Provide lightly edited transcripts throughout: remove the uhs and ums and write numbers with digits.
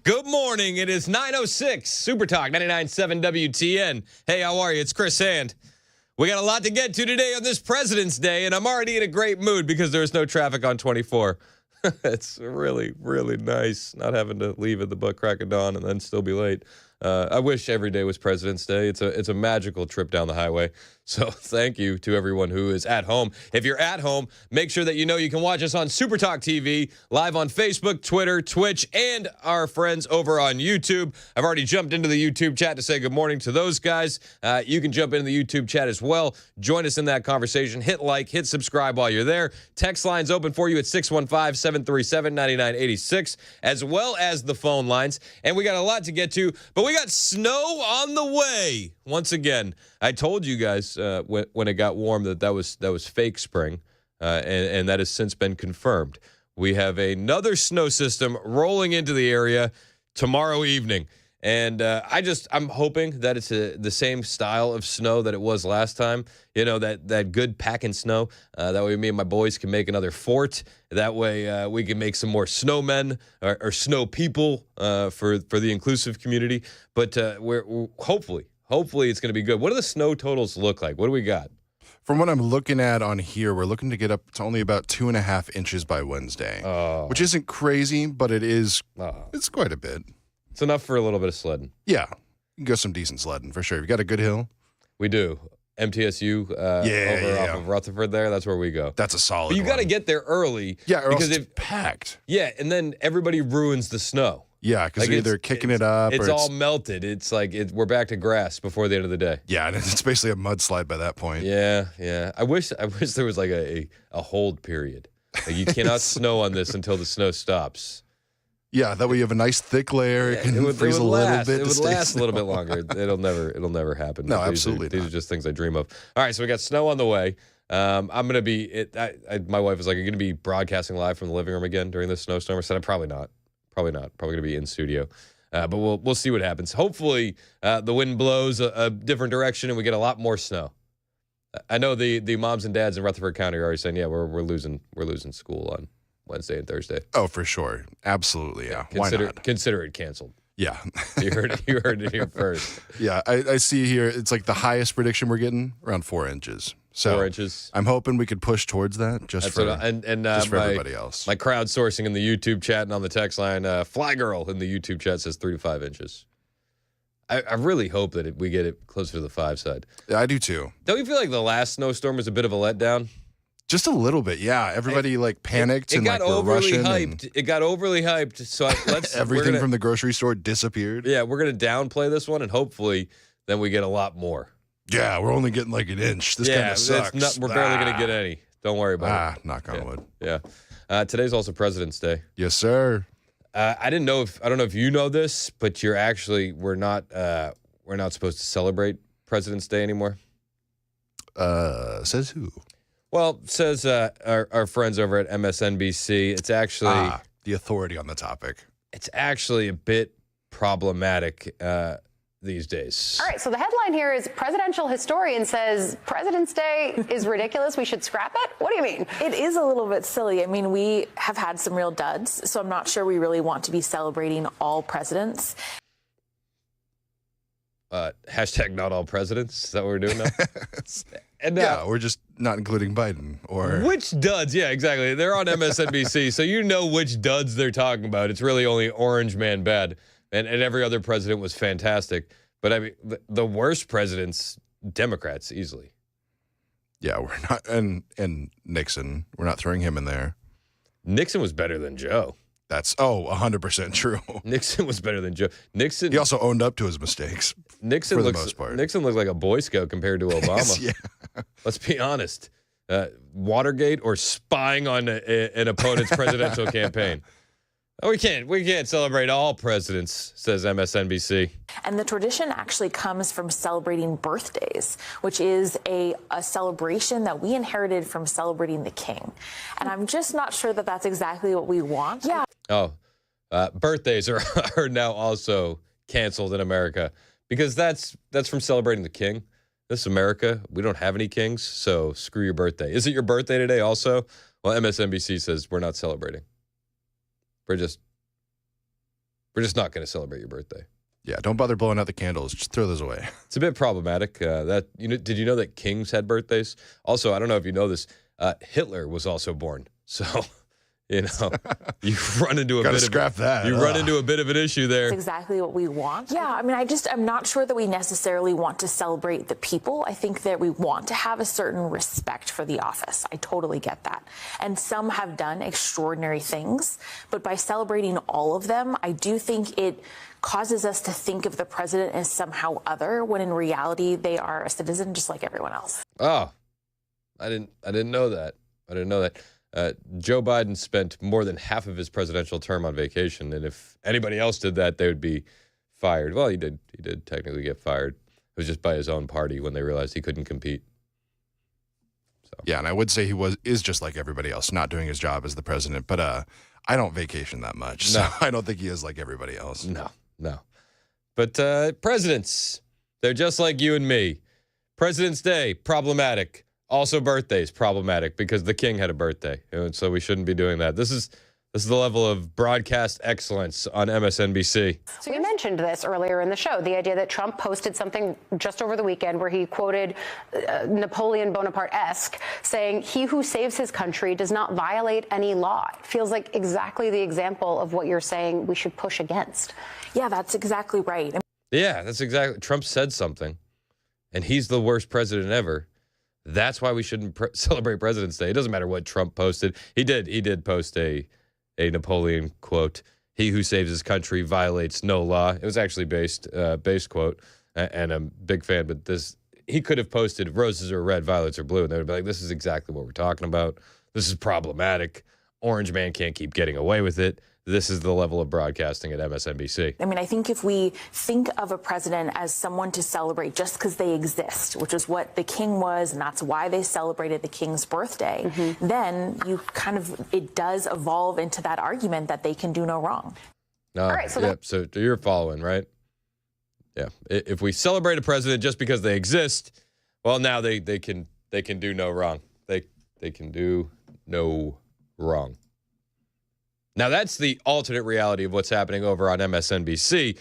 Good morning. It is 9:06. Super Talk 99.7 WTN. Hey, how are you? It's Chris Hand. We got a lot to get to today on this President's Day, and I'm already in a great mood because there's no traffic on 24. It's really, really nice not having to leave at the butt crack of dawn and then still be late. I wish every day was President's Day. It's a magical trip down the highway. So thank you to everyone who is at home. If you're at home, make sure that you know you can watch us on Super Talk TV, live on Facebook, Twitter, Twitch, and our friends over on YouTube. I've already jumped into the YouTube chat to say good morning to those guys. You can jump into the YouTube chat as well. Join us in that conversation. Hit like, hit subscribe while you're there. Text lines open for you at 615-737-9986, as well as the phone lines. And we got a lot to get to, but we got snow on the way. Once again, I told you guys when it got warm that was fake spring, and that has since been confirmed. We have another snow system rolling into the area tomorrow evening, and I'm hoping that it's the same style of snow that it was last time. You know, that good packing snow. That way, me and my boys can make another fort. That way, we can make some more snowmen or snow people for the inclusive community. But we're hopefully it's going to be good. What do the snow totals look like? What do we got? From what I'm looking at on here, we're looking to get up to only about 2.5 inches by Wednesday, which isn't crazy, but it is. It's quite a bit. It's enough for a little bit of sledding. Yeah, you can go some decent sledding for sure. You got a good hill? We do. MTSU off of Rutherford there. That's where we go. That's a solid But you got to get there early. Yeah, or because it's packed. Yeah, and then everybody ruins the snow. Yeah, because you're either kicking it up or it's all melted. It's like we're back to grass before the end of the day. Yeah, and it's basically a mudslide by that point. Yeah. I wish there was like a hold period. Like you cannot snow on this until the snow stops. Yeah, that way you have a nice thick layer. It can freeze a little bit. It would last a little bit longer. It'll never happen. No, absolutely These are just things I dream of. All right, so we got snow on the way. I'm gonna be. My wife was like, "Are you gonna be broadcasting live from the living room again during this snowstorm?" I said, "I'm probably not. Probably gonna be in studio." But we'll see what happens. Hopefully, the wind blows a different direction and we get a lot more snow. I know the moms and dads in Rutherford County are already saying, "Yeah, we're losing school on Wednesday and Thursday." Oh, for sure. Absolutely, yeah. Why not? Consider it canceled. Yeah. You heard it here first. Yeah, I see here it's like the highest prediction we're getting, around 4 inches. So 4 inches. I'm hoping we could push towards that just for everybody else. My crowdsourcing in the YouTube chat and on the text line, Fly Girl in the YouTube chat says 3 to 5 inches. I really hope that we get it closer to the 5 side. Yeah, I do too. Don't you feel like the last snowstorm was a bit of a letdown? Just a little bit, yeah. Everybody panicked and got were overly rushing. hyped. It got overly hyped. So everything from the grocery store disappeared. Yeah, we're gonna downplay this one, and hopefully, then we get a lot more. Yeah, we're only getting like an inch. This kind of sucks. We're barely gonna get any. Don't worry about it. Knock on wood. Yeah. Today's also President's Day. Yes, sir. I don't know if you know this, but we're not supposed to celebrate President's Day anymore. Says who? Well, says our friends over at MSNBC. It's actually the authority on the topic. It's actually a bit problematic these days. All right, so the headline here is presidential historian says President's Day is ridiculous. We should scrap it. What do you mean? It is a little bit silly. I mean, we have had some real duds, so I'm not sure we really want to be celebrating all presidents. Hashtag not all presidents. Is that what we're doing now? And we're just not including Biden or which duds. Yeah, exactly. They're on MSNBC, so you know which duds they're talking about. It's really only Orange Man bad, and every other president was fantastic. But I mean, the worst presidents, Democrats, easily. Yeah, we're not, and Nixon. We're not throwing him in there. Nixon was better than Joe. That's 100% true. Nixon was better than Joe. Nixon. He also owned up to his mistakes. Nixon for looks, the most part. Nixon looked like a Boy Scout compared to Obama. Yeah. Let's be honest. Watergate or spying on an opponent's presidential campaign. Oh, we can't celebrate all presidents, says MSNBC. And the tradition actually comes from celebrating birthdays, which is a celebration that we inherited from celebrating the king. And I'm just not sure that that's exactly what we want. Yeah. Oh, birthdays are now also canceled in America because that's from celebrating the king. This is America. We don't have any kings, so screw your birthday. Is it your birthday today also? Well, MSNBC says we're not celebrating. We're We're just not going to celebrate your birthday. Yeah, don't bother blowing out the candles. Just throw those away. It's a bit problematic. Did you know that kings had birthdays? Also, I don't know if you know this. Hitler was also born. So, you run into run into a bit of an issue there. That's exactly what we want. Yeah, I mean, I'm not sure that we necessarily want to celebrate the people. I think that we want to have a certain respect for the office. I totally get that. And some have done extraordinary things, but by celebrating all of them, I do think it causes us to think of the president as somehow other, when in reality they are a citizen just like everyone else. Oh, I didn't know that. Joe Biden spent more than half of his presidential term on vacation, and if anybody else did that, they would be fired. Well, he did technically get fired. It was just by his own party when they realized he couldn't compete. So. Yeah, and I would say he is just like everybody else, not doing his job as the president. But I don't vacation that much, so I don't think he is like everybody else. No. But presidents, they're just like you and me. President's Day, problematic. Also birthdays, problematic, because the king had a birthday. And so we shouldn't be doing that. This is the level of broadcast excellence on MSNBC. So you mentioned this earlier in the show, the idea that Trump posted something just over the weekend where he quoted Napoleon Bonaparte-esque, saying, "He who saves his country does not violate any law." It feels like exactly the example of what you're saying we should push against. Yeah, that's exactly right. Yeah, that's exactly. Trump said something, and he's the worst president ever. That's why we shouldn't celebrate President's Day. It doesn't matter what Trump posted. He did post a Napoleon quote. "He who saves his country violates no law." It was actually based quote, and I'm a big fan. But he could have posted "Roses are red, violets are blue," and they would be like, "This is exactly what we're talking about. This is problematic. Orange man can't keep getting away with it." This is the level of broadcasting at MSNBC. I mean, I think if we think of a president as someone to celebrate just because they exist, which is what the king was, and that's why they celebrated the king's birthday, then it does evolve into that argument that they can do no wrong. All right, so you're following, right? Yeah. If we celebrate a president just because they exist, well, now they can do no wrong. They can do no wrong. Now, that's the alternate reality of what's happening over on MSNBC.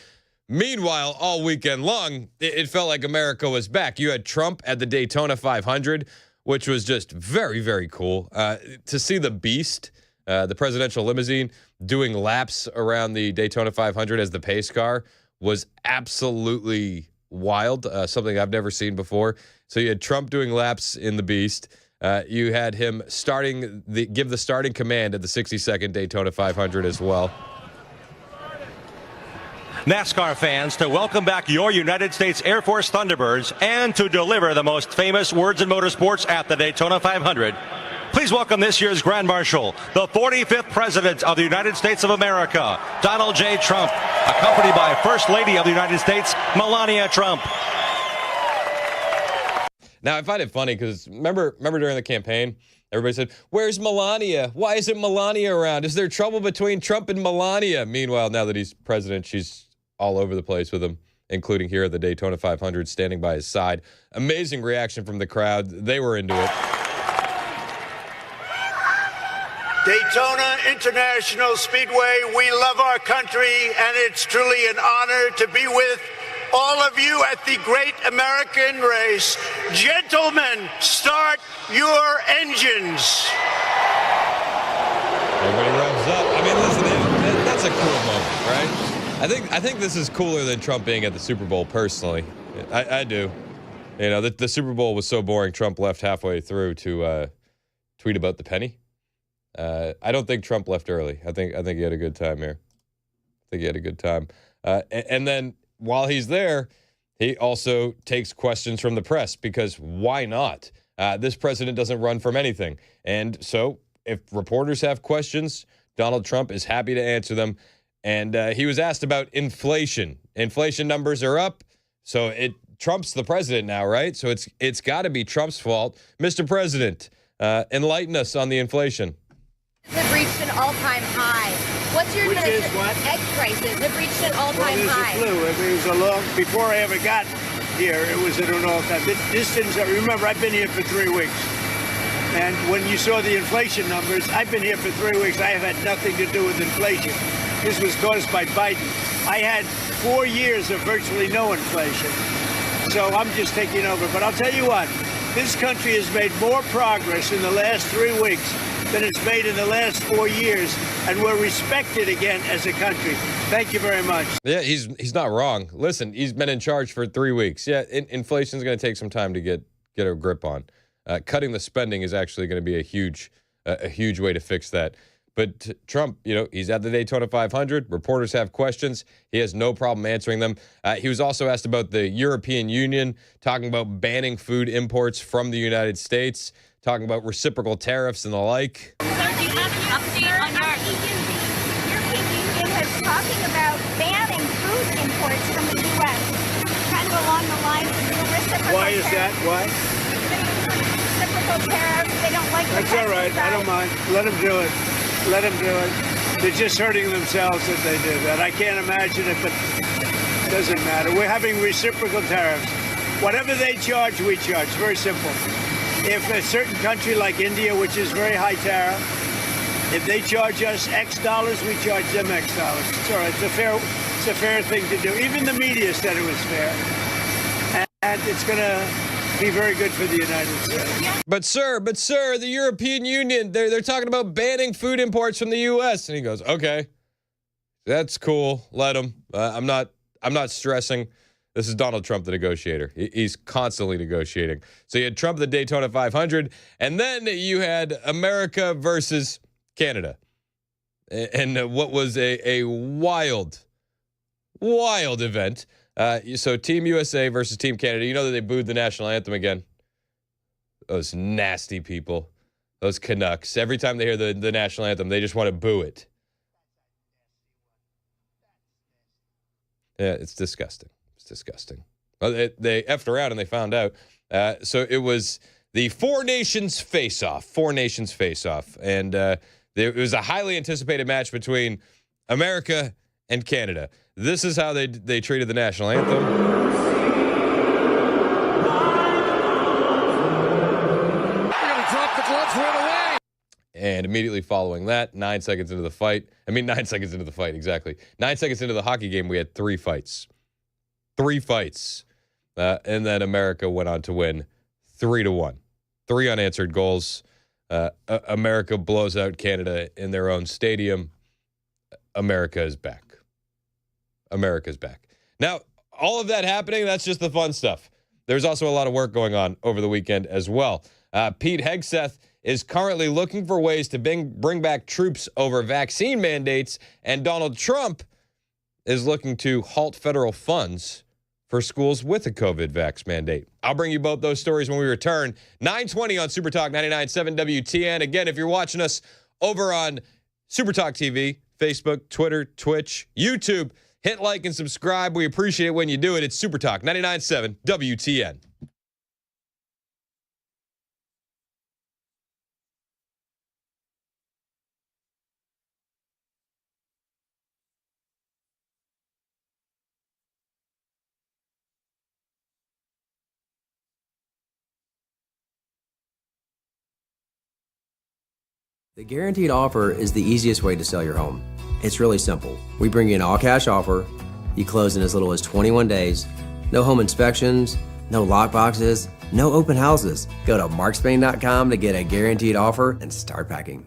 Meanwhile, all weekend long, it felt like America was back. You had Trump at the Daytona 500, which was just very, very cool. To see the Beast, the presidential limousine, doing laps around the Daytona 500 as the pace car was absolutely wild, something I've never seen before. So you had Trump doing laps in the Beast. You had him give the starting command at the 60-second Daytona 500 as well. NASCAR fans, to welcome back your United States Air Force Thunderbirds and to deliver the most famous words in motorsports at the Daytona 500, please welcome this year's Grand Marshal, the 45th President of the United States of America, Donald J. Trump, accompanied by First Lady of the United States, Melania Trump. Now, I find it funny because remember during the campaign, everybody said, "Where's Melania? Why isn't Melania around? Is there trouble between Trump and Melania?" Meanwhile, now that he's president, she's all over the place with him, including here at the Daytona 500, standing by his side. Amazing reaction from the crowd. They were into it. Daytona International Speedway, we love our country, and it's truly an honor to be with all of you at the great American race. Gentlemen, start your engines. Everybody revs up. I mean, listen, that's a cool moment, right? I think this is cooler than Trump being at the Super Bowl, personally. I do. You know, the Super Bowl was so boring, Trump left halfway through to tweet about the penny. I don't think Trump left early. I think he had a good time here. I think he had a good time. And then while he's there, he also takes questions from the press, because why not? This president doesn't run from anything. And so if reporters have questions, Donald Trump is happy to answer them. And he was asked about inflation. Inflation numbers are up. So Trump's the president now, right? So it's got to be Trump's fault. Mr. President, enlighten us on the inflation. Have reached an all-time high. What's your Which is what? Egg prices have reached an all-time high. It was a long, before I ever got here, it was at an all-time. This didn't, remember, I've been here for 3 weeks. And when you saw the inflation numbers, I've been here for 3 weeks. I have had nothing to do with inflation. This was caused by Biden. I had 4 years of virtually no inflation. So I'm just taking over. But I'll tell you what, this country has made more progress in the last 3 weeks than it's made in the last 4 years, and we're respected again as a country. Thank you very much. Yeah, he's not wrong. Listen, he's been in charge for 3 weeks. Yeah, inflation's going to take some time to get a grip on. Cutting the spending is actually going to be a huge way to fix that. But Trump, he's at the Daytona 500. Reporters have questions. He has no problem answering them. He was also asked about the European Union, talking about banning food imports from the United States, talking about reciprocal tariffs and the like. Do you have any update on your European Union is talking about banning food imports from the U.S., kind of along the lines of the reciprocal Why is that? Why? Reciprocal tariffs. They don't like the That's all right. I don't mind. Let them do it. Let them do it. They're just hurting themselves if they do that. I can't imagine it, but it doesn't matter. We're having reciprocal tariffs. Whatever they charge, we charge. Very simple. If a certain country like India, which is very high tariff, if they charge us X dollars, we charge them X dollars. It's all right. It's a fair thing to do. Even the media said it was fair. And it's going to be very good for the United States. But sir, the European Union, they're talking about banning food imports from the U.S. And he goes, okay, that's cool. Let them. I'm not stressing. This is Donald Trump, the negotiator. He's constantly negotiating. So you had Trump at the Daytona 500, and then you had America versus Canada. And what was a wild event. So Team USA versus Team Canada. You know that they booed the national anthem again. Those nasty people. Those Canucks. Every time they hear the national anthem, they just want to boo it. Yeah, it's disgusting. It's disgusting. Well, they effed around and they found out. So it was the Four Nations face-off. And it was a highly anticipated match between America and Canada. This is how they treated the national anthem. They're going to drop the gloves right away. And immediately following that, 9 seconds into the fight, exactly. 9 seconds into the hockey game, we had 3 fights. 3 fights. And then America went on to win 3-1. 3 unanswered goals. America blows out Canada in their own stadium. America is back. America's back. Now, all of that happening, that's just the fun stuff. There's also a lot of work going on over the weekend as well. Pete Hegseth is currently looking for ways to bring back troops over vaccine mandates, and Donald Trump is looking to halt federal funds for schools with a COVID vax mandate. I'll bring you both those stories when we return. 9:20 on Super Talk 99.7 WTN. Again, if you're watching us over on Super Talk TV, Facebook, Twitter, Twitch, YouTube, hit like and subscribe. We appreciate it when you do it. It's Super Talk 99.7 WTN. The guaranteed offer is the easiest way to sell your home. It's really simple. We bring you an all-cash offer. You close in as little as 21 days. No home inspections, no lock boxes, no open houses. Go to markspain.com to get a guaranteed offer and start packing.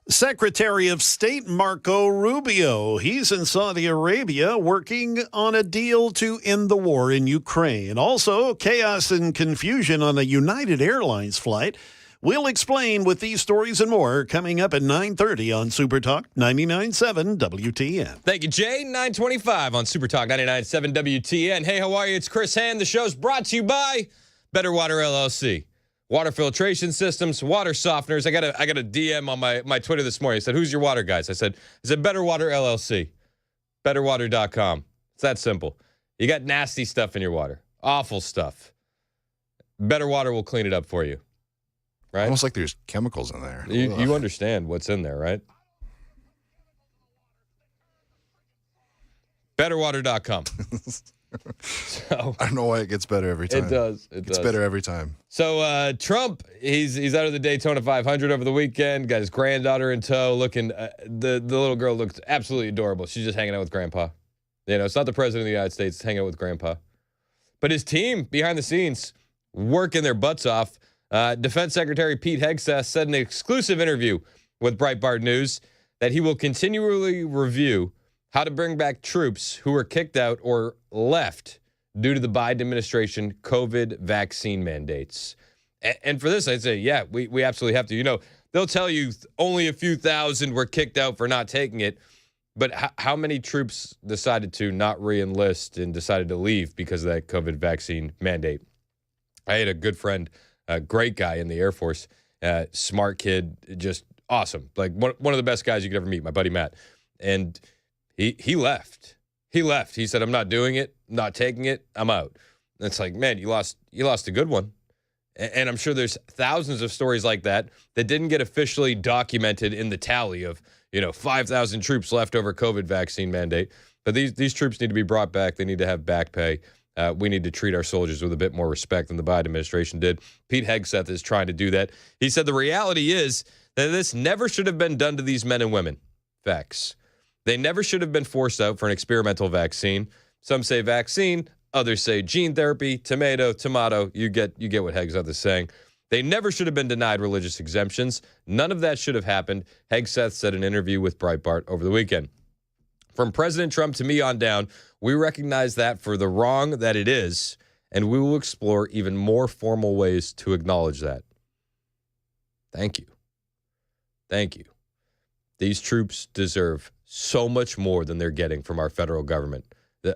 Secretary of State Marco Rubio, he's in Saudi Arabia working on a deal to end the war in Ukraine. Also, chaos and confusion on a United Airlines flight. We'll explain with these stories and more coming up at 9:30 on Super Talk 99.7 WTN. Thank you, Jay. 925 on Super Talk 99.7 WTN. Hey, how are you? It's Chris Hand. The show's brought to you by Better Water LLC. Water filtration systems, water softeners. I got a DM on my Twitter this morning. I said, who's your water guys? I said Better Water LLC. Betterwater.com. It's that simple. You got nasty stuff in your water. Awful stuff. Better Water will clean it up for you. Right? Almost like there's chemicals in there. You understand what's in there, right? Betterwater.com. So, I don't know why it gets better every time. It does. It's better every time. So Trump, he's out of the Daytona 500 over the weekend. Got his granddaughter in tow. Looking, the little girl looked absolutely adorable. She's just hanging out with Grandpa. You know, it's not the president of the United States. It's hanging out with Grandpa. But his team behind the scenes working their butts off. Defense Secretary Pete Hegseth said in an exclusive interview with Breitbart News that he will continually review how to bring back troops who were kicked out or left due to the Biden administration COVID vaccine mandates. And for this, I'd say, yeah, we absolutely have to. You know, they'll tell you only a few thousand were kicked out for not taking it. But how many troops decided to not re-enlist and decided to leave because of that COVID vaccine mandate? I had a good friend, a great guy in the Air Force, smart kid, just awesome. Like one of the best guys you could ever meet, my buddy Matt. And he left. He left. He said, I'm not doing it, not taking it, I'm out. And it's like, man, you lost a good one. And I'm sure there's thousands of stories like that didn't get officially documented in the tally of, 5,000 troops left over COVID vaccine mandate. But these troops need to be brought back. They need to have back pay. We need to treat our soldiers with a bit more respect than the Biden administration did. Pete Hegseth is trying to do that. He said the reality is that this never should have been done to these men and women. Facts. They never should have been forced out for an experimental vaccine. Some say vaccine, others say gene therapy, tomato. You get what Hegseth is saying. They never should have been denied religious exemptions. None of that should have happened, Hegseth said in an interview with Breitbart over the weekend. From President Trump to me on down, we recognize that for the wrong that it is, and we will explore even more formal ways to acknowledge that. Thank you. Thank you. These troops deserve so much more than they're getting from our federal government.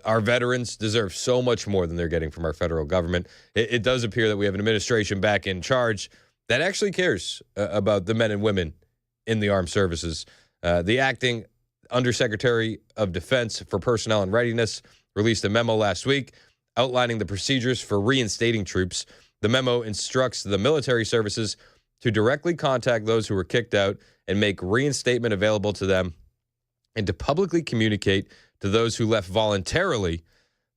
Our veterans deserve so much more than they're getting from our federal government. It does appear that we have an administration back in charge that actually cares about the men and women in the armed services. The acting Undersecretary of Defense for Personnel and Readiness released a memo last week outlining the procedures for reinstating troops. The memo instructs the military services to directly contact those who were kicked out and make reinstatement available to them, and to publicly communicate to those who left voluntarily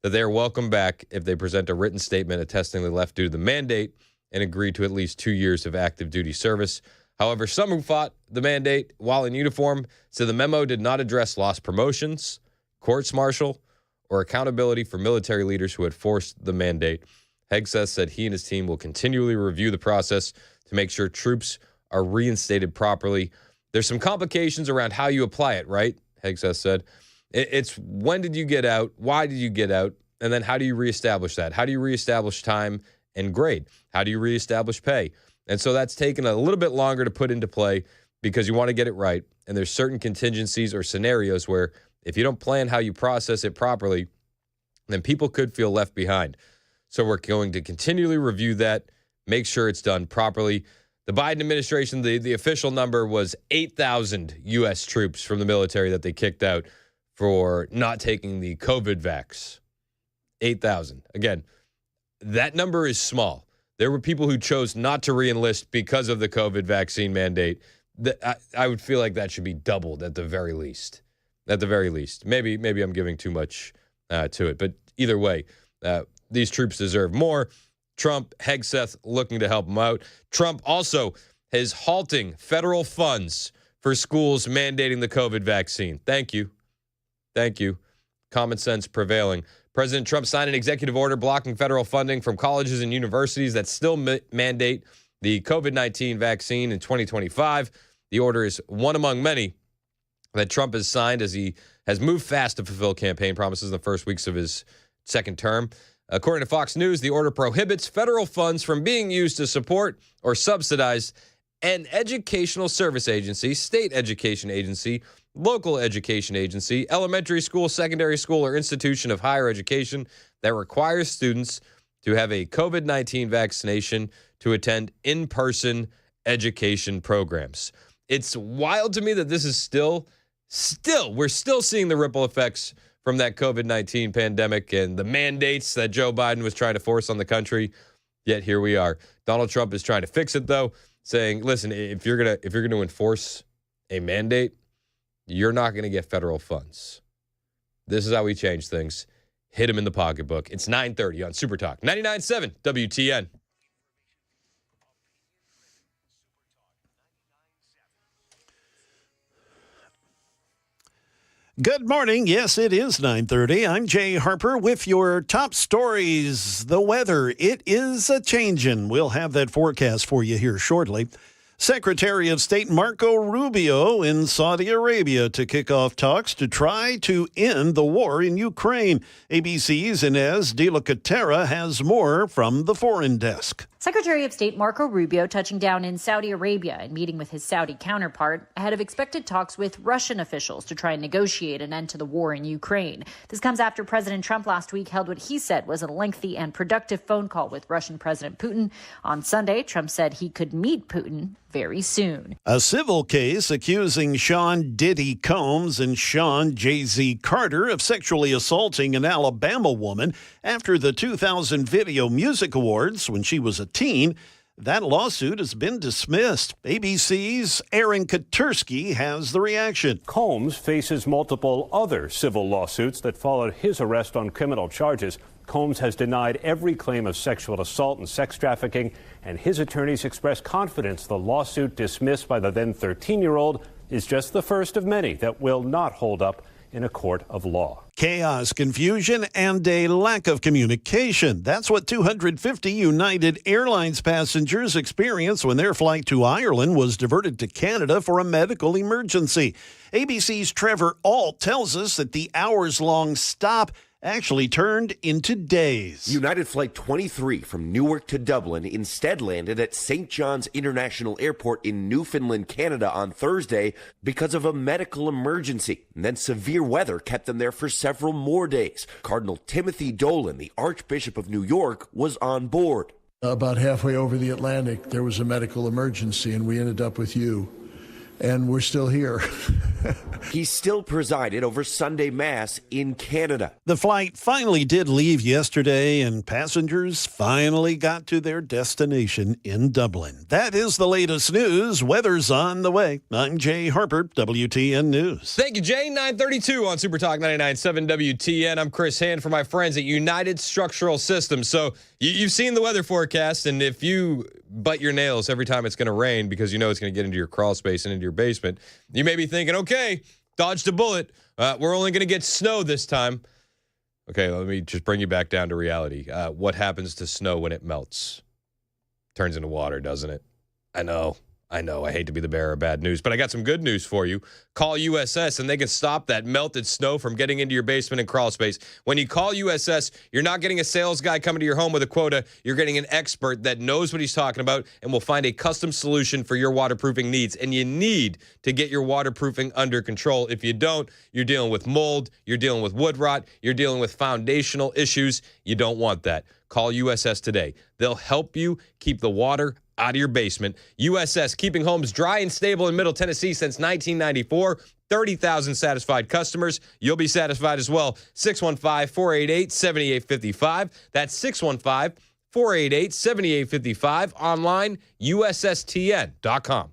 that they are welcome back if they present a written statement attesting they left due to the mandate and agree to at least 2 years of active duty service. However, some who fought the mandate while in uniform said the memo did not address lost promotions, courts-martial, or accountability for military leaders who had forced the mandate. Hegseth said he and his team will continually review the process to make sure troops are reinstated properly. There's some complications around how you apply it, right? Hegseth said. It's when did you get out? Why did you get out? And then how do you reestablish that? How do you reestablish time and grade? How do you reestablish pay? And so that's taken a little bit longer to put into play because you want to get it right. And there's certain contingencies or scenarios where if you don't plan how you process it properly, then people could feel left behind. So we're going to continually review that, make sure it's done properly. The Biden administration, the official number was 8,000 U.S. troops from the military that they kicked out for not taking the COVID vax. 8,000. Again, that number is small. There were people who chose not to re-enlist because of the COVID vaccine mandate. I would feel like that should be doubled at the very least. At the very least. Maybe I'm giving too much to it. But either way, these troops deserve more. Trump, Hegseth looking to help them out. Trump also is halting federal funds for schools mandating the COVID vaccine. Thank you. Thank you. Common sense prevailing. President Trump signed an executive order blocking federal funding from colleges and universities that still mandate the COVID-19 vaccine in 2025. The order is one among many that Trump has signed as he has moved fast to fulfill campaign promises in the first weeks of his second term. According to Fox News, the order prohibits federal funds from being used to support or subsidize an educational service agency, state education agency, local education agency, elementary school, secondary school, or institution of higher education that requires students to have a COVID-19 vaccination to attend in-person education programs. It's wild to me that this is still, we're still seeing the ripple effects from that COVID-19 pandemic and the mandates that Joe Biden was trying to force on the country. Yet here we are. Donald Trump is trying to fix it, though, saying, listen, if you're gonna enforce a mandate, you're not going to get federal funds. This is how we change things. Hit him in the pocketbook. It's 9:30 on Super Talk 99.7 WTN. Good morning. Yes, it is 9:30. I'm Jay Harper with your top stories. The weather, it is a changin'. We'll have that forecast for you here shortly. Secretary of State Marco Rubio in Saudi Arabia to kick off talks to try to end the war in Ukraine. ABC's Inez de la Catera has more from the foreign desk. Secretary of State Marco Rubio touching down in Saudi Arabia and meeting with his Saudi counterpart ahead of expected talks with Russian officials to try and negotiate an end to the war in Ukraine. This comes after President Trump last week held what he said was a lengthy and productive phone call with Russian President Putin. On Sunday, Trump said he could meet Putin very soon. A civil case accusing Sean Diddy Combs and Sean Jay-Z Carter of sexually assaulting an Alabama woman after the 2000 Video Music Awards when she was a teen. That lawsuit has been dismissed. ABC's Aaron Katursky has the reaction. Combs faces multiple other civil lawsuits that followed his arrest on criminal charges. Combs has denied every claim of sexual assault and sex trafficking, and his attorneys express confidence the lawsuit dismissed by the then 13-year-old is just the first of many that will not hold up in a court of law. Chaos, confusion, and a lack of communication. That's what 250 United Airlines passengers experienced when their flight to Ireland was diverted to Canada for a medical emergency. ABC's Trevor Ault tells us that the hours-long stop actually turned into days. United Flight 23 from Newark to Dublin instead landed at St. John's International Airport in Newfoundland, Canada on Thursday because of a medical emergency. And then severe weather kept them there for several more days. Cardinal Timothy Dolan, the Archbishop of New York, was on board. About halfway over the Atlantic, there was a medical emergency, and we ended up with you. And we're still here. He still presided over Sunday Mass in Canada. The flight finally did leave yesterday, and passengers finally got to their destination in Dublin. That is the latest news. Weather's on the way. I'm Jay Harper, WTN News. Thank you, Jay. 9:32 on Super Talk 99.7 WTN. I'm Chris Hand for my friends at United Structural Systems. So you've seen the weather forecast, and if you bite your nails every time it's going to rain because you know it's going to get into your crawl space and into your basement, you may be thinking, okay, dodged a bullet. We're only going to get snow this time. Okay, let me just bring you back down to reality. What happens to snow when it melts? Turns into water, doesn't it? I know. I hate to be the bearer of bad news, but I got some good news for you. Call USS, and they can stop that melted snow from getting into your basement and crawl space. When you call USS, you're not getting a sales guy coming to your home with a quota. You're getting an expert that knows what he's talking about and will find a custom solution for your waterproofing needs. And you need to get your waterproofing under control. If you don't, you're dealing with mold, you're dealing with wood rot, you're dealing with foundational issues. You don't want that. Call USS today. They'll help you keep the water out of your basement. USS, keeping homes dry and stable in Middle Tennessee since 1994. 30,000 satisfied customers. You'll be satisfied as well. 615-488-7855. That's 615-488-7855. Online, USSTN.com.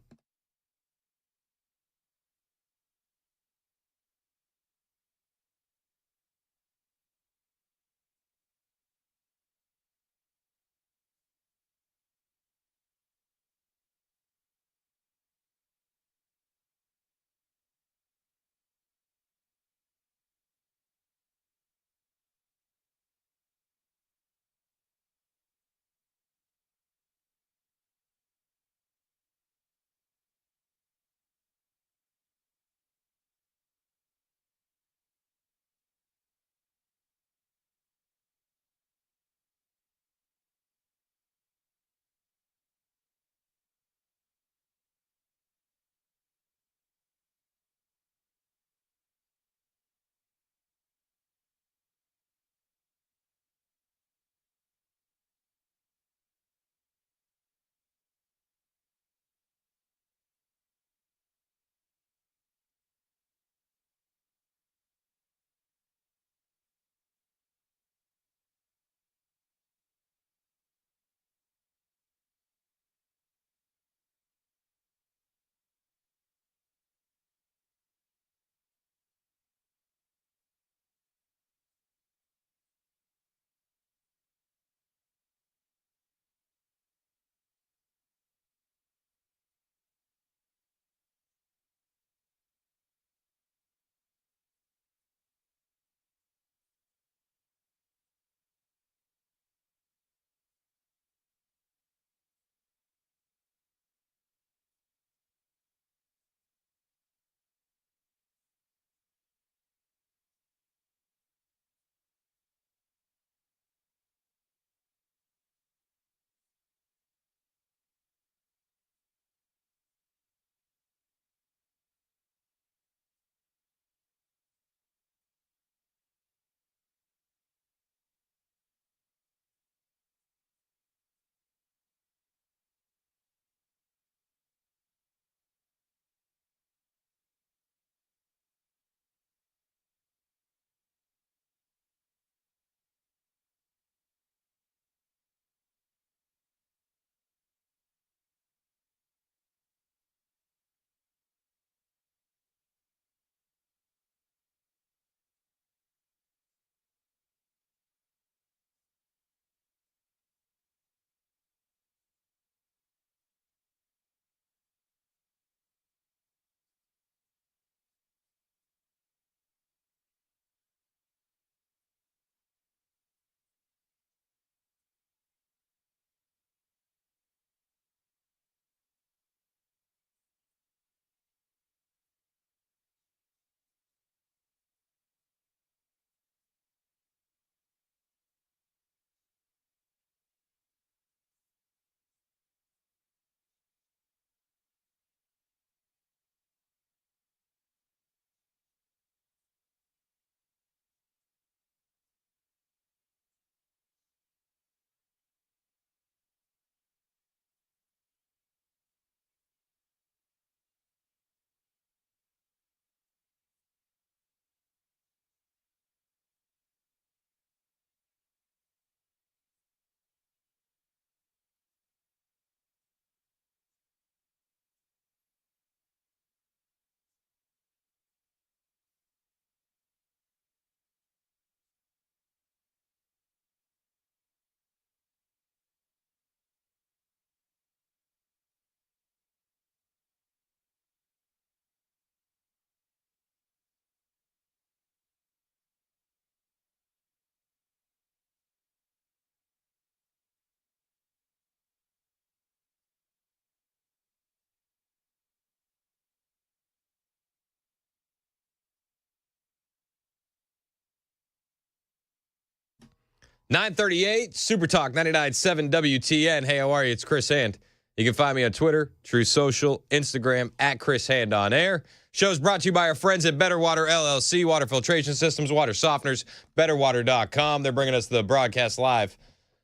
938, Super Talk 99.7 WTN. Hey, how are you? It's Chris Hand. You can find me on Twitter, True Social, Instagram, at Chris Hand on Air. Show's brought to you by our friends at Better Water LLC, water filtration systems, water softeners, betterwater.com. They're bringing us the broadcast live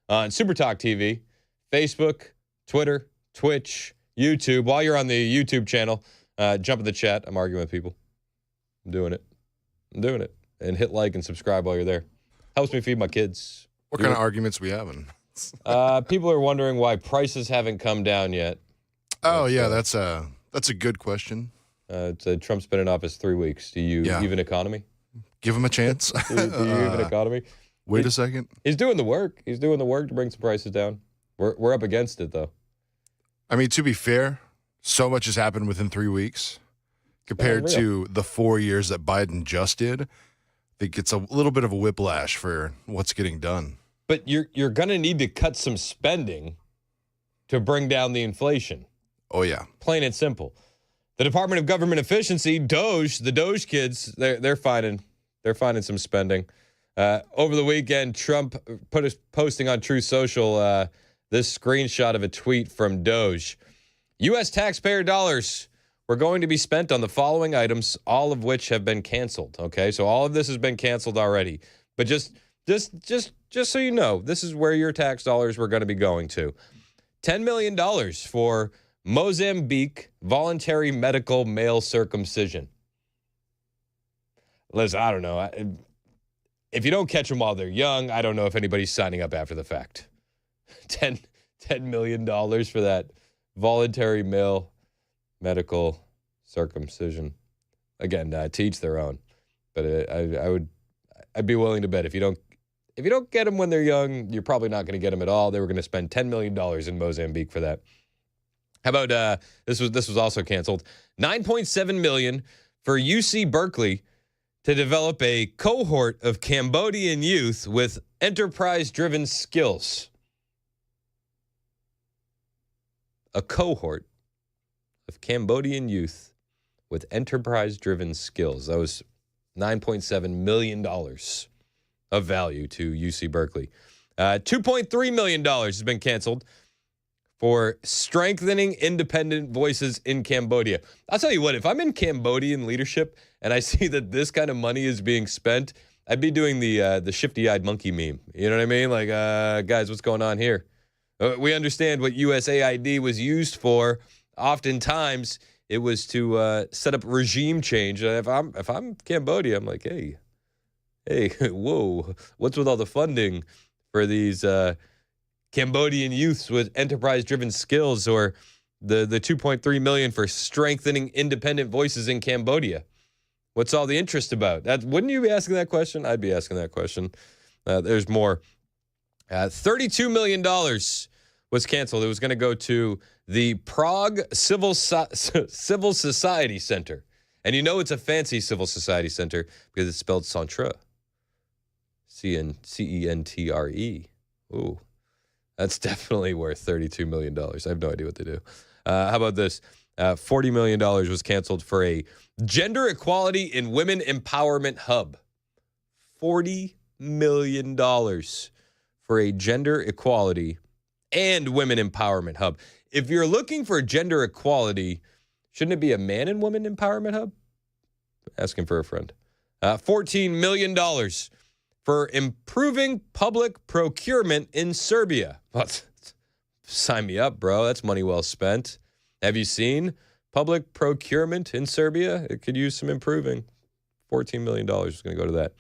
on Super Talk TV, Facebook, Twitter, Twitch, YouTube. While you're on the YouTube channel, jump in the chat. I'm arguing with people. I'm doing it. And hit like and subscribe while you're there. Helps me feed my kids. What kind of arguments we having? People are wondering why prices haven't come down yet. Oh, yeah, that's a good question. Trump's been in office 3 weeks. Do you even economy? Give him a chance. do you even economy? Wait a second. He's doing the work. He's doing the work to bring some prices down. We're up against it, though. I mean, to be fair, so much has happened within 3 weeks compared to the 4 years that Biden just did. I think it's a little bit of a whiplash for what's getting done. But you're going to need to cut some spending to bring down the inflation. Oh, yeah. Plain and simple. The Department of Government Efficiency, Doge, the Doge kids, they're finding some spending. Over the weekend, Trump posting on True Social this screenshot of a tweet from Doge. U.S. taxpayer dollars were going to be spent on the following items, all of which have been canceled. Okay, so all of this has been canceled already. But just so you know, this is where your tax dollars were going to be going to. $10 million for Mozambique voluntary medical male circumcision. Liz, I don't know. If you don't catch them while they're young, I don't know if anybody's signing up after the fact. $10 million for that voluntary male medical circumcision. Again, to each their own. But I'd be willing to bet if you don't get them when they're young, you're probably not going to get them at all. They were going to spend $10 million in Mozambique for that. How about this was also canceled. $9.7 million for UC Berkeley to develop a cohort of Cambodian youth with enterprise-driven skills. A cohort of Cambodian youth with enterprise-driven skills. That was $9.7 million of value to UC Berkeley. $2.3 million has been canceled for strengthening independent voices in Cambodia. I'll tell you what, if I'm in Cambodian leadership and I see that this kind of money is being spent, I'd be doing the shifty-eyed monkey meme. You know what I mean? Like, guys, what's going on here? We understand what USAID was used for. Oftentimes, it was to set up regime change. If I'm Cambodia, I'm like, hey, whoa, what's with all the funding for these Cambodian youths with enterprise-driven skills, or the $2.3 million for strengthening independent voices in Cambodia? What's all the interest about? Wouldn't you be asking that question? I'd be asking that question. There's more. $32 million was canceled. It was going to go to the Prague Civil Society Center. And you know it's a fancy civil society center because it's spelled Centre. Centre. Ooh. That's definitely worth $32 million. I have no idea what they do. How about this? $40 million was canceled for a gender equality in women empowerment hub. $40 million for a gender equality and women empowerment hub. If you're looking for gender equality, shouldn't it be a man and woman empowerment hub? Asking for a friend. $14 million for improving public procurement in Serbia. What? Sign me up, bro. That's money well spent. Have you seen public procurement in Serbia? It could use some improving. $14 million is going to go to that.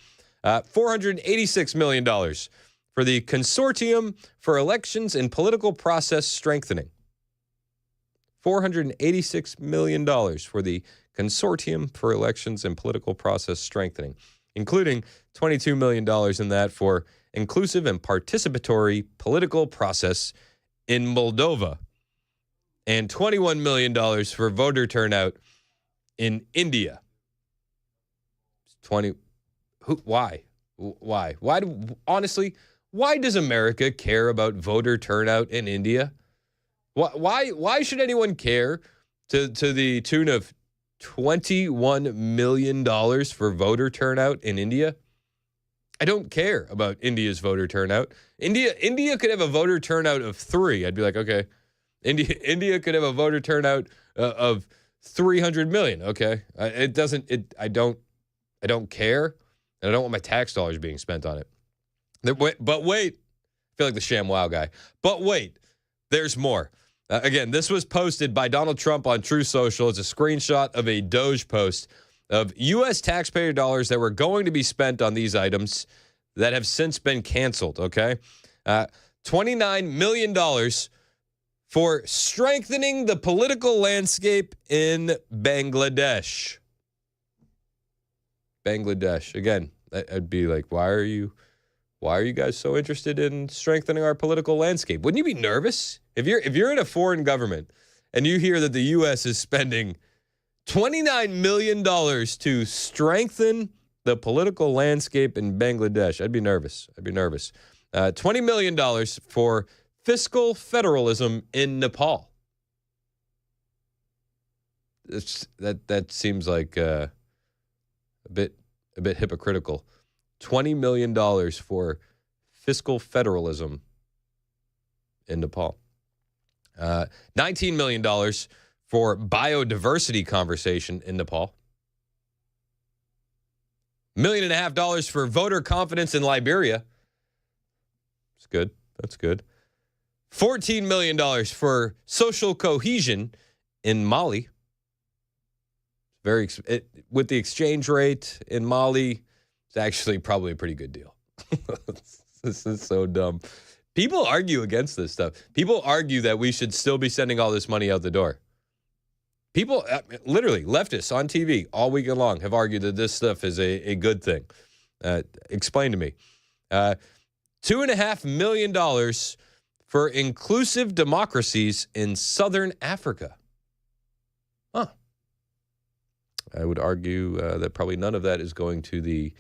$486 million for the Consortium for Elections and Political Process Strengthening. $486 million for the Consortium for Elections and Political Process Strengthening, including $22 million in that for inclusive and participatory political process in Moldova, and $21 million for voter turnout in India. Why? Honestly, why does America care about voter turnout in India? Why should anyone care to the tune of $21 million for voter turnout in India? I don't care about India's voter turnout. India could have a voter turnout of 3. I'd be like, okay. India could have a voter turnout of 300 million. Okay. I don't care, and I don't want my tax dollars being spent on it. But wait, I feel like the ShamWow guy. But wait, there's more. Again, this was posted by Donald Trump on Truth Social. It's a screenshot of a Doge post of U.S. taxpayer dollars that were going to be spent on these items that have since been canceled, okay? $29 million for strengthening the political landscape in Bangladesh. Bangladesh. Again, I'd be like, why are you guys so interested in strengthening our political landscape? Wouldn't you be nervous? If you're in a foreign government and you hear that the U.S. is spending $29 million to strengthen the political landscape in Bangladesh, I'd be nervous. $20 million for fiscal federalism in Nepal. That seems like a bit hypocritical. $20 million for fiscal federalism in Nepal. $19 million for biodiversity conversation in Nepal. $1.5 million for voter confidence in Liberia. That's good. That's good. $14 million for social cohesion in Mali. With the exchange rate in Mali, it's actually probably a pretty good deal. This is so dumb. People argue against this stuff. People argue that we should still be sending all this money out the door. People, literally, leftists on TV all weekend long have argued that this stuff is a good thing. Explain to me. $2.5 million for inclusive democracies in Southern Africa. Huh. I would argue that probably none of that is going to the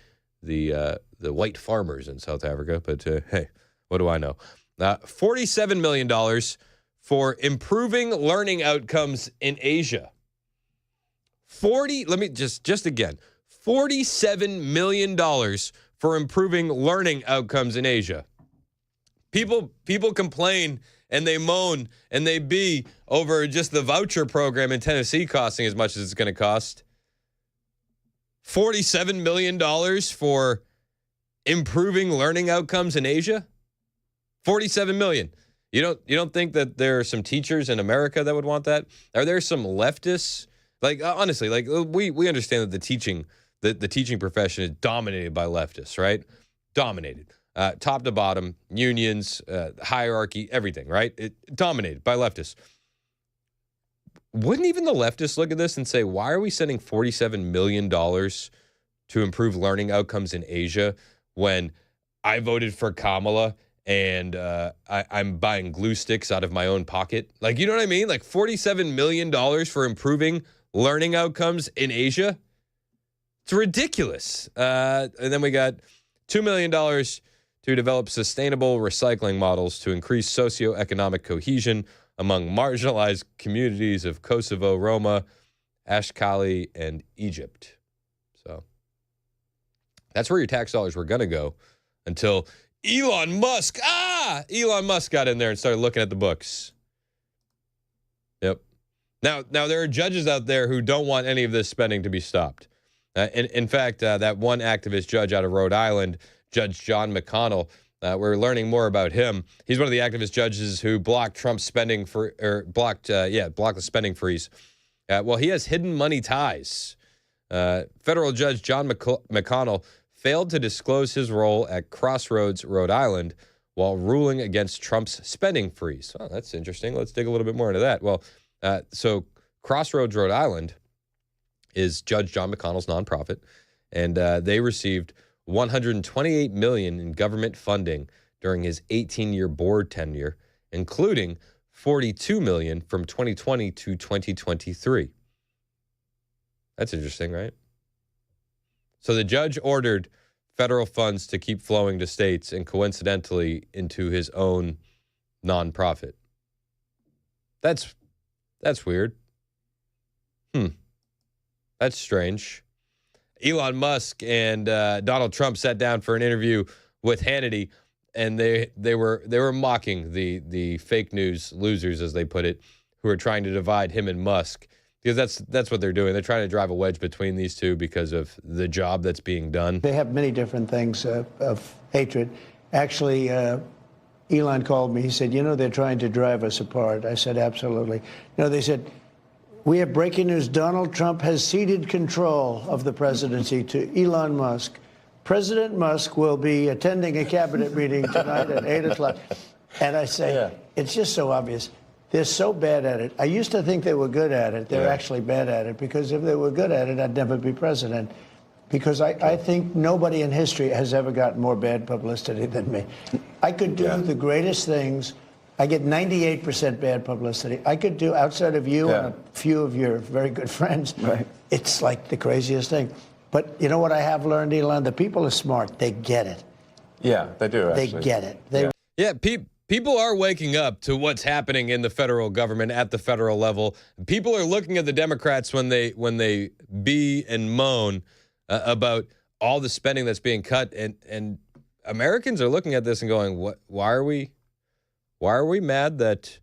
white farmers in South Africa, but hey, what do I know? $47 million for improving learning outcomes in Asia. $47 million for improving learning outcomes in Asia. People complain and they moan and they bee over just the voucher program in Tennessee costing as much as it's going to cost. $47 million for improving learning outcomes in Asia? $47 million. You don't think that there are some teachers in America that would want that? Are there some leftists? Like, honestly, like we understand that the teaching profession is dominated by leftists, right? Dominated. Top to bottom, unions, hierarchy, everything, right? Dominated by leftists. Wouldn't even the leftists look at this and say, why are we sending $47 million to improve learning outcomes in Asia when I voted for Kamala and I'm buying glue sticks out of my own pocket? Like, you know what I mean? Like $47 million for improving learning outcomes in Asia? It's ridiculous. And then we got $2 million to develop sustainable recycling models to increase socioeconomic cohesion among marginalized communities of Kosovo, Roma, Ashkali, and Egypt. So that's where your tax dollars were going to go until Elon Musk got in there and started looking at the books. Yep. Now there are judges out there who don't want any of this spending to be stopped. In fact, that one activist judge out of Rhode Island, Judge John McConnell, we're learning more about him. He's one of the activist judges who blocked Trump's spending blocked the spending freeze. Well, he has hidden money ties. Federal Judge John McConnell failed to disclose his role at Crossroads, Rhode Island, while ruling against Trump's spending freeze. Oh, that's interesting. Let's dig a little bit more into that. Well, so Crossroads, Rhode Island is Judge John McConnell's nonprofit, and they received $128 million in government funding during his 18-year board tenure, including $42 million from 2020 to 2023. That's interesting, right? So the judge ordered federal funds to keep flowing to states and coincidentally into his own nonprofit. That's weird. That's strange. Elon Musk and Donald Trump sat down for an interview with Hannity, and they were mocking the fake news losers, as they put it, who are trying to divide him and Musk, because that's what they're doing. They're trying to drive a wedge between these two because of the job that's being done. They have many different things of hatred. Actually, Elon called me. He said, they're trying to drive us apart. I said, absolutely. They said, we have breaking news. Donald Trump has ceded control of the presidency to Elon Musk. President Musk will be attending a cabinet meeting tonight at 8 o'clock. And I say, it's just so obvious. They're so bad at it. I used to think they were good at it. They're actually bad at it, because if they were good at it, I'd never be president. Because I think nobody in history has ever gotten more bad publicity than me. I could do the greatest things. I get 98% bad publicity. I could do, outside of you and a few of your very good friends, it's like the craziest thing. But you know what I have learned, Elon? The people are smart. They get it. Yeah, they do, actually. They get it. People are waking up to what's happening in the federal government at the federal level. People are looking at the Democrats when they bee and moan about all the spending that's being cut, and Americans are looking at this and going, "What? Why are we mad that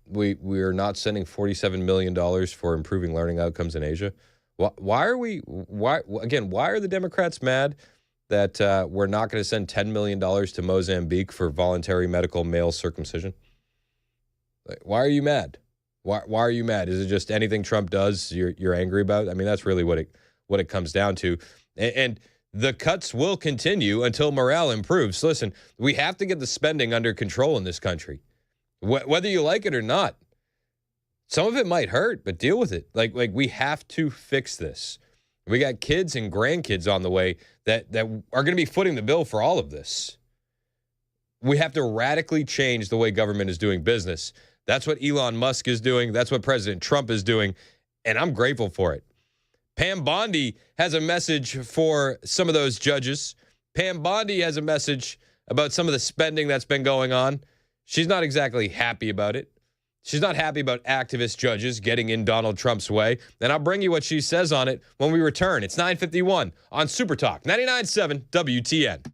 we are not sending $47 million for improving learning outcomes in Asia? Why are the Democrats mad that we're not going to send $10 million to Mozambique for voluntary medical male circumcision? Why are you mad? Why are you mad? Is it just anything Trump does you're angry about? I mean, that's really what it comes down to. And the cuts will continue until morale improves. Listen, we have to get the spending under control in this country, whether you like it or not. Some of it might hurt, but deal with it. Like we have to fix this. We got kids and grandkids on the way that are going to be footing the bill for all of this. We have to radically change the way government is doing business. That's what Elon Musk is doing. That's what President Trump is doing, and I'm grateful for it. Pam Bondi has a message for some of those judges. Pam Bondi has a message about some of the spending that's been going on. She's not exactly happy about it. She's not happy about activist judges getting in Donald Trump's way. And I'll bring you what she says on it when we return. It's 9:51 on Super Talk 99.7 WTN.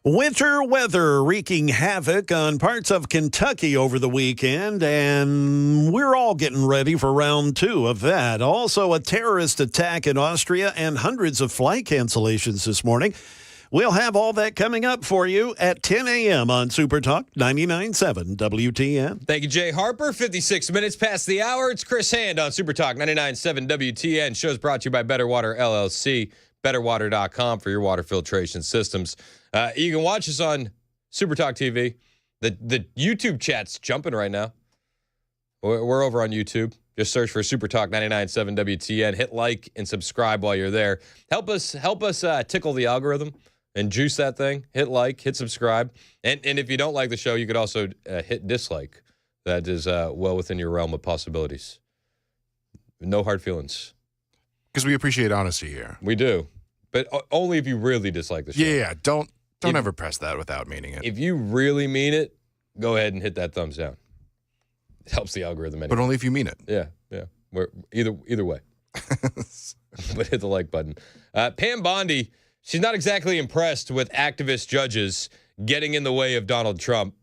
Winter weather wreaking havoc on parts of Kentucky over the weekend, and we're all getting ready for round 2 of that. Also, a terrorist attack in Austria and hundreds of flight cancellations this morning. We'll have all that coming up for you at 10 a.m. on Super Talk 99.7 WTN. Thank you, Jay Harper. 56 minutes past the hour. It's Chris Hand on Super Talk 99.7 WTN. Show's brought to you by Better Water LLC. BetterWater.com for your water filtration systems. You can watch us on Super Talk TV. The YouTube chat's jumping right now. We're over on YouTube. Just search for Super Talk 99.7 WTN. Hit like and subscribe while you're there. Help us tickle the algorithm and juice that thing. Hit like, hit subscribe. And if you don't like the show, you could also hit dislike. That is well within your realm of possibilities. No hard feelings. Because we appreciate honesty here. We do. But only if you really dislike the show. Yeah, don't ever press that without meaning it. If you really mean it, go ahead and hit that thumbs down. It helps the algorithm anyway. But only if you mean it. Yeah. We're either way. But hit the like button. Pam Bondi, she's not exactly impressed with activist judges getting in the way of Donald Trump.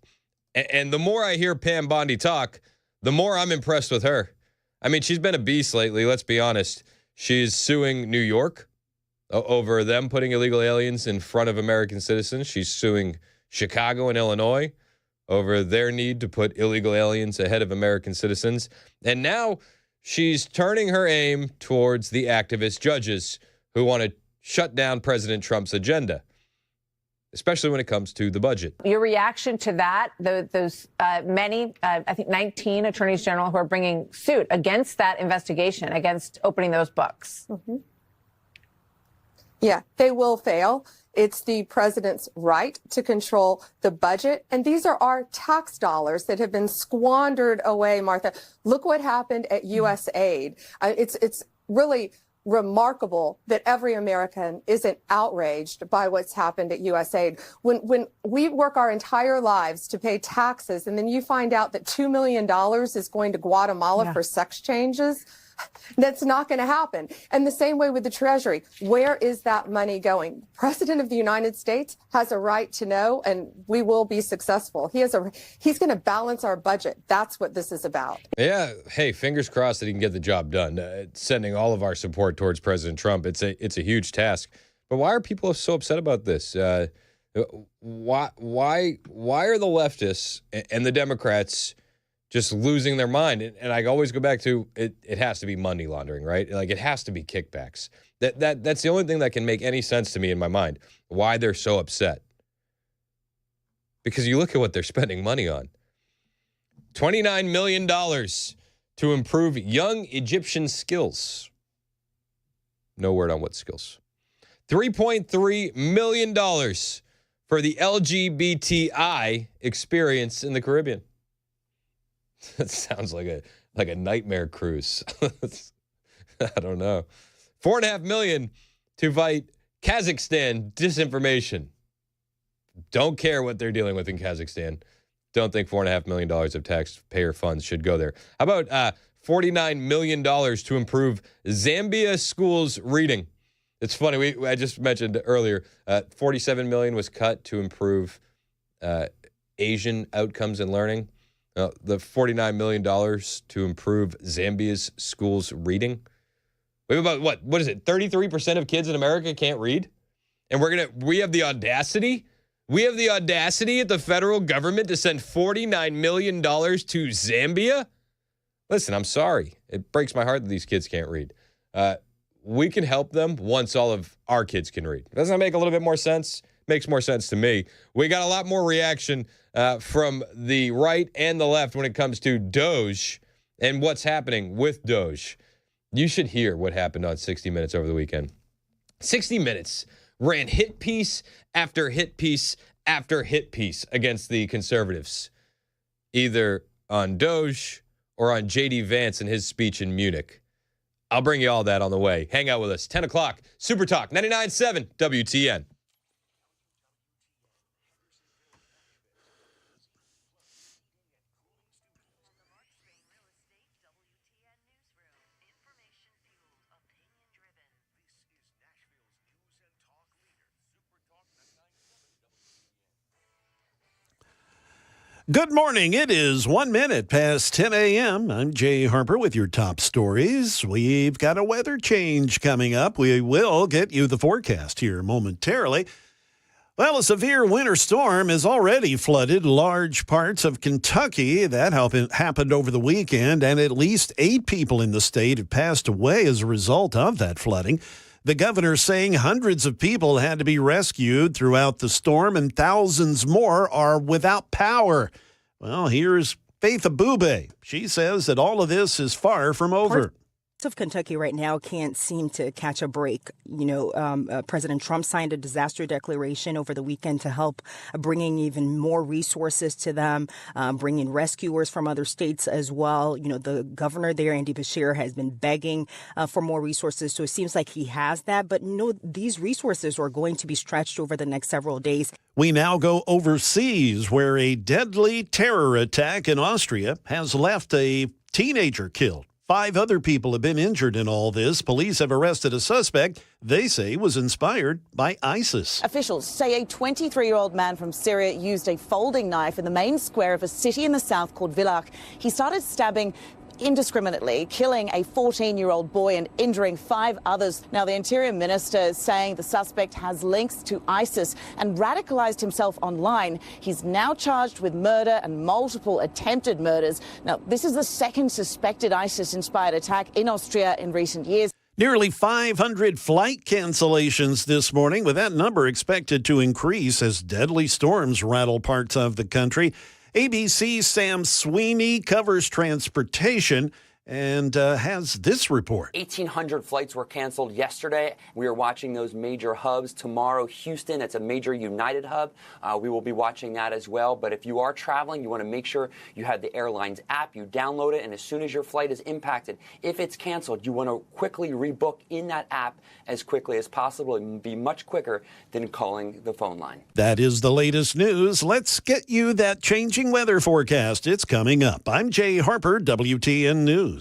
And the more I hear Pam Bondi talk, the more I'm impressed with her. I mean, she's been a beast lately, let's be honest. She's suing New York over them putting illegal aliens in front of American citizens. She's suing Chicago and Illinois over their need to put illegal aliens ahead of American citizens. And now she's turning her aim towards the activist judges who want to shut down President Trump's agenda, especially when it comes to the budget. Your reaction to that, those many, I think 19 attorneys general who are bringing suit against that investigation, against opening those books. Mm-hmm. Yeah, they will fail. It's the president's right to control the budget. And these are our tax dollars that have been squandered away, Martha. Look what happened at U.S. Aid. It's really remarkable that every American isn't outraged by what's happened at USAID. When we work our entire lives to pay taxes and then you find out that $2 million is going to Guatemala for sex changes, that's not going to happen. And the same way with the Treasury. Where is that money going? The President of the United States has a right to know, and we will be successful. He's going to balance our budget. That's what this is about. Yeah. Hey, fingers crossed that he can get the job done. Sending all of our support towards President Trump. It's a huge task. But why are people so upset about this? Why are the leftists and the Democrats just losing their mind? And I always go back to it has to be money laundering, right? Like it has to be kickbacks. That's the only thing that can make any sense to me in my mind, why they're so upset. Because you look at what they're spending money on. $29 million to improve young Egyptian skills. No word on what skills. $3.3 million for the LGBTI experience in the Caribbean. That sounds like a nightmare cruise. I don't know. $4.5 million to fight Kazakhstan disinformation. Don't care what they're dealing with in Kazakhstan. Don't think $4.5 million of taxpayer funds should go there. How about $49 million to improve Zambia schools reading? It's funny. I just mentioned earlier, $47 million was cut to improve Asian outcomes in learning. The $49 million to improve Zambia's schools reading. We have about, what is it, 33% of kids in America can't read? And we have the audacity at the federal government to send $49 million to Zambia? Listen, I'm sorry. It breaks my heart that these kids can't read. We can help them once all of our kids can read. Doesn't that make a little bit more sense? Makes more sense to me. We got a lot more reaction from the right and the left when it comes to Doge and what's happening with Doge. You should hear what happened on 60 Minutes over the weekend. 60 Minutes ran hit piece after hit piece after hit piece against the conservatives, either on Doge or on J.D. Vance and his speech in Munich. I'll bring you all that on the way. Hang out with us. 10 o'clock, Super Talk, 99.7 WTN. Good morning. It is 1 minute past 10 a.m. I'm Jay Harper with your top stories. We've got a weather change coming up. We will get you the forecast here momentarily. Well, a severe winter storm has already flooded large parts of Kentucky. That happened over the weekend, and at least 8 people in the state have passed away as a result of that flooding. The governor saying hundreds of people had to be rescued throughout the storm and thousands more are without power. Well, here's Faith Abube. She says that all of this is far from over. Of Kentucky right now can't seem to catch a break. President Trump signed a disaster declaration over the weekend to help bringing even more resources to them, bringing rescuers from other states as well. The governor there, Andy Beshear, has been begging for more resources. So it seems like he has that. But these resources are going to be stretched over the next several days. We now go overseas, where a deadly terror attack in Austria has left a teenager killed. 5 other people have been injured in all this. Police have arrested a suspect they say was inspired by ISIS. Officials say a 23-year-old man from Syria used a folding knife in the main square of a city in the south called Villach. He started stabbing indiscriminately, killing a 14-year-old boy and injuring 5 others. Now, the Interior Minister is saying the suspect has links to ISIS and radicalized himself online. He's now charged with murder and multiple attempted murders. Now, this is the second suspected ISIS-inspired attack in Austria in recent years. Nearly 500 flight cancellations this morning, with that number expected to increase as deadly storms rattle parts of the country. ABC's Sam Sweeney covers transportation and has this report. 1,800 flights were canceled yesterday. We are watching those major hubs. Tomorrow, Houston, it's a major United hub. We will be watching that as well. But if you are traveling, you want to make sure you have the airline's app, you download it, and as soon as your flight is impacted, if it's canceled, you want to quickly rebook in that app as quickly as possible. It will be much quicker than calling the phone line. That is the latest news. Let's get you that changing weather forecast. It's coming up. I'm Jay Harper, WTN News.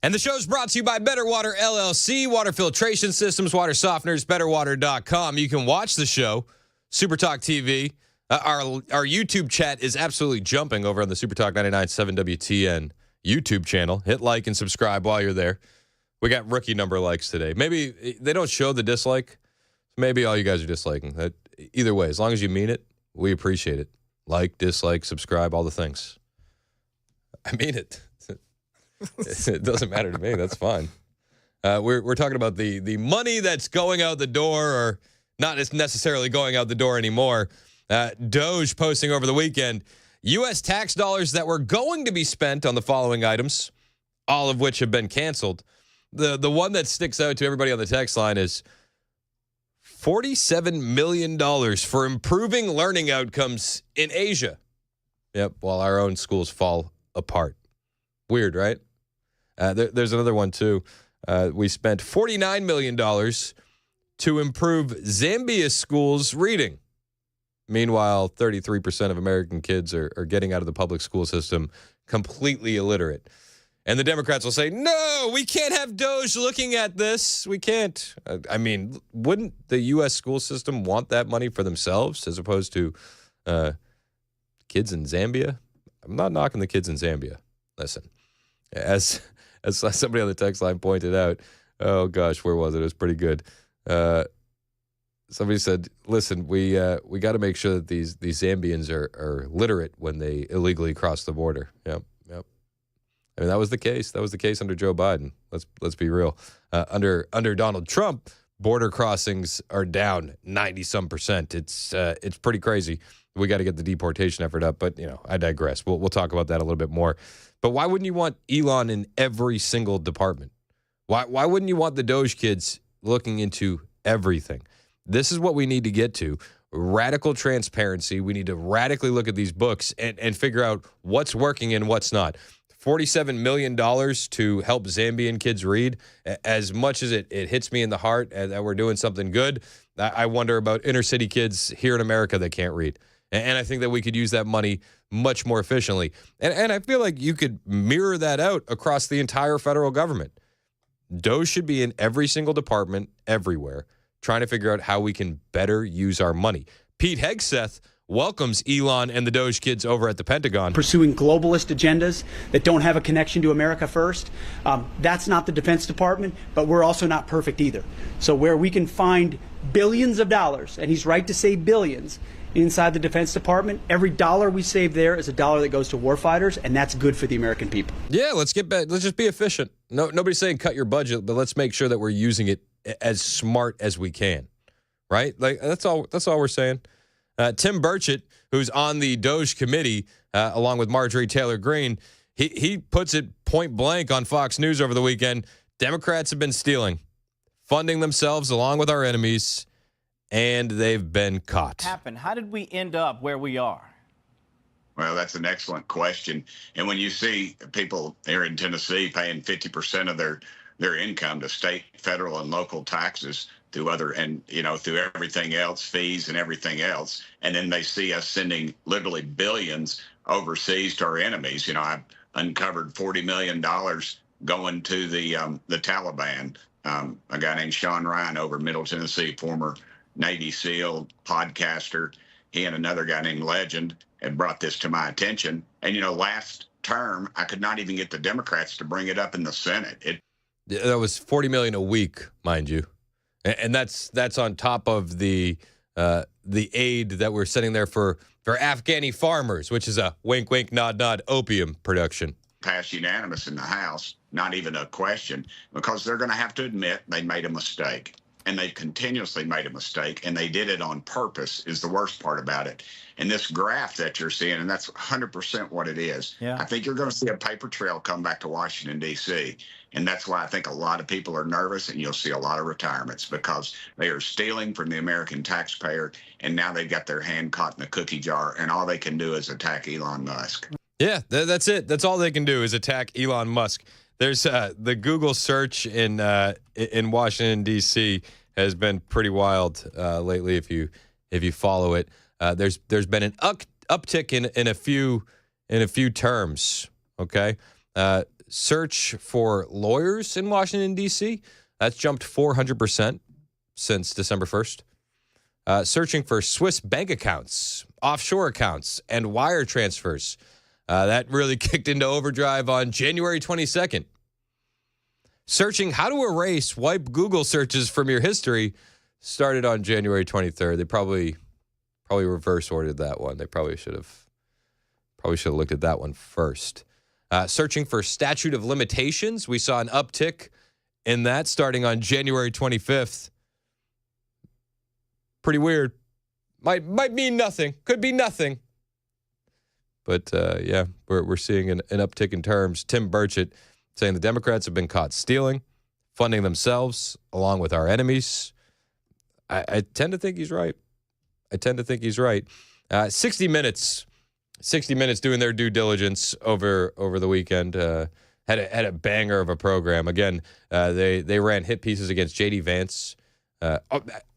And the show's brought to you by Better Water LLC, water filtration systems, water softeners, betterwater.com. You can watch the show, Super Talk TV. Our YouTube chat is absolutely jumping over on the Super Talk 99.7 WTN YouTube channel. Hit like and subscribe while you're there. We got rookie number likes today. Maybe they don't show the dislike. Maybe all you guys are disliking. Either way, as long as you mean it, we appreciate it. Like, dislike, subscribe, all the things. I mean it. It doesn't matter to me. That's fine. We're talking about the money that's going out the door, or not necessarily going out the door anymore. Doge posting over the weekend, U.S. tax dollars that were going to be spent on the following items, all of which have been canceled. The one that sticks out to everybody on the text line is $47 million for improving learning outcomes in Asia. Yep, while our own schools fall apart. Weird, right? There's another one, too. We spent $49 million to improve Zambia's schools' reading. Meanwhile, 33% of American kids are getting out of the public school system completely illiterate. And the Democrats will say, no, we can't have Doge looking at this. We can't. I mean, wouldn't the U.S. school system want that money for themselves as opposed to kids in Zambia? I'm not knocking the kids in Zambia. Listen, as somebody on the text line pointed out, oh, gosh, where was it? It was pretty good. Somebody said, listen, we got to make sure that these Zambians are literate when they illegally cross the border. Yep. I mean, that was the case. That was the case under Joe Biden. Let's be real. Under Donald Trump, border crossings are down 90-some%. It's pretty crazy. We got to get the deportation effort up, but I digress. We'll talk about that a little bit more. But why wouldn't you want Elon in every single department? Why wouldn't you want the Doge kids looking into everything? This is what we need to get to. Radical transparency. We need to radically look at these books and figure out what's working and what's not. $47 million to help Zambian kids read. As much as it hits me in the heart that we're doing something good, I wonder about inner city kids here in America that can't read. And I think that we could use that money much more efficiently. And I feel like you could mirror that out across the entire federal government. Doge should be in every single department, everywhere, trying to figure out how we can better use our money. Pete Hegseth welcomes Elon and the Doge kids over at the Pentagon. Pursuing globalist agendas that don't have a connection to America first. That's not the Defense Department, but we're also not perfect either. So where we can find billions of dollars, and he's right to say billions, inside the Defense Department, every dollar we save there is a dollar that goes to warfighters, and that's good for the American people. Yeah, let's just be efficient. No, nobody's saying cut your budget, but let's make sure that we're using it as smart as we can. Right? Like that's all we're saying. Tim Burchett, who's on the Doge committee, along with Marjorie Taylor Greene, he puts it point blank on Fox News over the weekend. Democrats have been stealing, funding themselves along with our enemies, and they've been caught. How did we end up where we are? Well, that's an excellent question. And when you see people here in Tennessee paying 50% of their income to state, federal, and local taxes, through everything else, fees and everything else. And then they see us sending literally billions overseas to our enemies. I've uncovered $40 million going to the Taliban. A guy named Sean Ryan over in Middle Tennessee, former Navy SEAL, podcaster. He and another guy named Legend had brought this to my attention. And, last term, I could not even get the Democrats to bring it up in the Senate. That was $40 million a week, mind you. And that's on top of the aid that we're sending there for Afghani farmers, which is a wink, wink, nod, nod opium production. Passed unanimous in the House, not even a question, because they're going to have to admit they made a mistake. And they've continuously made a mistake, and they did it on purpose is the worst part about it. And this graph that you're seeing, and that's 100% what it is. Yeah. I think you're going to see a paper trail come back to Washington, D.C., and that's why I think a lot of people are nervous, and you'll see a lot of retirements because they are stealing from the American taxpayer, and now they've got their hand caught in the cookie jar, and all they can do is attack Elon Musk. Yeah, that's it. That's all they can do is attack Elon Musk. There's the Google search in Washington, D.C. has been pretty wild lately. If you follow it, there's been an uptick in a few terms. Okay, search for lawyers in Washington, D.C., that's jumped 400% since December 1st. Searching for Swiss bank accounts, offshore accounts, and wire transfers. That really kicked into overdrive on January 22nd. Searching how to wipe Google searches from your history started on January 23rd. They probably reverse ordered that one. They probably should have looked at that one first. Searching for statute of limitations. We saw an uptick in that starting on January 25th. Pretty weird. Might mean nothing. Could be nothing. But yeah, we're seeing an uptick in terms. Tim Burchett saying the Democrats have been caught stealing, funding themselves along with our enemies. I tend to think he's right. 60 Minutes doing their due diligence over the weekend. Had a banger of a program. Again, they ran hit pieces against J.D. Vance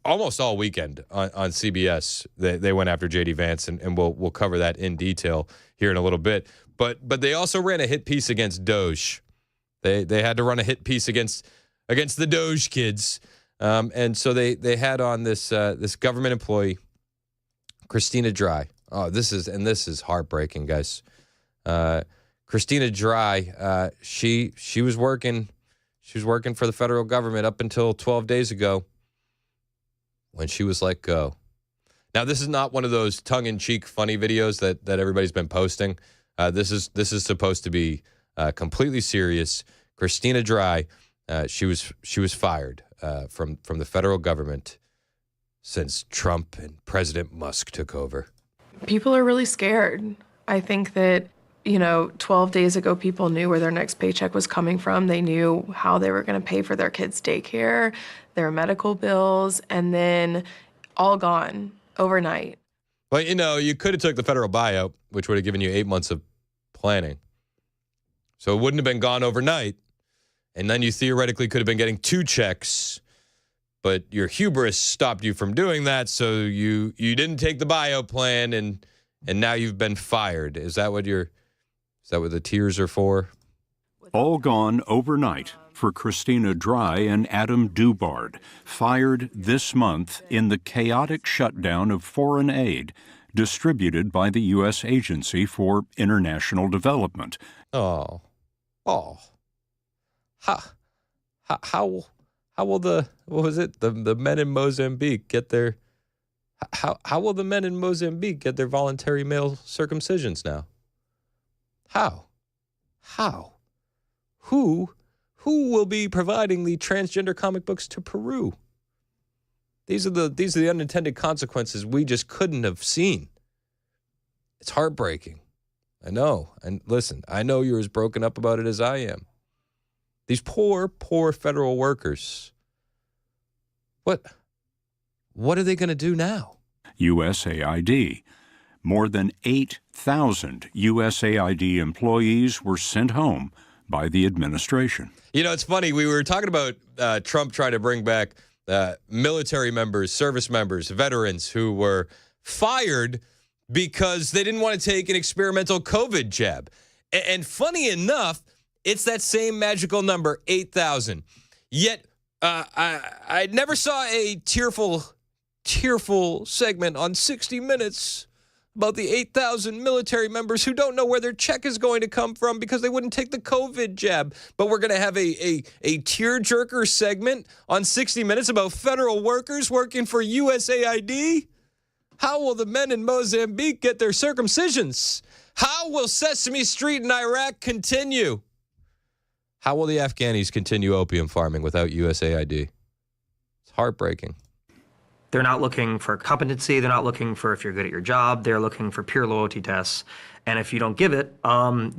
almost all weekend on CBS. They went after J.D. Vance, and we'll cover that in detail here in a little bit. But they also ran a hit piece against Doge. They had to run a hit piece against the Doge kids, and so they had on this government employee, Christina Dry. Oh, this is heartbreaking, guys. Christina Dry, she was working for the federal government up until 12 days ago when she was let go. Now, this is not one of those tongue-in-cheek funny videos that everybody's been posting. This is supposed to be completely serious. Christina Dry, she was fired from the federal government since Trump and President Musk took over. People are really scared. I think that, 12 days ago, people knew where their next paycheck was coming from. They knew how they were going to pay for their kids' daycare, their medical bills, and then all gone overnight. Well, you could have took the federal buyout, which would have given you 8 months of planning. So it wouldn't have been gone overnight. And then you theoretically could have been getting 2 checks, but your hubris stopped you from doing that. So you didn't take the buyout plan, and now you've been fired. Is that what the tears are for? All gone overnight for Christina Dry and Adam Dubard, fired this month in the chaotic shutdown of foreign aid distributed by the U.S. Agency for International Development. Oh. How will the men in Mozambique get their how will the men in Mozambique get their voluntary male circumcisions now? How? Who will be providing the transgender comic books to Peru? These are the unintended consequences we just couldn't have seen. It's heartbreaking. I know. And listen, I know you're as broken up about it as I am. These poor federal workers. What are they going to do now? USAID. More than 8,000 USAID employees were sent home by the administration. It's funny. We were talking about Trump trying to bring back military members, service members, veterans who were fired because they didn't want to take an experimental COVID jab. And funny enough, it's that same magical number, 8,000. Yet I never saw a tearful segment on 60 Minutes about the 8,000 military members who don't know where their check is going to come from because they wouldn't take the COVID jab. But we're going to have a tearjerker segment on 60 Minutes about federal workers working for USAID. How will the men in Mozambique get their circumcisions? How will Sesame Street in Iraq continue? How will the Afghanis continue opium farming without USAID? It's heartbreaking. They're not looking for competency. They're not looking for if you're good at your job. They're looking for pure loyalty tests. And if you don't give it,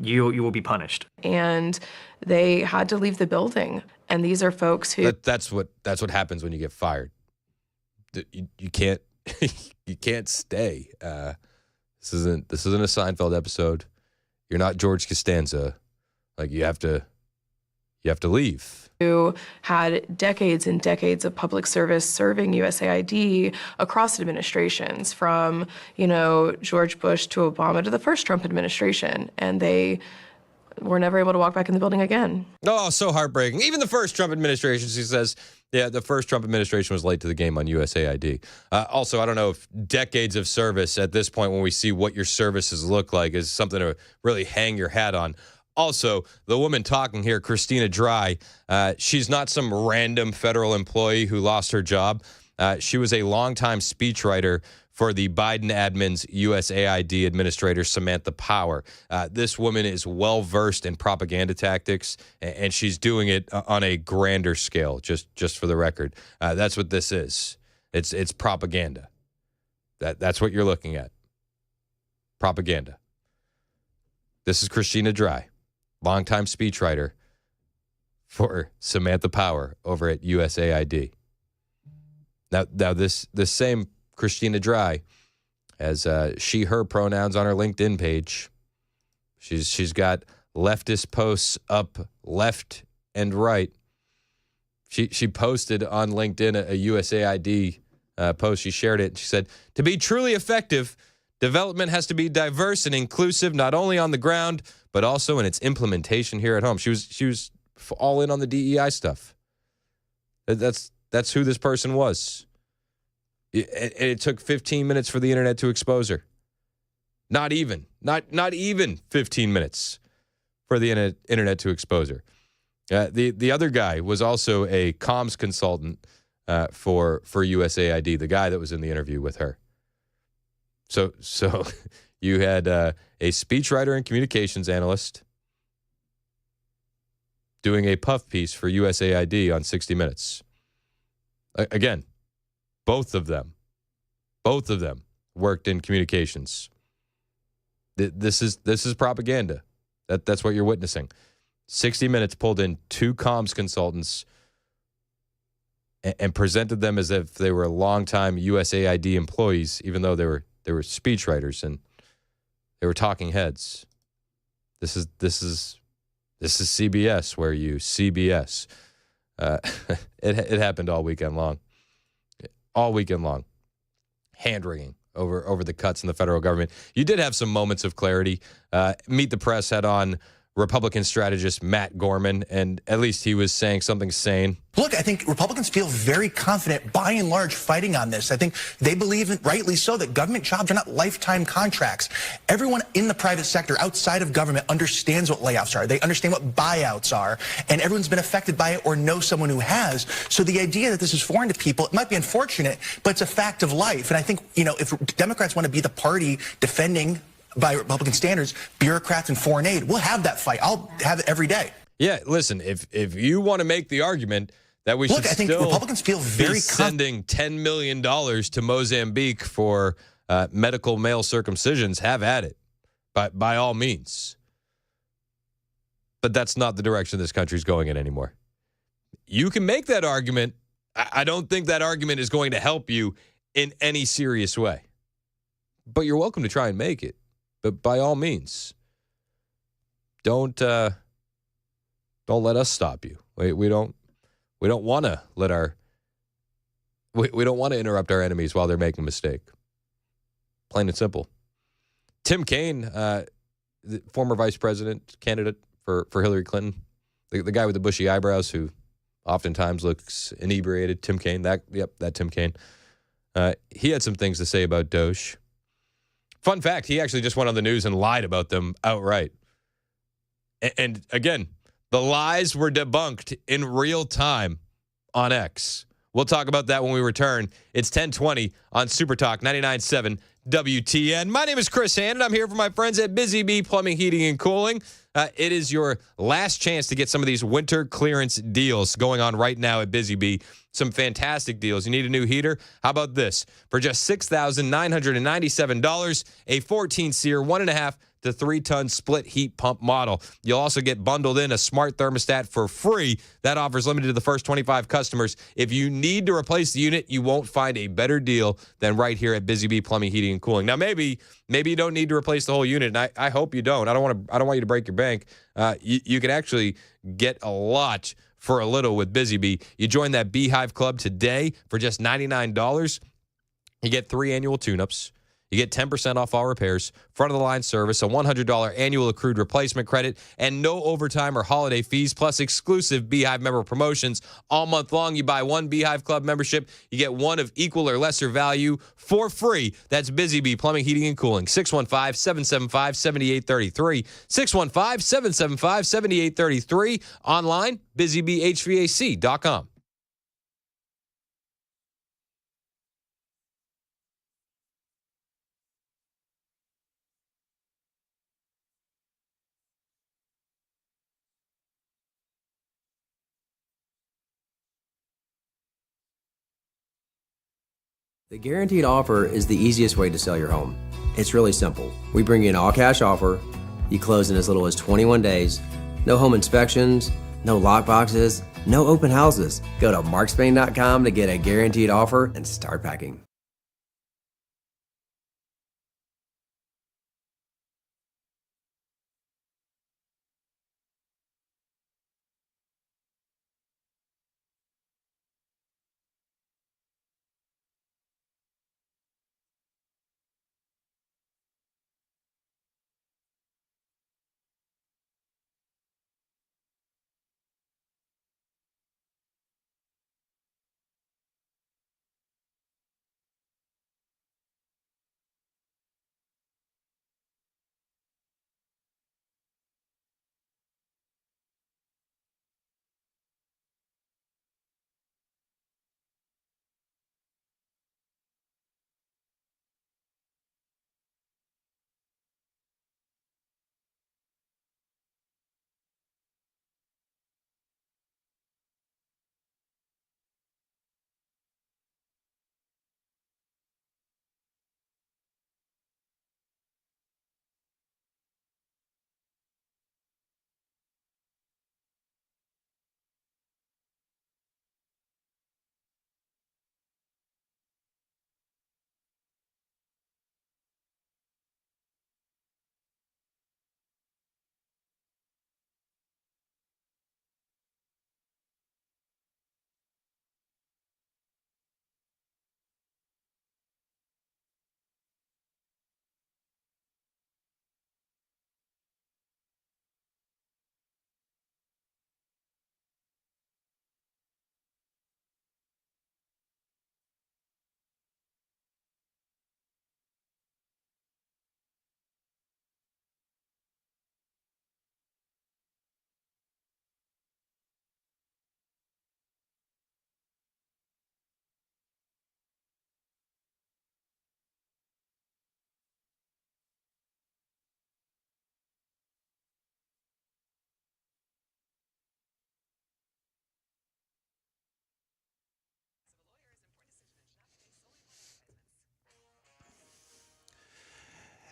you will be punished. And they had to leave the building. And these are folks who... That's what happens when you get fired. You can't you can't stay. This isn't a Seinfeld episode. You're not George Costanza. Like you have to leave. Who had decades and decades of public service serving USAID across administrations, from, George Bush to Obama to the first Trump administration. And they were never able to walk back in the building again. Oh, so heartbreaking. Even the first Trump administration, she says, yeah, the first Trump administration was late to the game on USAID. Also, I don't know if decades of service at this point, when we see what your services look like, is something to really hang your hat on. Also, the woman talking here, Christina Dry, she's not some random federal employee who lost her job. She was a longtime speechwriter for the Biden admin's USAID administrator, Samantha Power. This woman is well-versed in propaganda tactics, and she's doing it on a grander scale, just for the record. That's what this is. It's propaganda. That's what you're looking at. Propaganda. This is Christina Dry, longtime speechwriter for Samantha Power over at USAID. Now this same Christina Dry has she, her pronouns on her LinkedIn page. She's got leftist posts up left and right. She posted on LinkedIn a USAID post. She shared it. She said, "To be truly effective, development has to be diverse and inclusive, not only on the ground, but also in its implementation here at home." She was all in on the DEI stuff. That's who this person was. It took 15 minutes for the internet to expose her. Not even 15 minutes for the internet to expose her. The other guy was also a comms consultant for USAID, the guy that was in the interview with her. So you had a speechwriter and communications analyst doing a puff piece for USAID on 60 Minutes. Again, both of them worked in communications. This is propaganda. That's what you're witnessing. 60 Minutes pulled in two comms consultants and presented them as if they were longtime USAID employees, even though they were speechwriters and they were talking heads. This is CBS, where you CBS. It happened all weekend long. All weekend long. Hand-wringing over the cuts in the federal government. You did have some moments of clarity. Meet the Press had on Republican strategist Matt Gorman, and at least he was saying something sane. Look, I think Republicans feel very confident, by and large, fighting on this. I think they believe, rightly so, that government jobs are not lifetime contracts. Everyone in the private sector outside of government understands what layoffs are. They understand what buyouts are, and everyone's been affected by it or knows someone who has. So the idea that this is foreign to people, it might be unfortunate, but it's a fact of life. And I think, if Democrats want to be the party defending, by Republican standards, bureaucrats and foreign aid, we'll have that fight. I'll have it every day. Yeah, listen, if you want to make the argument that we should I think still Republicans feel very be sending $10 million to Mozambique for medical male circumcisions, have at it, by all means. But that's not the direction this country's going in anymore. You can make that argument. I don't think that argument is going to help you in any serious way. But you're welcome to try and make it. But by all means, don't let us stop you. We don't want to we don't want to interrupt our enemies while they're making a mistake. Plain and simple. Tim Kaine, the former vice president candidate for Hillary Clinton, the guy with the bushy eyebrows who oftentimes looks inebriated. Tim Kaine, that Tim Kaine. He had some things to say about Doge. Fun fact, he actually just went on the news and lied about them outright. And again, the lies were debunked in real time on X. We'll talk about that when we return. It's 10:20 on Super Talk 99.7 WTN. My name is Chris Hand, and I'm here for my friends at Busy Bee Plumbing, Heating, and Cooling. It is your last chance to get some of these winter clearance deals going on right now at Busy Bee. Some fantastic deals. You need a new heater? How about this? For just $6,997, a 14-SEER, 1.5 to 3-ton split heat pump model. You'll also get bundled in a smart thermostat for free. That offer is limited to the first 25 customers. If you need to replace the unit, you won't find a better deal than right here at Busy Bee Plumbing, Heating, and Cooling. Now, maybe you don't need to replace the whole unit, and I hope you don't. I don't want you to break your bank. You can actually get a lot for a little with Busy Bee. You join that Beehive Club today for just $99. You get 3 annual tune-ups. You get 10% off all repairs, front-of-the-line service, a $100 annual accrued replacement credit, and no overtime or holiday fees, plus exclusive Beehive member promotions all month long. You buy one Beehive Club membership, you get one of equal or lesser value for free. That's Busy Bee Plumbing, Heating, and Cooling. 615-775-7833. 615-775-7833. Online, busybeehvac.com. The guaranteed offer is the easiest way to sell your home. It's really simple. We bring you an all-cash offer. You close in as little as 21 days. No home inspections, no lock boxes, no open houses. Go to markspain.com to get a guaranteed offer and start packing.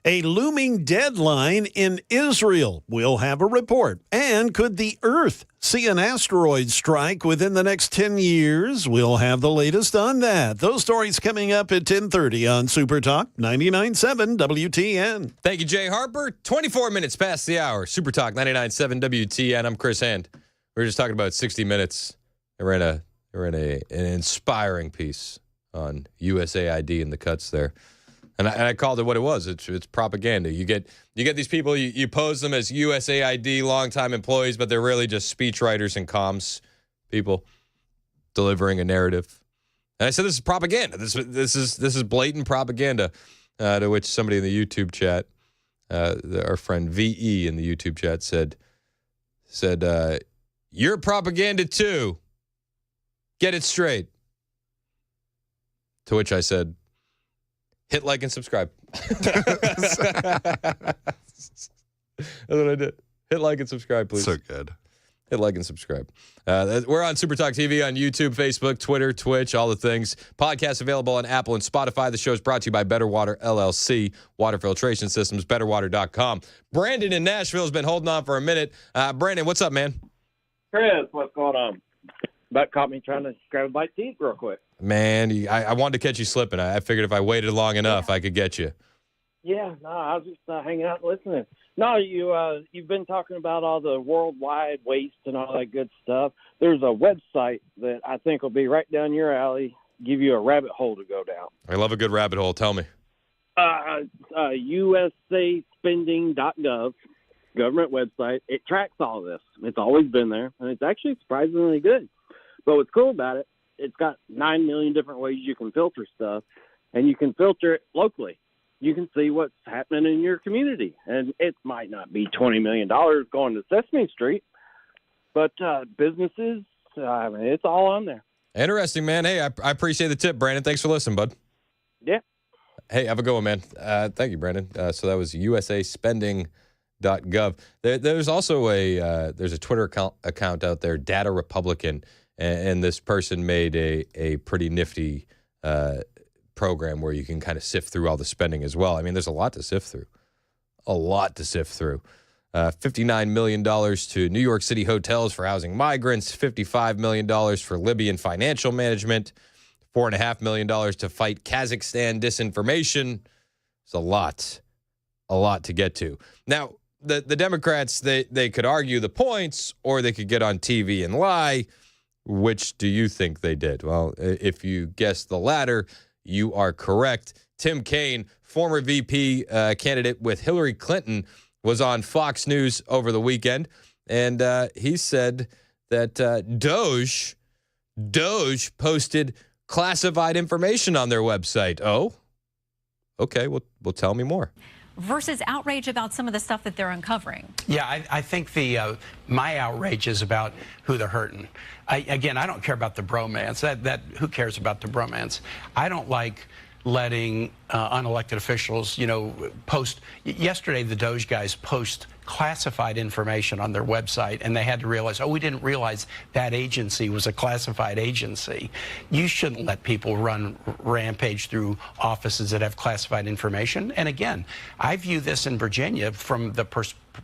A looming deadline in Israel. We'll have a report. And could the Earth see an asteroid strike within the next 10 years? We'll have the latest on that. Those stories coming up at 10:30 on Super Talk 99.7 WTN. Thank you, Jay Harper. 24 minutes past the hour. Super Talk 99.7 WTN. I'm Chris Hand. We were just talking about 60 Minutes. They ran an inspiring piece on USAID and the cuts there. And I called it what it was. It's propaganda. You get these people, you pose them as USAID longtime employees, but they're really just speechwriters and comms people delivering a narrative. And I said, this is propaganda. This is blatant propaganda. To which somebody in the YouTube chat, our friend VE in the YouTube chat said, "You're propaganda too. Get it straight." To which I said, hit like and subscribe. That's what I did. Hit like and subscribe, please. So good. Hit like and subscribe. We're on Super Talk TV on YouTube, Facebook, Twitter, Twitch, all the things. Podcast available on Apple and Spotify. The show is brought to you by Better Water LLC, Water Filtration Systems, BetterWater.com. Brandon in Nashville has been holding on for a minute. Brandon, what's up, man? Chris, what's going on? About caught me trying to grab a bite to eat real quick. Man, I wanted to catch you slipping. I figured if I waited long enough, I could get you. Yeah, no, I was just hanging out and listening. No, you've been talking about all the worldwide waste and all that good stuff. There's a website that I think will be right down your alley, give you a rabbit hole to go down. I love a good rabbit hole. Tell me. USAspending.gov, government website. It tracks all this. It's always been there, and it's actually surprisingly good. But what's cool about it, it's got 9 million different ways you can filter stuff, and you can filter it locally. You can see what's happening in your community, and it might not be $20 million going to Sesame Street, but businesses, it's all on there. Interesting, man. Hey, I appreciate the tip, Brandon. Thanks for listening, bud. Yeah. Hey, have a good one, man. Thank you, Brandon. So that was usaspending.gov. There's also there's a Twitter account out there, Data Republican, and this person made a pretty nifty program where you can kind of sift through all the spending as well. I mean, there's a lot to sift through. $59 million to New York City hotels for housing migrants, $55 million for Libyan financial management, $4.5 million to fight Kazakhstan disinformation. It's a lot to get to. Now, the Democrats, they could argue the points, or they could get on TV and lie. Which do you think they did? Well, if you guessed the latter, you are correct. Tim Kaine, former VP candidate with Hillary Clinton, was on Fox News over the weekend, and he said that Doge posted classified information on their website. Oh, okay. Well, tell me more. Versus outrage about some of the stuff that they're uncovering. Yeah, I think my outrage is about who they're hurting. I don't care about the bromance. Who cares about the bromance? I don't like letting unelected officials, post. Yesterday, the Doge guys post classified information on their website, and they had to realize, we didn't realize that agency was a classified agency. You shouldn't let people run rampage through offices that have classified information. And again, I view this in Virginia from the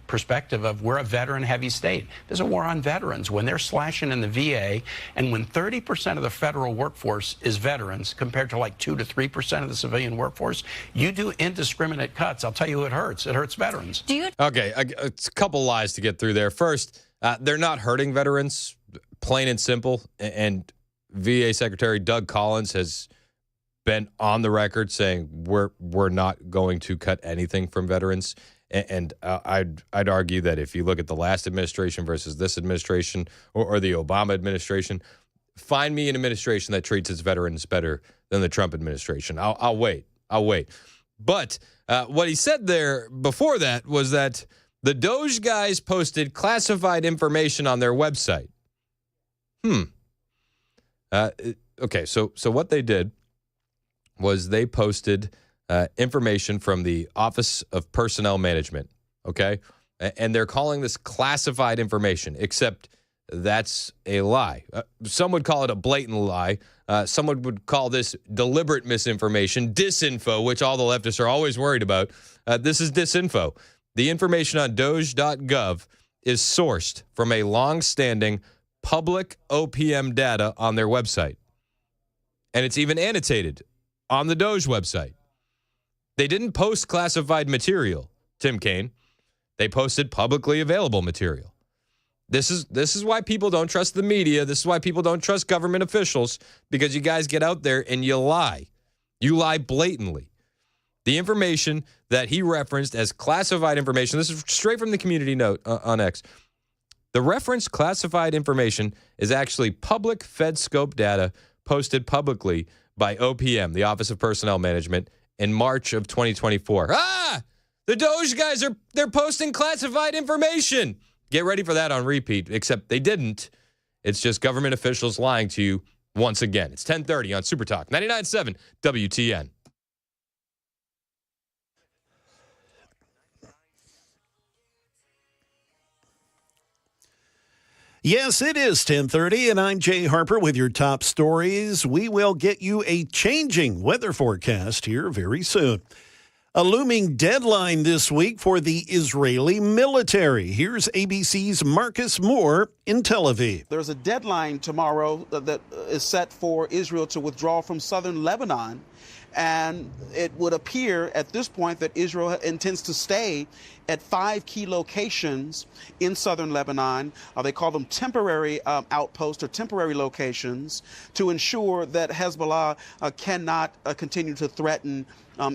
perspective of we're a veteran-heavy state. There's a war on veterans. When they're slashing in the VA, and when 30% of the federal workforce is veterans, compared to like 2 to 3% of the civilian workforce, you do indiscriminate cuts. I'll tell you who it hurts. It hurts veterans. Okay, it's a couple lies to get through there. First, they're not hurting veterans, plain and simple. And VA Secretary Doug Collins has been on the record saying we're not going to cut anything from veterans. And I'd argue that if you look at the last administration versus this administration or the Obama administration, find me an administration that treats its veterans better than the Trump administration. I'll wait. But what he said there before that was that the Doge guys posted classified information on their website. Okay, so what they did was they posted information from the Office of Personnel Management, okay? And they're calling this classified information, except that's a lie. Some would call it a blatant lie. Someone would call this deliberate misinformation, disinfo, which all the leftists are always worried about. This is disinfo. The information on Doge.gov is sourced from a long-standing public OPM data on their website. And it's even annotated on the Doge website. They didn't post classified material, Tim Kaine. They posted publicly available material. This is why people don't trust the media. This is why people don't trust government officials, because you guys get out there and you lie. You lie blatantly. The information that he referenced as classified information, this is straight from the community note on X. The referenced classified information is actually public FedScope data posted publicly by OPM, the Office of Personnel Management, in March of 2024. The Doge guys they're posting classified information. Get ready for that on repeat, except they didn't. It's just government officials lying to you once again. It's 10:30 on Super Talk 99.7 WTN. Yes, it is 10:30, and I'm Jay Harper with your top stories. We will get you a changing weather forecast here very soon. A looming deadline this week for the Israeli military. Here's ABC's Marcus Moore in Tel Aviv. There's a deadline tomorrow that is set for Israel to withdraw from southern Lebanon. And it would appear at this point that Israel intends to stay at 5 key locations in southern Lebanon. They call them temporary outposts or temporary locations to ensure that Hezbollah cannot continue to threaten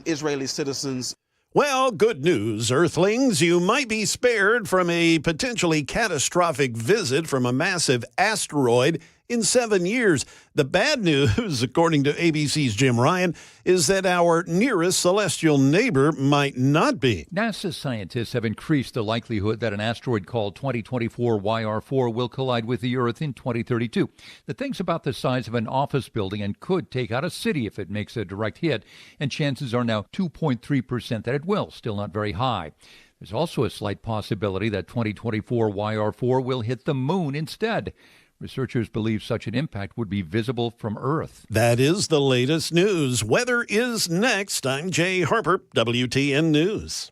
Israeli citizens. Well, good news, Earthlings. You might be spared from a potentially catastrophic visit from a massive asteroid in 7 years. The bad news, according to ABC's Jim Ryan, is that our nearest celestial neighbor might not be. NASA scientists have increased the likelihood that an asteroid called 2024 YR4 will collide with the Earth in 2032. The thing's about the size of an office building and could take out a city if it makes a direct hit, and chances are now 2.3% that it will, still not very high. There's also a slight possibility that 2024 YR4 will hit the moon instead. Researchers believe such an impact would be visible from Earth. That is the latest news. Weather is next. I'm Jay Harper, WTN News.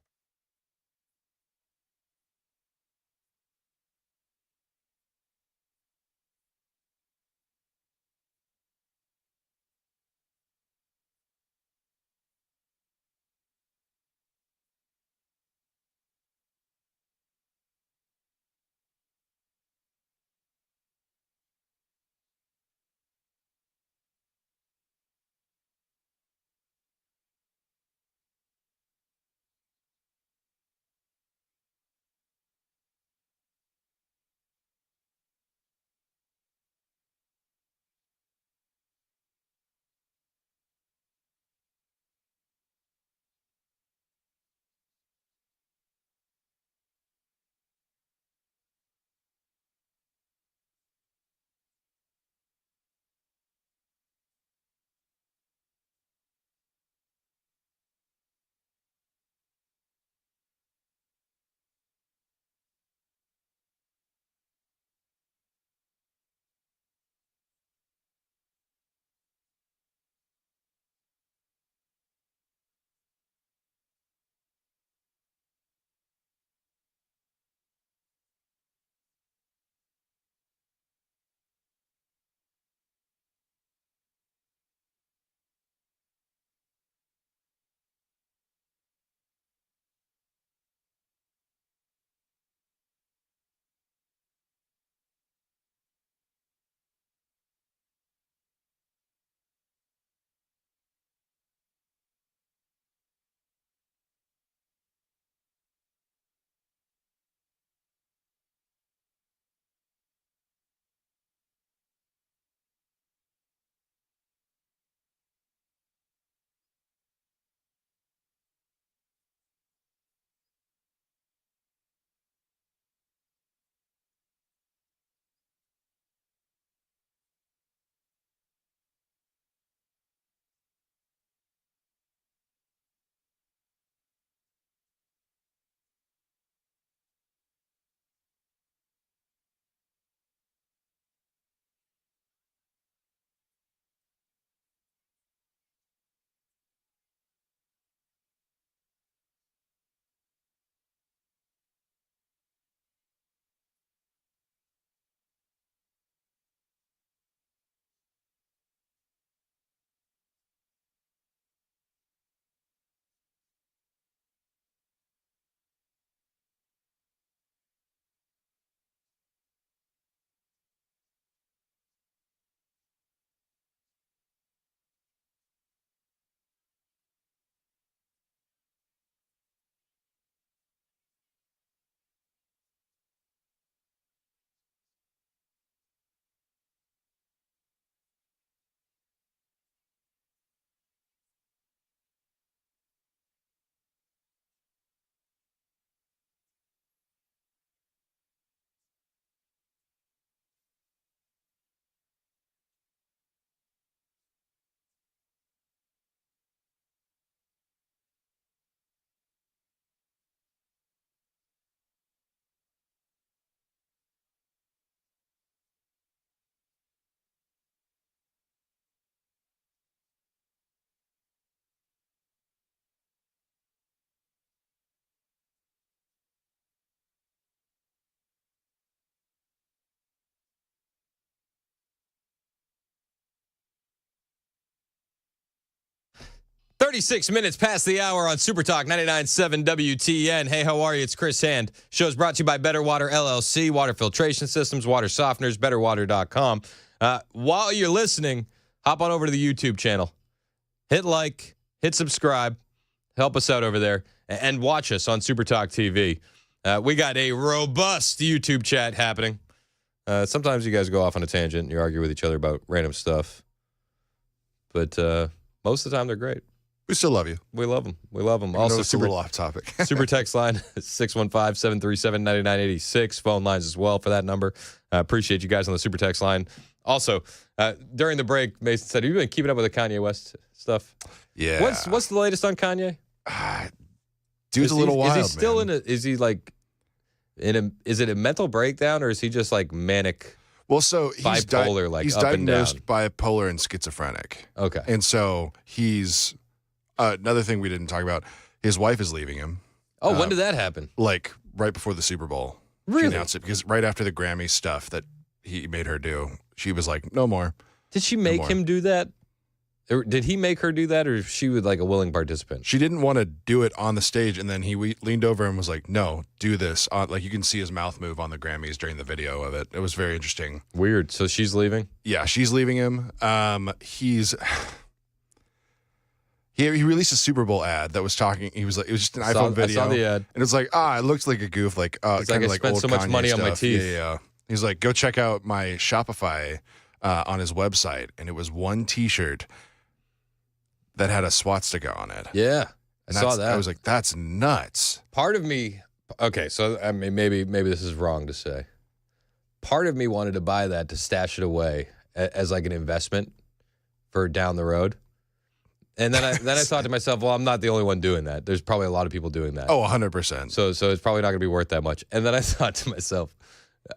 36 minutes past the hour on Super Talk 99.7 WTN. Hey, how are you? It's Chris Hand. Show's brought to you by Better Water LLC, water filtration systems, water softeners, betterwater.com. While you're listening, hop on over to the YouTube channel. Hit like, hit subscribe, help us out over there, and watch us on Super Talk TV. We got a robust YouTube chat happening. Sometimes you guys go off on a tangent and you argue with each other about random stuff. But most of the time, they're great. We still love you. We love them. We love them. Even Also, it's a little off topic. Super text line, 615-737-9986. Phone lines as well for that number. Appreciate you guys on the super text line. Also, during the break, Mason said, have you been keeping up with the Kanye West stuff? Yeah. What's the latest on Kanye? Dude's a little wild, Is he still man. in a, is he like, is it a mental breakdown or is he just like manic? Well, so he's bipolar, like he's up and down. diagnosed bipolar and schizophrenic. Okay. And so he's another thing we didn't talk about. His wife is leaving him. Oh, when did that happen? Like right before the Super Bowl. Really? She announced it because right after the Grammy stuff that he made her do, she was like, "No more." Did she make more. him do that? Or did he make her do that, or she was like a willing participant? She didn't want to do it on the stage, and then he leaned over and was like, "No, do this." Like you can see his mouth move on the Grammys during the video of it. It was very interesting. Weird. So she's leaving? Yeah, she's leaving him. He released a Super Bowl ad that was talking. He was like, it was just an iPhone video. I saw the ad. And it's like, it looks like a goof, like It's like I spent old so much Kanye money on my stuff. teeth. Yeah. He's like, go check out my Shopify on his website, and it was one T-shirt that had a swastika on it. Yeah, I saw that. I was like, that's nuts. Part of me, okay, so I mean, maybe this is wrong to say. Part of me wanted to buy that to stash it away as like an investment for down the road. And then I thought to myself, well, I'm not the only one doing that. There's probably a lot of people doing that. Oh, 100%. So it's probably not going to be worth that much. And then I thought to myself,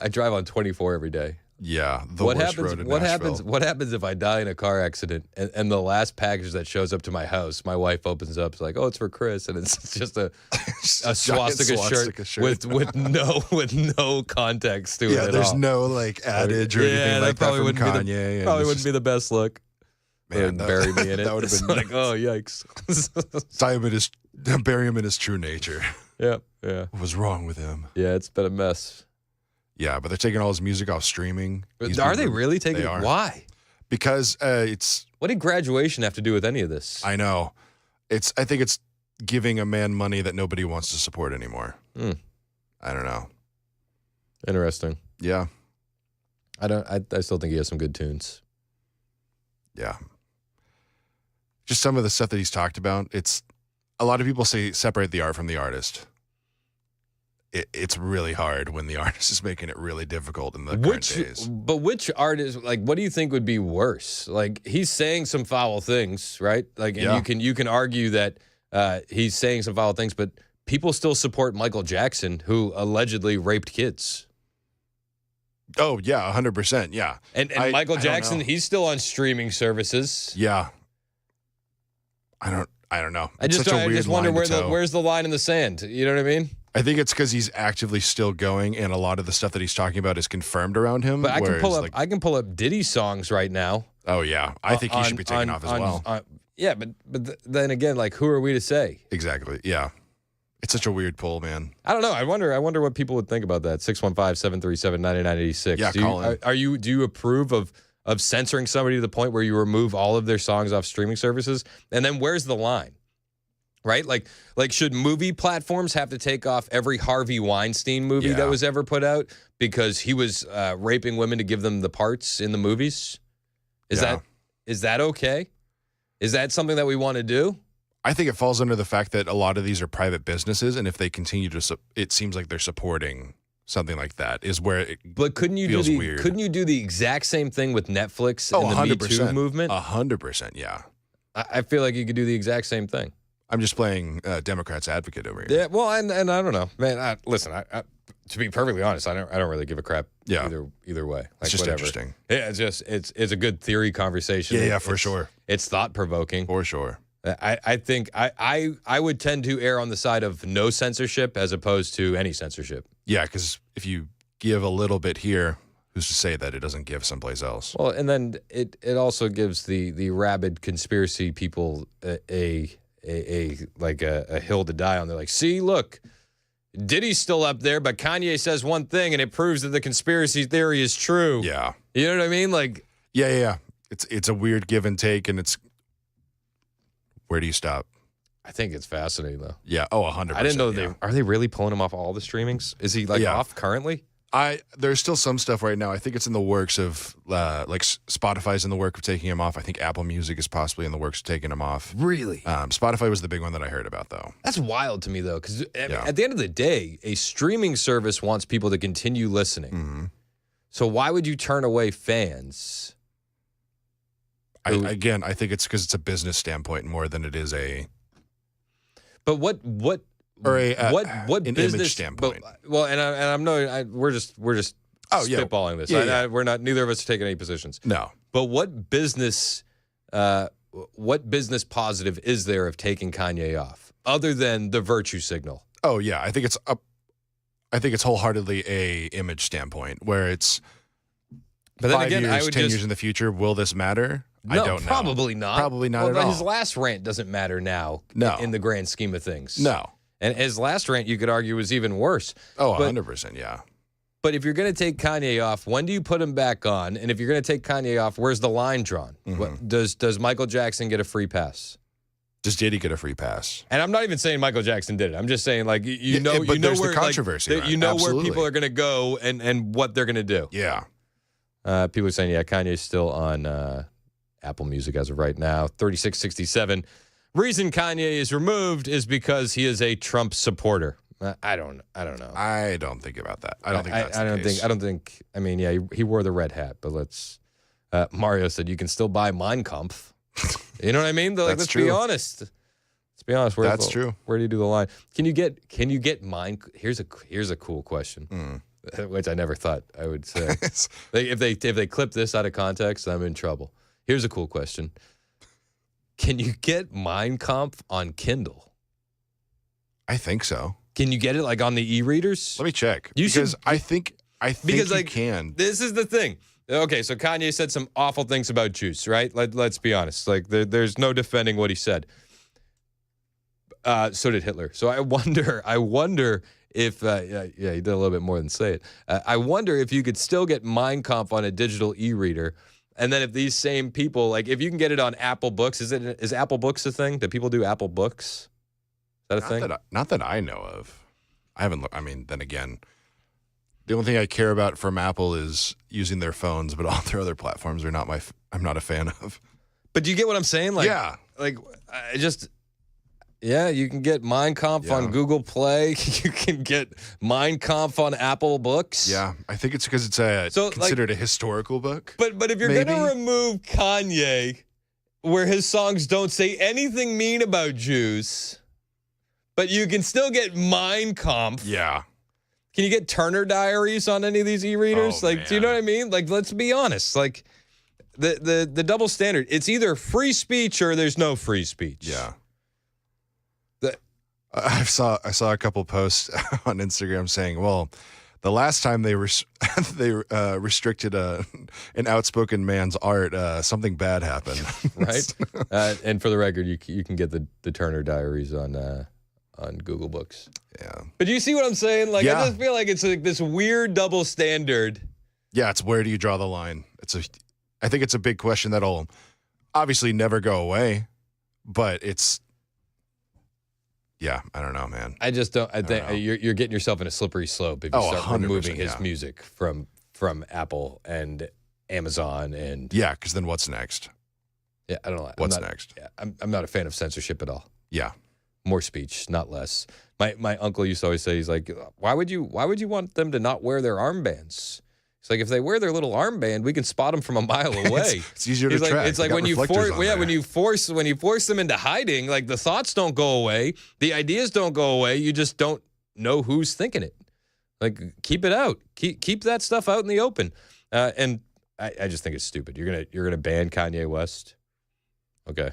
I drive on 24 every day. Yeah, the worst road in Nashville. What happens if I die in a car accident and the last package that shows up to my house, my wife opens up, it's like, oh, it's for Chris, and it's just a swastika shirt with no context to it. Yeah, at there's all. no like adage or anything like that from Kanye. Probably wouldn't be the best look. Man, bury me in it. That would have been like, oh, yikes. Bury him in his true nature. Yeah. What was wrong with him? Yeah, it's been a mess. Yeah, but they're taking all his music off streaming. Are they really taking it? Why? Because it's... What did graduation have to do with any of this? I know. I think it's giving a man money that nobody wants to support anymore. I don't know. Interesting. Yeah. I still think he has some good tunes. Yeah. Just some of the stuff that he's talked about. It's a lot of people say separate the art from the artist. It's really hard when the artist is making it really difficult in the current days. But which artist, like, what do you think would be worse? Like, he's saying some foul things, right? Like, and you can argue that he's saying some foul things, but people still support Michael Jackson, who allegedly raped kids. Oh yeah, 100%. Yeah, and Michael Jackson, he's still on streaming services. Yeah, I don't know. I just wonder where's the line in the sand. You know what I mean? I think it's because he's actively still going, and a lot of the stuff that he's talking about is confirmed around him. But I can pull up Diddy songs right now. Oh yeah, I think he should be taken off as well. Yeah, but then again, like, who are we to say? Exactly. Yeah, it's such a weird pull, man. I don't know. I wonder what people would think about that. 615-737-9986. Yeah, call in. Do you approve of censoring somebody to the point where you remove all of their songs off streaming services? And then where's the line? Right? Like should movie platforms have to take off every Harvey Weinstein movie that was ever put out because he was raping women to give them the parts in the movies? Is that okay? Is that something that we want to do? I think it falls under the fact that a lot of these are private businesses, and if they continue to, it seems like they're supporting something like that. Is where it feels weird. Couldn't you do the exact same thing with Netflix and the 100%. Me Too movement? 100%, yeah. I feel like you could do the exact same thing. I'm just playing Democrats advocate over here. Yeah, well, and I don't know, man. Listen, to be perfectly honest, I don't really give a crap. Either way. Like, it's just whatever. interesting. Yeah, it's a good theory conversation. Yeah, for sure. It's thought provoking for sure. I think I would tend to err on the side of no censorship as opposed to any censorship. Yeah, because if you give a little bit here, who's to say that it doesn't give someplace else? Well, and then it also gives the rabid conspiracy people a hill to die on. They're like, see, look, Diddy's still up there, but Kanye says one thing and it proves that the conspiracy theory is true. Yeah. You know what I mean? Like, yeah. It's a weird give and take, and it's where do you stop? I think it's fascinating though. Yeah. Oh, 100%. I didn't know are they really pulling him off all the streamings? Is he off currently? There's still some stuff right now. I think it's in the works of Spotify's in the work of taking him off. I think Apple Music is possibly in the works of taking him off. Really? Spotify was the big one that I heard about though. That's wild to me though, because at the end of the day, a streaming service wants people to continue listening. Mm-hmm. So why would you turn away fans? I think it's because it's a business standpoint more than it is a. But what an business image standpoint? We're just spitballing this. Yeah. We're not. Neither of us are taking any positions. No. But what business positive is there of taking Kanye off, other than the virtue signal? Oh yeah, I think it's wholeheartedly a image standpoint where it's. But then 5 again, years, 10 years in the future, will this matter? No, I don't know. Probably not. Probably not at all. His last rant doesn't matter now. No. In the grand scheme of things. No. And his last rant, you could argue, was even worse. Oh, 100%, yeah. But if you're going to take Kanye off, when do you put him back on? And if you're going to take Kanye off, where's the line drawn? Mm-hmm. Does Michael Jackson get a free pass? Does Diddy get a free pass? And I'm not even saying Michael Jackson did it. I'm just saying, like, you know there's where the controversy. Like, you know where people are going to go and what they're going to do. Yeah. People are saying, Kanye's still on Apple Music as of right now. 3667. Reason Kanye is removed is because he is a Trump supporter. I don't know. I don't think about that. I don't think that's the case. I don't think. I mean, yeah, he wore the red hat, but let's. Mario said you can still buy Mein Kampf. You know what I mean? Like, let's be honest. Let's be honest. That's true. Where do you do the line? Can you get Mein? Here's a cool question, which I never thought I would say. If they clip this out of context, I'm in trouble. Here's a cool question. Can you get Mein Kampf on Kindle? I think so. Can you get it like on the e-readers? Let me check. I think you can. This is the thing. Okay, so Kanye said some awful things about Juice, right? Let's be honest. Like there's no defending what he said. So did Hitler. So I wonder if he did a little bit more than say it. I wonder if you could still get Mein Kampf on a digital e-reader. And then if these same people, like if you can get it on Apple Books, is Apple Books a thing? Do people do Apple Books? Is that a thing? Not that I know of. I haven't looked. I mean, then again, the only thing I care about from Apple is using their phones, but all their other platforms are not I'm not a fan of. But do you get what I'm saying? Like, yeah. Like, you can get Mein Kampf on Google Play. You can get Mein Kampf on Apple Books. Yeah, I think it's because it's considered a historical book. But if you're going to remove Kanye, where his songs don't say anything mean about Jews, but you can still get Mein Kampf. Yeah. Can you get Turner Diaries on any of these e-readers? Oh, do you know what I mean? Like, let's be honest. Like, the double standard. It's either free speech or there's no free speech. Yeah. I saw a couple posts on Instagram saying, well, the last time they restricted an outspoken man's art, something bad happened. Right? And for the record, you can get the Turner Diaries on Google Books. Yeah. But do you see what I'm saying? Like, I just feel like it's like this weird double standard. Yeah, it's where do you draw the line? I think it's a big question that'll obviously never go away, but it's. Yeah, I don't know, man. I just don't. I think you're getting yourself in a slippery slope if you start removing his music from Apple and Amazon and. Yeah, because then what's next? Yeah, I don't know. What's next? Yeah, I'm not a fan of censorship at all. Yeah, more speech, not less. My uncle used to always say, he's like, why would you want them to not wear their armbands? It's like if they wear their little armband, we can spot them from a mile away. It's easier to track. It's like when you force them into hiding, like the thoughts don't go away, the ideas don't go away. You just don't know who's thinking it. Like keep it out, keep that stuff out in the open. And I just think it's stupid. You're gonna ban Kanye West. Okay.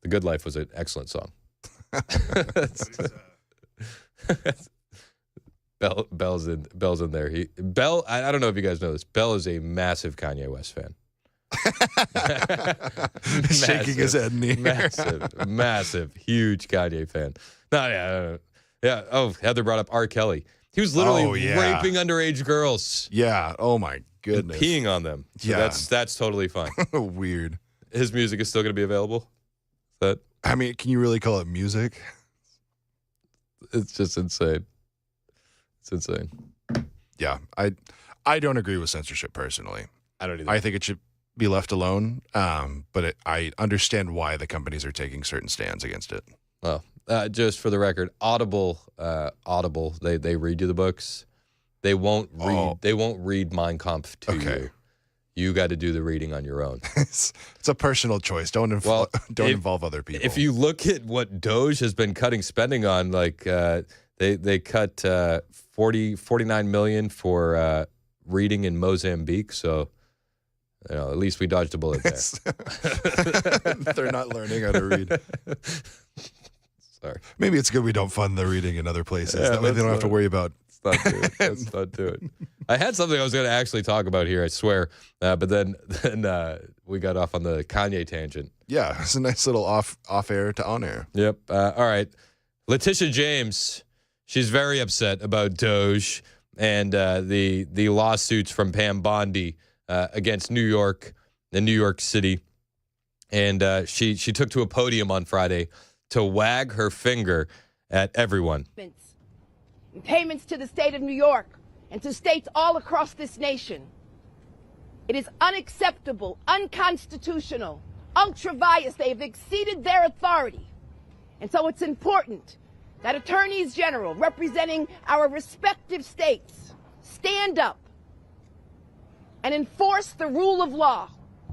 The Good Life was an excellent song. Bell's in there. I don't know if you guys know this. Bell is a massive Kanye West fan. Shaking his head in the air. Massive, huge Kanye fan. No, yeah. Oh, Heather brought up R. Kelly. He was literally raping underage girls. Yeah. Oh my goodness. And peeing on them. So that's totally fine. Weird. His music is still going to be available. I mean, can you really call it music? It's just insane. It's insane. Yeah, I don't agree with censorship personally. I don't either. I think it should be left alone. But I understand why the companies are taking certain stands against it. Well, just for the record, Audible, they read you the books. They won't read. They won't read Mein Kampf to you. You got to do the reading on your own. It's a personal choice. Don't involve other people. If you look at what Doge has been cutting spending on, like they cut 49 million for reading in Mozambique. So, at least we dodged a bullet there. They're not learning how to read. Sorry. Maybe it's good we don't fund the reading in other places. That way they don't have to worry about. Let's not do it. I had something I was going to actually talk about here, I swear. But then we got off on the Kanye tangent. Yeah, it's a nice little off air to on air. Yep. All right. Letitia James, she's very upset about Doge and the lawsuits from Pam Bondi against New York and New York City. And she took to a podium on Friday to wag her finger at everyone. Payments to the state of New York and to states all across this nation. It is unacceptable, unconstitutional, ultra-vires. They have exceeded their authority. And so it's important that attorneys general representing our respective states stand up and enforce the rule of law,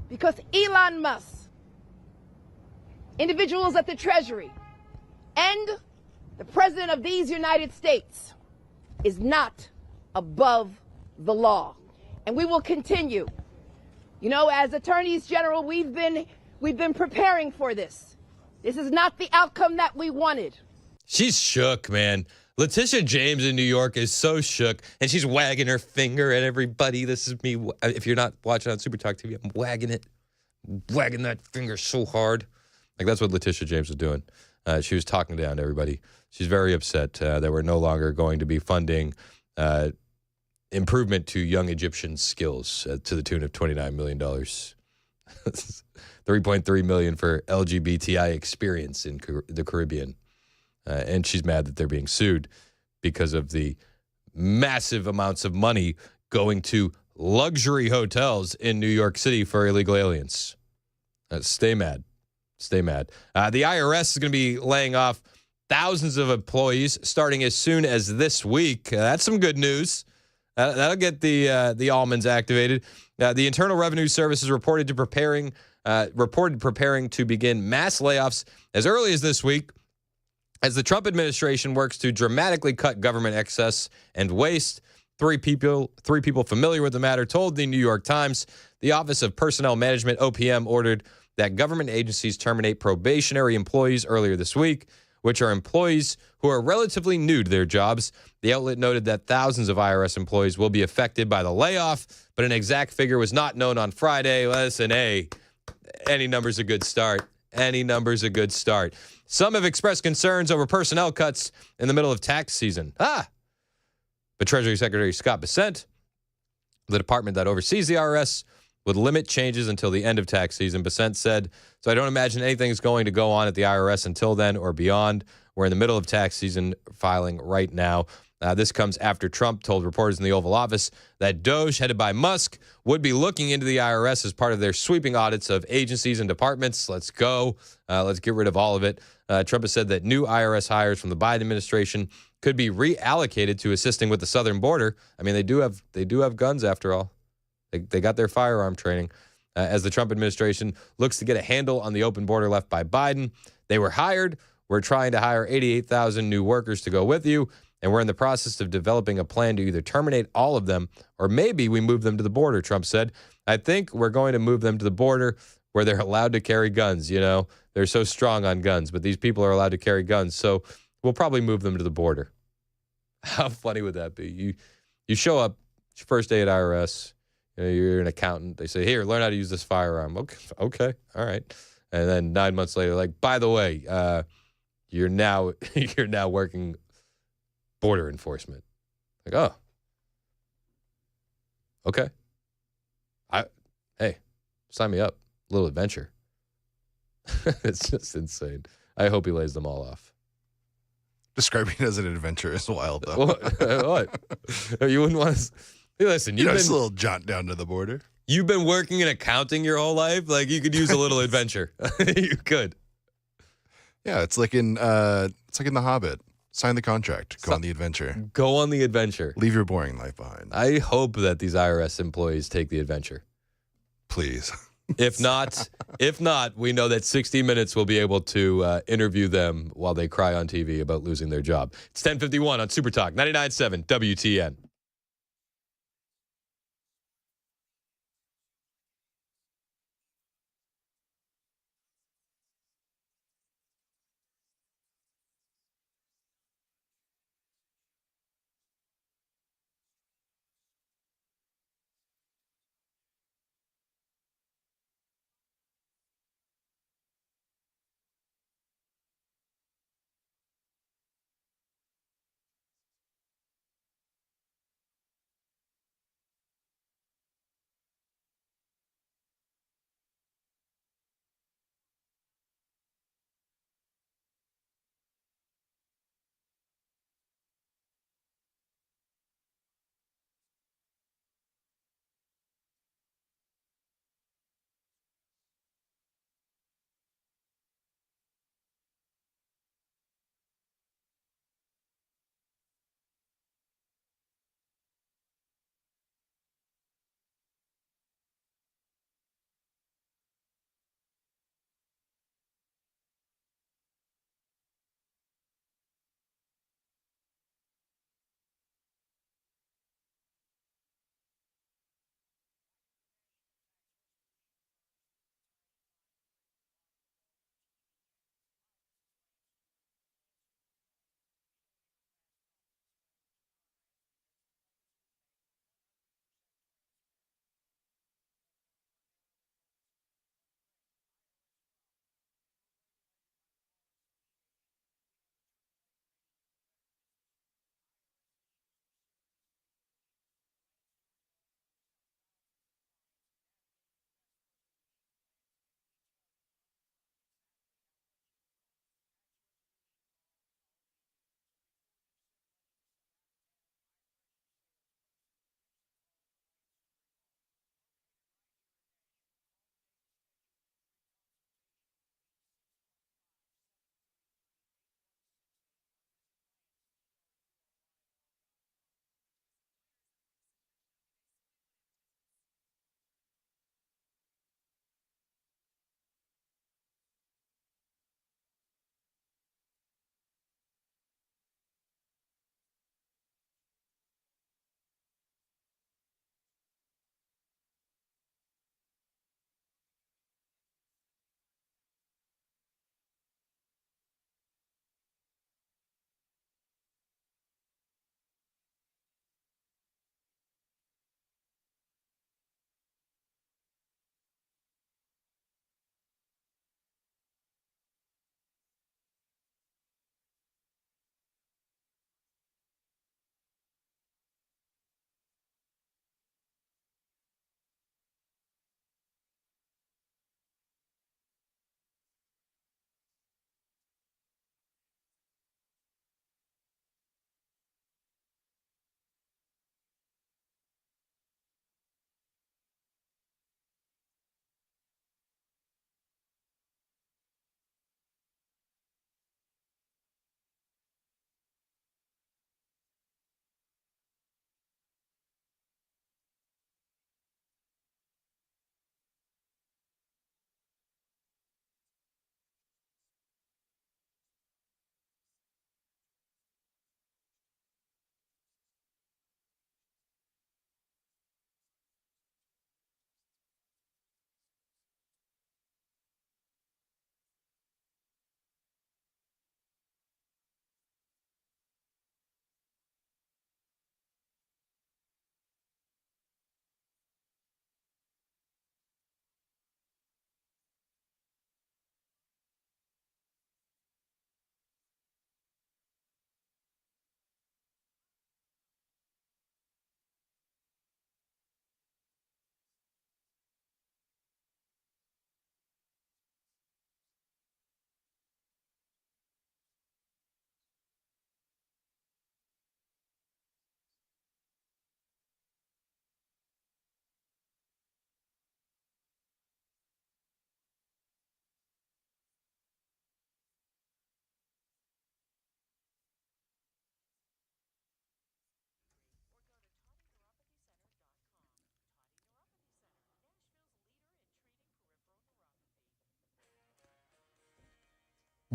because Elon Musk, individuals at the Treasury, and the President of these United States is not above the law. And we will continue. As attorneys general, we've been preparing for this. This is not the outcome that we wanted. She's shook, man. Letitia James in New York is so shook, and she's wagging her finger at everybody. This is me. If you're not watching on Super Talk TV, I'm wagging that finger so hard. Like, that's what Letitia James was doing. She was talking down to everybody. She's very upset that we're no longer going to be funding improvement to young Egyptian skills to the tune of $29 million. $3.3 million for LGBTI experience in the Caribbean. And she's mad that they're being sued because of the massive amounts of money going to luxury hotels in New York City for illegal aliens. Stay mad. Stay mad. The IRS is going to be laying off thousands of employees starting as soon as this week. That's some good news. That'll get the almonds activated. The Internal Revenue Service is reported preparing to begin mass layoffs as early as this week, as the Trump administration works to dramatically cut government excess and waste. Three people familiar with the matter told the New York Times the Office of Personnel Management, OPM, ordered that government agencies terminate probationary employees earlier this week, which are employees who are relatively new to their jobs. The outlet noted that thousands of IRS employees will be affected by the layoff, but an exact figure was not known on Friday. Listen, hey, any number's a good start. Any number's a good start. Some have expressed concerns over personnel cuts in the middle of tax season. But Treasury Secretary Scott Bessent, the department that oversees the IRS, would limit changes until the end of tax season. Bessent said, so I don't imagine anything is going to go on at the IRS until then or beyond. We're in the middle of tax season filing right now. This comes after Trump told reporters in the Oval Office that Doge, headed by Musk, would be looking into the IRS as part of their sweeping audits of agencies and departments. Let's go. Let's get rid of all of it. Trump has said that new IRS hires from the Biden administration could be reallocated to assisting with the southern border. I mean, they do have guns after all. They got their firearm training. As the Trump administration looks to get a handle on the open border left by Biden, they were hired. We're trying to hire 88,000 new workers to go with you, and we're in the process of developing a plan to either terminate all of them or maybe we move them to the border, Trump said. I think we're going to move them to the border where they're allowed to carry guns. They're so strong on guns, but these people are allowed to carry guns, so we'll probably move them to the border. How funny would that be? You show up, it's your first day at IRS, You're an accountant. They say, here, learn how to use this firearm. Okay, all right. And then 9 months later, like, by the way, you're now working border enforcement. Like, oh, okay. Hey, sign me up. A little adventure. It's just insane. I hope he lays them all off. Describing it as an adventure is wild, though. What? You wouldn't want to... Hey, listen, just a little jaunt down to the border. You've been working in accounting your whole life. Like, you could use a little adventure. You could. Yeah, it's like in The Hobbit. Sign the contract. Go on the adventure. Go on the adventure. Leave your boring life behind. I hope that these IRS employees take the adventure. Please. If not, we know that 60 Minutes will be able to interview them while they cry on TV about losing their job. It's 10:51 on Super Talk 99.7 WTN.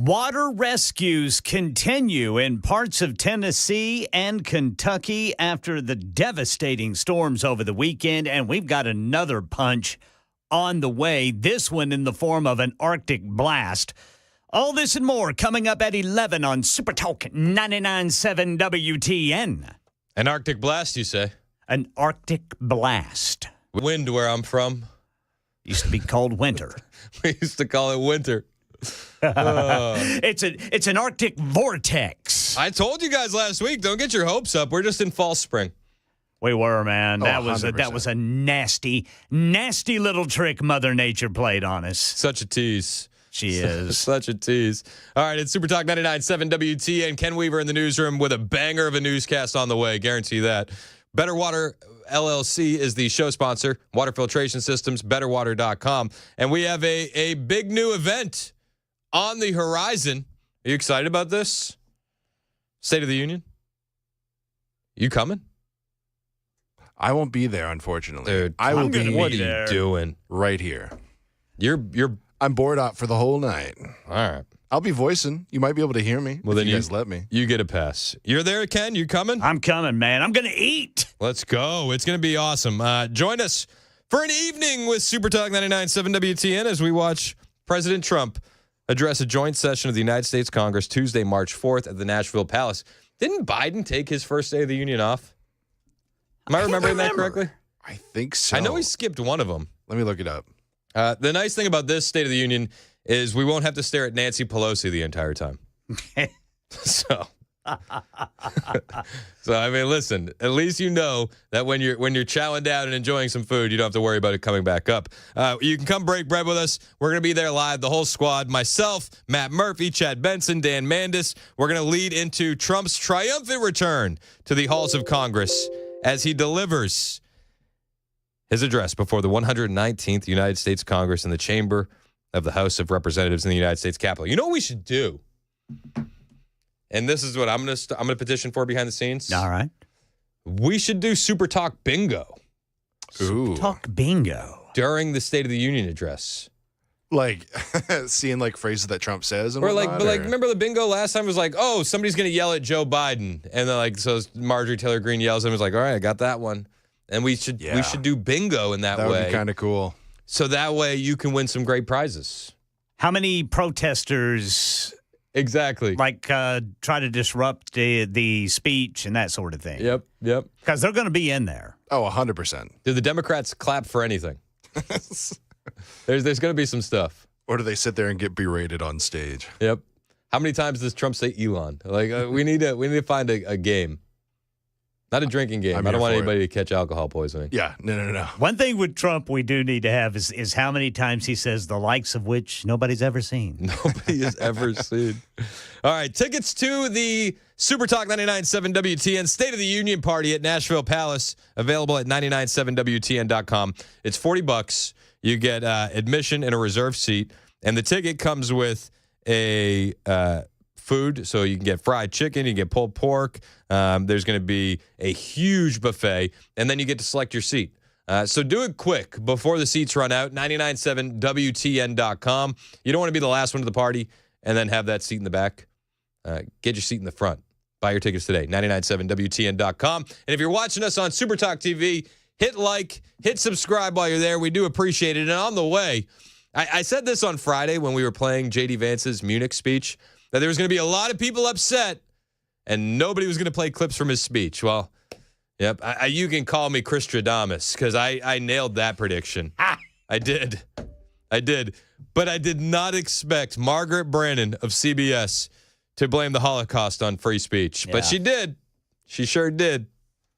Water rescues continue in parts of Tennessee and Kentucky after the devastating storms over the weekend, and we've got another punch on the way, this one in the form of an Arctic blast. All this and more coming up at 11 on Super Talk 99.7 WTN. An Arctic blast, you say? An Arctic blast. Wind where I'm from. Used to be called winter. We used to call it winter. It's an Arctic vortex. I told you guys last week, don't get your hopes up. We're just in fall spring. We were, man. That was 100%. a nasty, nasty little trick Mother Nature played on us. Such a tease. She is. Such a tease. All right, it's Super Talk 99.7 WTN. Ken Weaver in the newsroom with a banger of a newscast on the way. Guarantee that. Better Water LLC is the show sponsor. Water filtration systems, betterwater.com. And we have a big new event on the horizon. Are you excited about this? State of the Union? You coming? I won't be there, unfortunately. Dude, I will be. What are you doing? Right here. You're. I'm bored out for the whole night. All right. I'll be voicing. You might be able to hear me. Well, if then you guys let me. You get a pass. You're there, Ken? You coming? I'm coming, man. I'm going to eat. Let's go. It's going to be awesome. Join us for an evening with Super Talk 99.7 WTN as we watch President Trump address a joint session of the United States Congress Tuesday, March 4th at the Nashville Palace. Didn't Biden take his first day of the Union off? Am I remembering that correctly? I think so. I know he skipped one of them. Let me look it up. The nice thing about this State of the Union is we won't have to stare at Nancy Pelosi the entire time. So I mean, listen, at least you know that when you're chowing down and enjoying some food, you don't have to worry about it coming back up. You can come break bread with us. We're going to be there live, the whole squad, myself, Matt Murphy, Chad Benson, Dan Mandis. We're going to lead into Trump's triumphant return to the halls of Congress as he delivers his address before the 119th United States Congress in the chamber of the House of Representatives in the United States Capitol. You know what we should do? And this is what I'm going to petition for behind the scenes. All right. We should do Super Talk Bingo. Ooh. Talk bingo. During the State of the Union address. Like seeing like phrases that Trump says and Or like, whatnot, but like, or- remember the bingo last time? It was like, oh, somebody's going to yell at Joe Biden. And then like, so Marjorie Taylor Greene yells at him. It's like, all right, I got that one. And we should do bingo in that way. That would be kind of cool. So that way you can win some great prizes. How many protesters exactly like try to disrupt the speech and that sort of thing? Yep. Because they're going to be in there. Oh, 100%. Do the Democrats clap for anything? There's going to be some stuff. Or do they sit there and get berated on stage? Yep. How many times does Trump say Elon? Like we need to find a game. Not a drinking game. I don't want anybody to catch alcohol poisoning. Yeah, no. One thing with Trump we do need to have is how many times he says the likes of which nobody's ever seen. Nobody has ever seen. All right, tickets to the Super Talk 99.7 WTN State of the Union party at Nashville Palace, available at 997WTN.com. It's $40. You get admission and a reserved seat, and the ticket comes with a food, so you can get fried chicken, you can get pulled pork. There's going to be a huge buffet, and then you get to select your seat. So do it quick before the seats run out. 997WTN.com. You don't want to be the last one to the party and then have that seat in the back. Get your seat in the front. Buy your tickets today. 997WTN.com. And if you're watching us on Super Talk TV, hit like, hit subscribe while you're there. We do appreciate it. And on the way, I said this on Friday when we were playing J.D. Vance's Munich speech, that there was going to be a lot of people upset and nobody was going to play clips from his speech. Well, yep, you can call me Christradamus because I nailed that prediction. I did. But I did not expect Margaret Brannon of CBS to blame the Holocaust on free speech. Yeah. But she did. She sure did.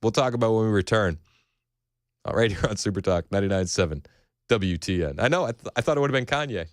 We'll talk about when we return. All right, here on Super Talk 99.7 WTN. I know, I thought it would have been Kanye.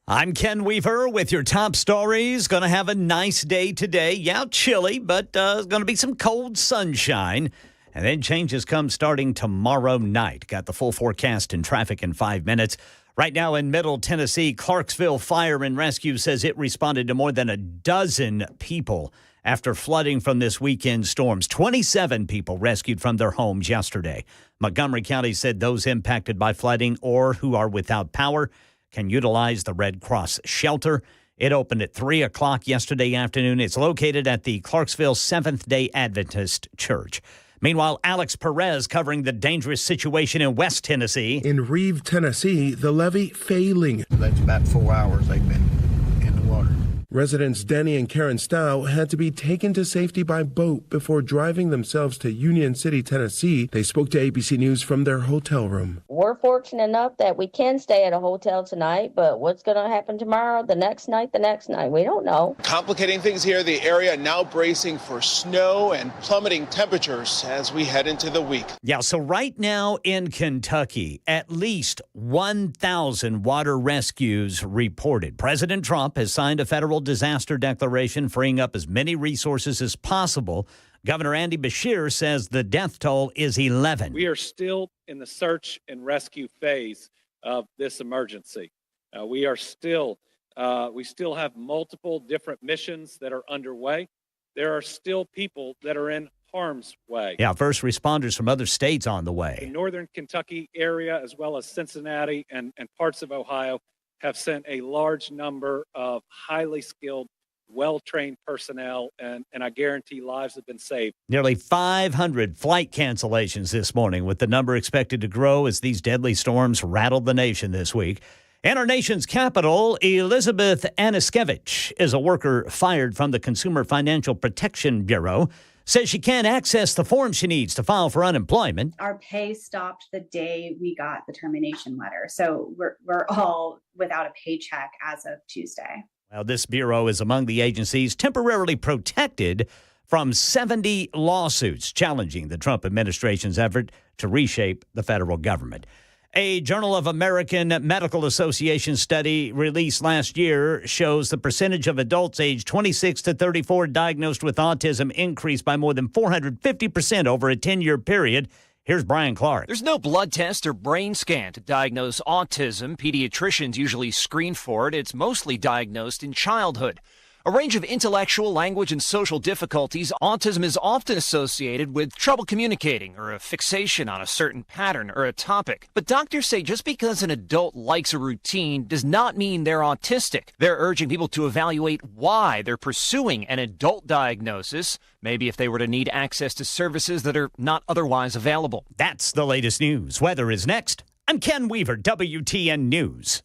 I'm Ken Weaver with your top stories. Going to have a nice day today. Yeah, chilly, but going to be some cold sunshine. And then changes come starting tomorrow night. Got the full forecast and traffic in 5 minutes. Right now in Middle Tennessee, Clarksville Fire and Rescue says it responded to more than a dozen people after flooding from this weekend storms. 27 people rescued from their homes yesterday. Montgomery County said those impacted by flooding or who are without power can utilize the Red Cross shelter. It opened at 3 o'clock yesterday afternoon. It's located at the Clarksville Seventh-day Adventist Church. Meanwhile, Alex Perez covering the dangerous situation in West Tennessee. In Reeve, Tennessee, the levee failing. That's about 4 hours they've been in the water. Residents Denny and Karen Stow had to be taken to safety by boat before driving themselves to Union City, Tennessee. They spoke to ABC News from their hotel room. We're fortunate enough that we can stay at a hotel tonight, but what's going to happen tomorrow, the next night, we don't know. Complicating things here, the area now bracing for snow and plummeting temperatures as we head into the week. Yeah, so right now in Kentucky, at least 1,000 water rescues reported. President Trump has signed a federal disaster declaration, freeing up as many resources as possible. Governor Andy Beshear says the death toll is 11. We are still in the search and rescue phase of this emergency. We still have multiple different missions that are underway. There are still people that are in harm's way. Yeah, first responders from other states on the way. The northern Kentucky area, as well as Cincinnati and parts of Ohio, have sent a large number of highly skilled, well-trained personnel, and I guarantee lives have been saved. Nearly 500 flight cancellations this morning, with the number expected to grow as these deadly storms rattled the nation this week. In our nation's capital, Elizabeth Aniskevich is a worker fired from the Consumer Financial Protection Bureau. Says she can't access the form she needs to file for unemployment. Our pay stopped the day we got the termination letter. So we're all without a paycheck as of Tuesday. Well, this bureau is among the agencies temporarily protected from 70 lawsuits challenging the Trump administration's effort to reshape the federal government. A Journal of American Medical Association study released last year shows the percentage of adults aged 26 to 34 diagnosed with autism increased by more than 450% over a 10-year period. Here's Brian Clark. There's no blood test or brain scan to diagnose autism. Pediatricians usually screen for it. It's mostly diagnosed in childhood. A range of intellectual, language, and social difficulties, autism is often associated with trouble communicating or a fixation on a certain pattern or a topic. But doctors say just because an adult likes a routine does not mean they're autistic. They're urging people to evaluate why they're pursuing an adult diagnosis, maybe if they were to need access to services that are not otherwise available. That's the latest news. Weather is next. I'm Ken Weaver, WTN News.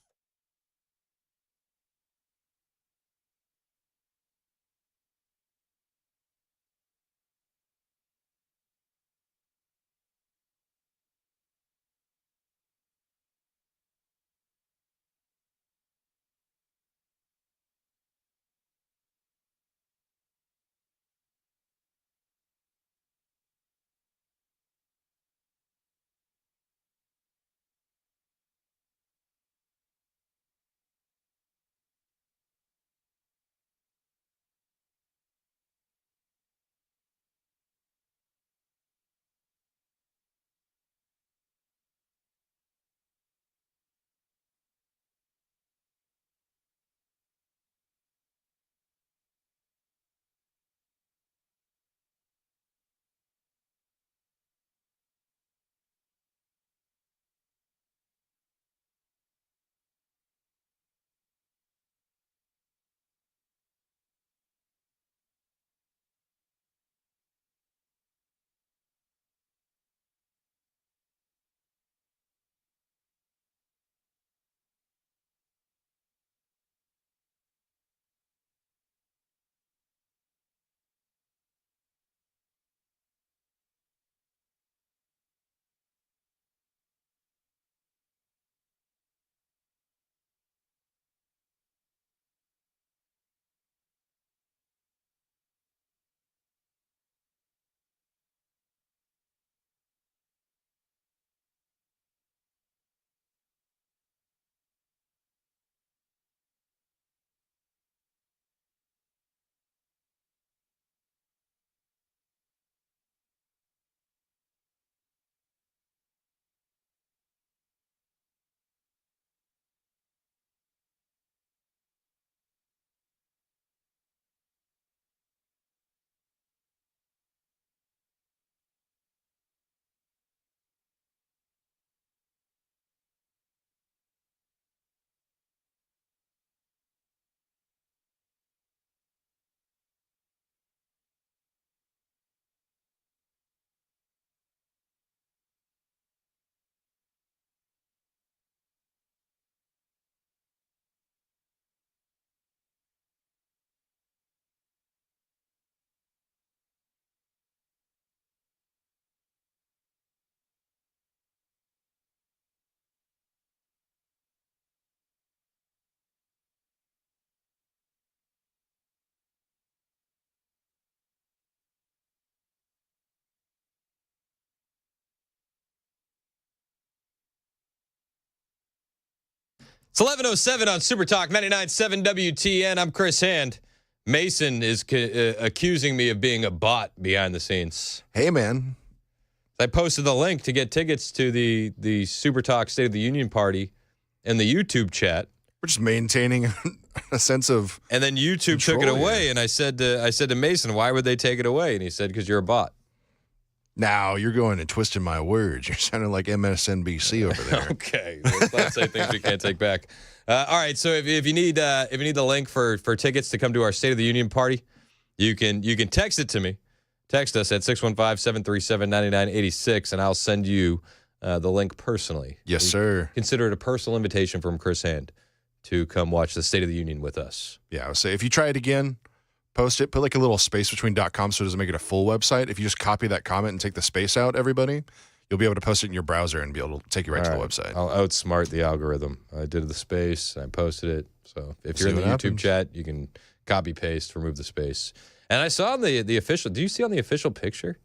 It's 11:07 on Super Talk 99.7 WTN. I'm Chris Hand. Mason is accusing me of being a bot behind the scenes. Hey, man. I posted the link to get tickets to the Super Talk State of the Union party in the YouTube chat. We're just maintaining a sense of And then YouTube took it away, and I said to Mason, why would they take it away? And he said, because you're a bot. Now you're going and twisting my words. You're sounding like MSNBC over there. Okay, let's not say things we can't take back. All right, so if you need the link for tickets to come to our State of the Union party, you can text it to me. Text us at 615-737-9986, and I'll send you the link personally. Yes, sir. Consider it a personal invitation from Chris Hand to come watch the State of the Union with us. Yeah, I would say if you try it again, post it, put like a little space between .com so it doesn't make it a full website. If you just copy that comment and take the space out, everybody, you'll be able to post it in your browser and be able to take you right to the website. I'll outsmart the algorithm. I did the space, I posted it. So if you're in the YouTube chat, you can copy, paste, remove the space. And I saw on the official, do you see on the official picture?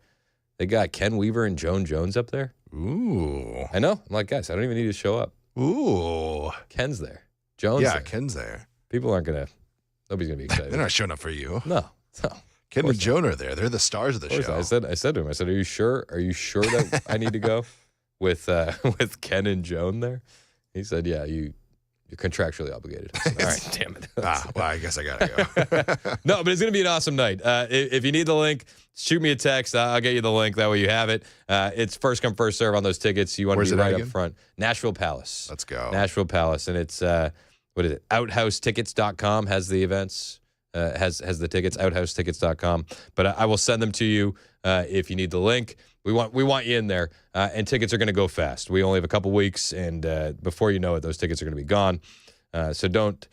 They got Ken Weaver and Joan Jones up there. Ooh. I know. I'm like, guys, I don't even need to show up. Ooh. Ken's there. Jones Yeah, there. Ken's there. People aren't going to, nobody's going to be excited. They're not showing up for you. No. Ken and Joan are there. They're the stars of the show. I said to him, are you sure? Are you sure that I need to go with Ken and Joan there? He said, yeah, you're contractually obligated. I said, all right, damn it. Well, I guess I got to go. No, but it's going to be an awesome night. If you need the link, shoot me a text. I'll get you the link. That way you have it. It's first come, first serve on those tickets. You want Where's to be it right at up front. Nashville Palace. Let's go. Nashville Palace. And it's, what is it? OuthouseTickets.com has the events. Has the tickets, OuthouseTickets.com. But I will send them to you if you need the link. We want you in there, and tickets are going to go fast. We only have a couple weeks, and before you know it, those tickets are going to be gone. So don't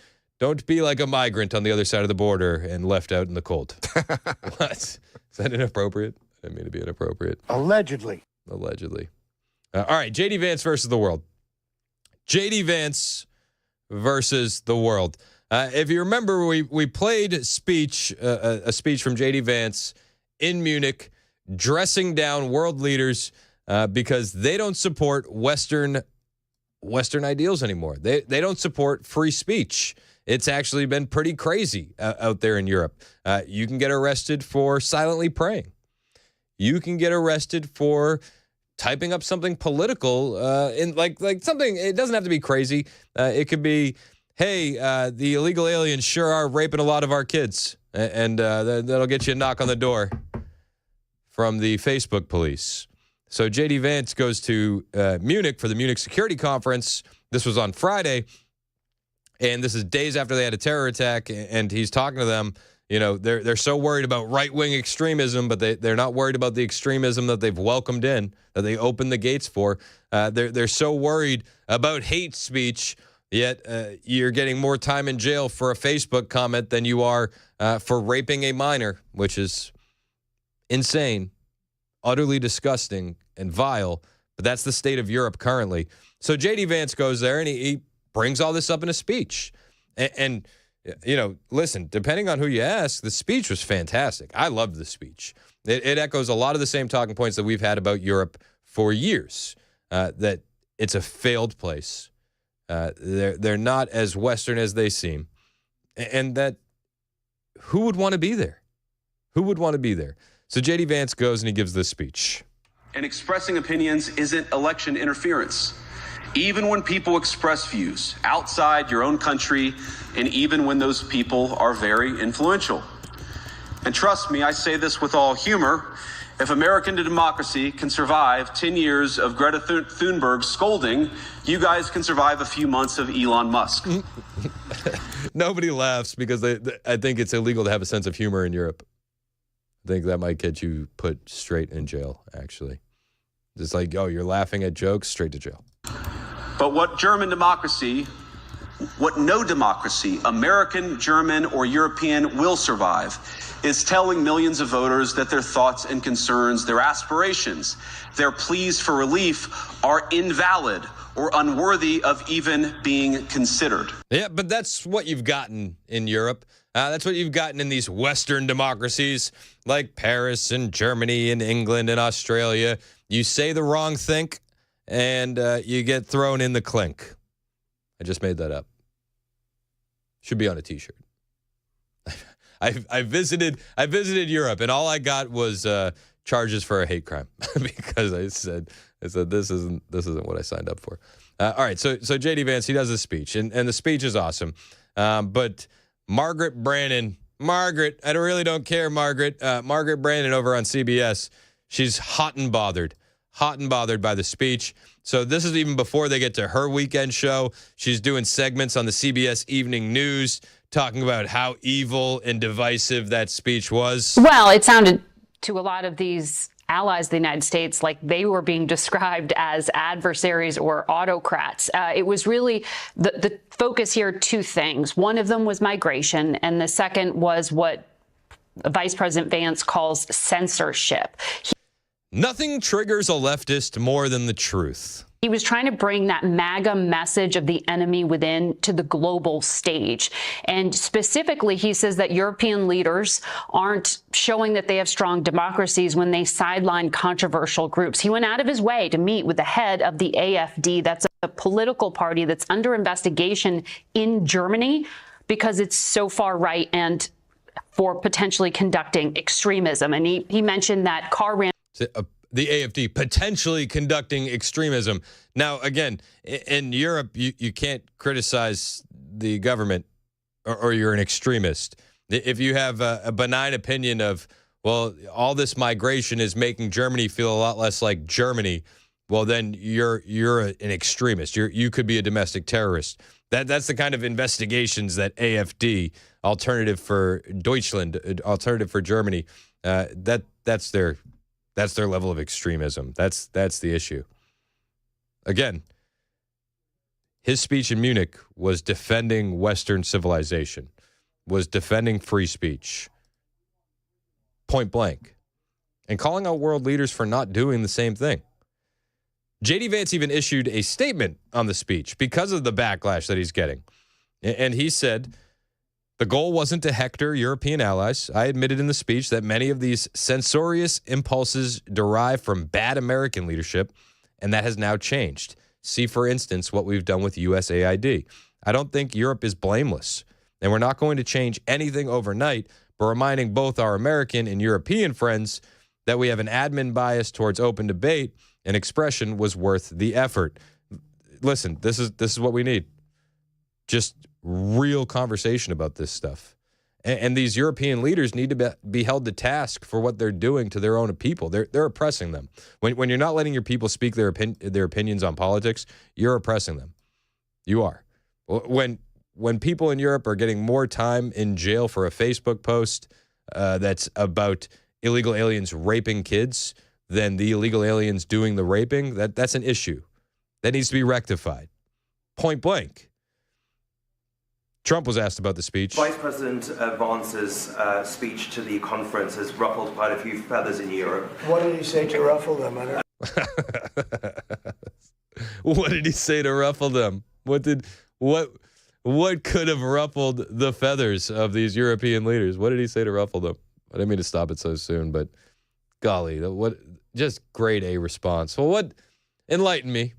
be like a migrant on the other side of the border and left out in the cold. What? Is that inappropriate? I didn't mean to be inappropriate. Allegedly. All right, JD Vance versus the world. JD Vance versus the world. If you remember, we played a speech from J.D. Vance in Munich, dressing down world leaders because they don't support Western ideals anymore. They don't support free speech. It's actually been pretty crazy out there in Europe. You can get arrested for silently praying. You can get arrested for typing up something political in like something. It doesn't have to be crazy. It could be, hey, the illegal aliens sure are raping a lot of our kids, and that'll get you a knock on the door from the Facebook police. So J.D. Vance goes to Munich for the Munich Security Conference. This was on Friday, and this is days after they had a terror attack, and he's talking to them. You know, they're so worried about right-wing extremism, but they're not worried about the extremism that they've welcomed in, that they opened the gates for. They're so worried about hate speech, yet you're getting more time in jail for a Facebook comment than you are for raping a minor, which is insane, utterly disgusting, and vile. But that's the state of Europe currently. So J.D. Vance goes there, and he brings all this up in a speech. And you know, listen, depending on who you ask, the speech was fantastic. I loved the speech. It echoes a lot of the same talking points that we've had about Europe for years, that it's a failed place. They're not as Western as they seem. And that who would want to be there? Who would want to be there? So J.D. Vance goes and he gives this speech. And expressing opinions isn't election interference. Even when people express views outside your own country, and even when those people are very influential. And trust me, I say this with all humor, if American democracy can survive 10 years of Greta Thunberg scolding, you guys can survive a few months of Elon Musk. Nobody laughs because I think it's illegal to have a sense of humor in Europe. I think that might get you put straight in jail, actually. Just like, oh, you're laughing at jokes, straight to jail. But what no democracy, American, German, or European, will survive is telling millions of voters that their thoughts and concerns, their aspirations, their pleas for relief are invalid or unworthy of even being considered. Yeah, but that's what you've gotten in Europe. That's what you've gotten in these Western democracies like Paris and Germany and England and Australia. You say the wrong thing, and you get thrown in the clink. I just made that up. Should be on a T-shirt. I visited Europe, and all I got was charges for a hate crime because I said this isn't what I signed up for. All right, so JD Vance, he does a speech, and the speech is awesome. But Margaret Brannon, I really don't care, Margaret Brannon over on CBS, she's hot and bothered by the speech. So this is even before they get to her weekend show. She's doing segments on the CBS Evening News talking about how evil and divisive that speech was. Well, it sounded to a lot of these allies of the United States like they were being described as adversaries or autocrats. It was really the focus here, two things. One of them was migration, and the second was what Vice President Vance calls censorship. Nothing triggers a leftist more than the truth. He was trying to bring that MAGA message of the enemy within to the global stage. And specifically, he says that European leaders aren't showing that they have strong democracies when they sideline controversial groups. He went out of his way to meet with the head of the AfD. That's a political party that's under investigation in Germany because it's so far right and for potentially conducting extremism. And he mentioned that car ran. The AfD potentially conducting extremism. Now, again, in Europe, you can't criticize the government or you're an extremist. If you have a benign opinion of, well, all this migration is making Germany feel a lot less like Germany, well, then you're an extremist. You could be a domestic terrorist. That's the kind of investigations that AfD, Alternative for Deutschland, Alternative for Germany, that's their level of extremism. That's the issue. Again, his speech in Munich was defending Western civilization, was defending free speech, point blank, and calling out world leaders for not doing the same thing. J.D. Vance even issued a statement on the speech because of the backlash that he's getting. And he said, the goal wasn't to hector European allies. I admitted in the speech that many of these censorious impulses derive from bad American leadership, and that has now changed. See, for instance, what we've done with USAID. I don't think Europe is blameless, and we're not going to change anything overnight, but reminding both our American and European friends that we have an admin bias towards open debate and expression was worth the effort. Listen, this is what we need. Just real conversation about this stuff. And these European leaders need to be held to task for what they're doing to their own people. They're oppressing them. When you're not letting your people speak their opinions on politics, you're oppressing them. You are. When people in Europe are getting more time in jail for a Facebook post that's about illegal aliens raping kids than the illegal aliens doing the raping, that's an issue. That needs to be rectified. Point blank. Trump was asked about the speech. Vice President Vance's speech to the conference has ruffled quite a few feathers in Europe. What did he say to ruffle them? What did he say to ruffle them? What could have ruffled the feathers of these European leaders? What did he say to ruffle them? I didn't mean to stop it so soon, but golly, just grade A response. Well, enlighten me.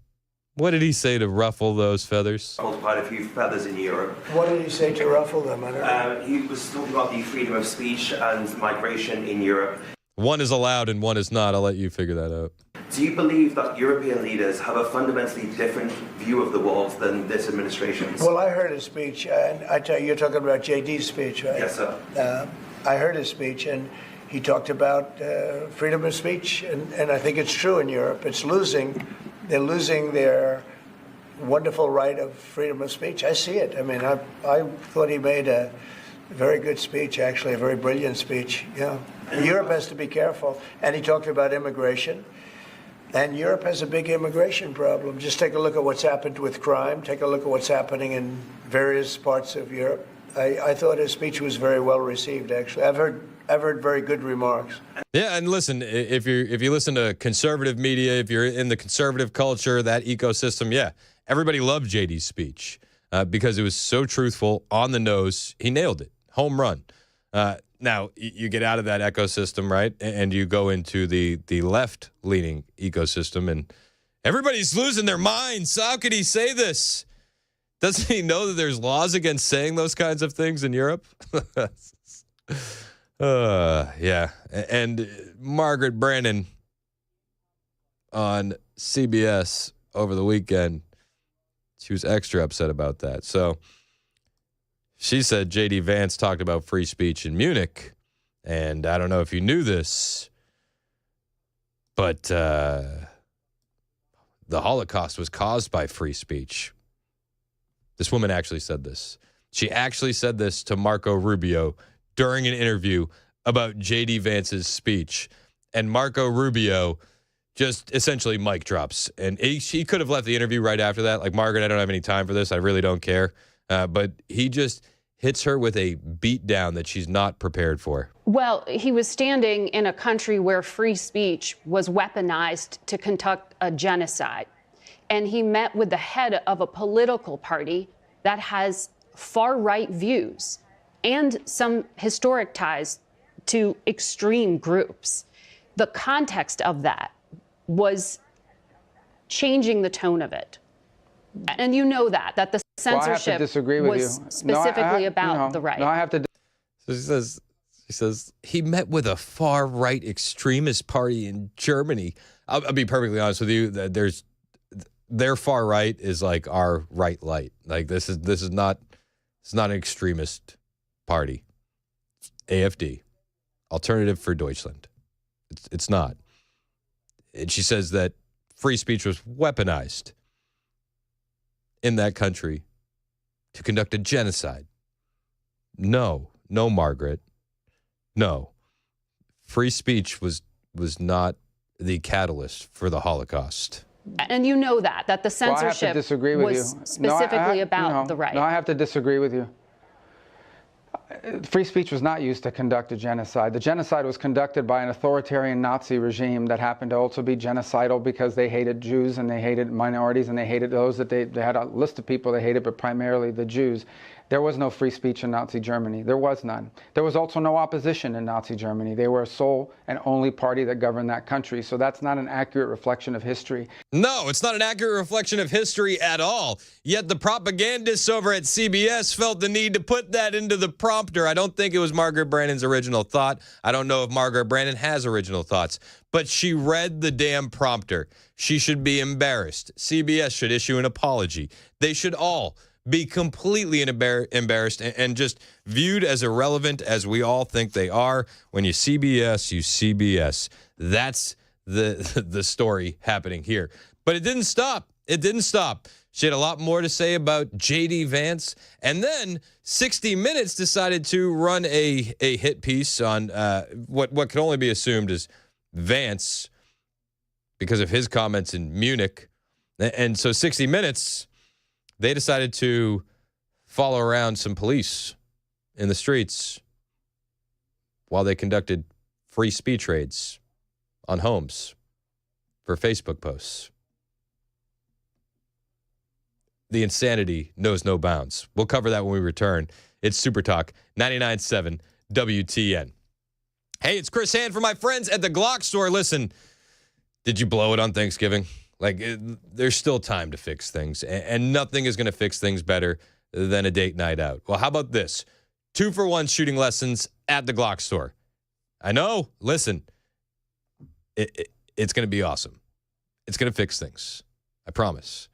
What did he say to ruffle those feathers? Ruffled quite a few feathers in Europe. What did he say to ruffle them? He was talking about the freedom of speech and migration in Europe. One is allowed and one is not. I'll let you figure that out. Do you believe that European leaders have a fundamentally different view of the world than this administration's? Well, I heard his speech, and I tell you, you're talking about JD's speech, right? Yes, sir. I heard his speech, and he talked about freedom of speech, and I think it's true in Europe. It's losing. They're losing their wonderful right of freedom of speech. I see it. I mean, I thought he made a very good speech, actually, a very brilliant speech. Yeah. Europe has to be careful. And he talked about immigration. And Europe has a big immigration problem. Just take a look at what's happened with crime. Take a look at what's happening in various parts of Europe. I thought his speech was very well received, actually. I've heard very good remarks. Yeah, and listen, if you listen to conservative media, if you're in the conservative culture, that ecosystem, yeah, everybody loved JD's speech because it was so truthful, on the nose. He nailed it. Home run. Now, you get out of that ecosystem, right, and you go into the left-leaning ecosystem, and everybody's losing their minds. How could he say this? Doesn't he know that there's laws against saying those kinds of things in Europe? Yeah. And Margaret Brannon on CBS over the weekend, she was extra upset about that. So she said J.D. Vance talked about free speech in Munich. And I don't know if you knew this, but the Holocaust was caused by free speech. This woman actually said this. She actually said this to Marco Rubio during an interview about J.D. Vance's speech. And Marco Rubio just essentially mic drops. And he could have left the interview right after that. Like, Margaret, I don't have any time for this. I really don't care. But he just hits her with a beat down that she's not prepared for. Well, he was standing in a country where free speech was weaponized to conduct a genocide. And he met with the head of a political party that has far-right views and some historic ties to extreme groups. The context of that was changing the tone of it. And you know that the censorship was specifically about the right. No, I have to. So she says he met with a far-right extremist party in Germany. I'll be perfectly honest with you. Their far right is like our right light. Like this is not an extremist party. AfD, Alternative for Deutschland. It's not. And she says that free speech was weaponized in that country to conduct a genocide. No, Margaret. No. Free speech was not the catalyst for the Holocaust. And you know that the censorship was specifically about the right. No, I have to disagree with you. Free speech was not used to conduct a genocide. The genocide was conducted by an authoritarian Nazi regime that happened to also be genocidal because they hated Jews and they hated minorities and they hated those that they had a list of people they hated, but primarily the Jews. There was no free speech in Nazi Germany. There was none. There was also no opposition in Nazi Germany. They were a sole and only party that governed that country. So that's not an accurate reflection of history. No, it's not an accurate reflection of history at all. Yet the propagandists over at CBS felt the need to put that into the prompter. I don't think it was Margaret Brannon's original thought. I don't know if Margaret Brannon has original thoughts. But she read the damn prompter. She should be embarrassed. CBS should issue an apology. They should all be completely embarrassed and just viewed as irrelevant as we all think they are. When you CBS, you CBS. That's the story happening here. But it didn't stop. It didn't stop. She had a lot more to say about J.D. Vance. And then 60 Minutes decided to run a hit piece on what can only be assumed is Vance because of his comments in Munich. And so 60 Minutes, they decided to follow around some police in the streets while they conducted free speech raids on homes for Facebook posts. The insanity knows no bounds. We'll cover that when we return. It's Super Talk 99.7 WTN. Hey, it's Chris Hand for my friends at the Glock store. Listen, did you blow it on Thanksgiving? There's still time to fix things, and nothing is going to fix things better than a date night out. Well, how about this? 2-for-1 shooting lessons at the Glock store. I know. Listen, it's going to be awesome. It's going to fix things. I promise.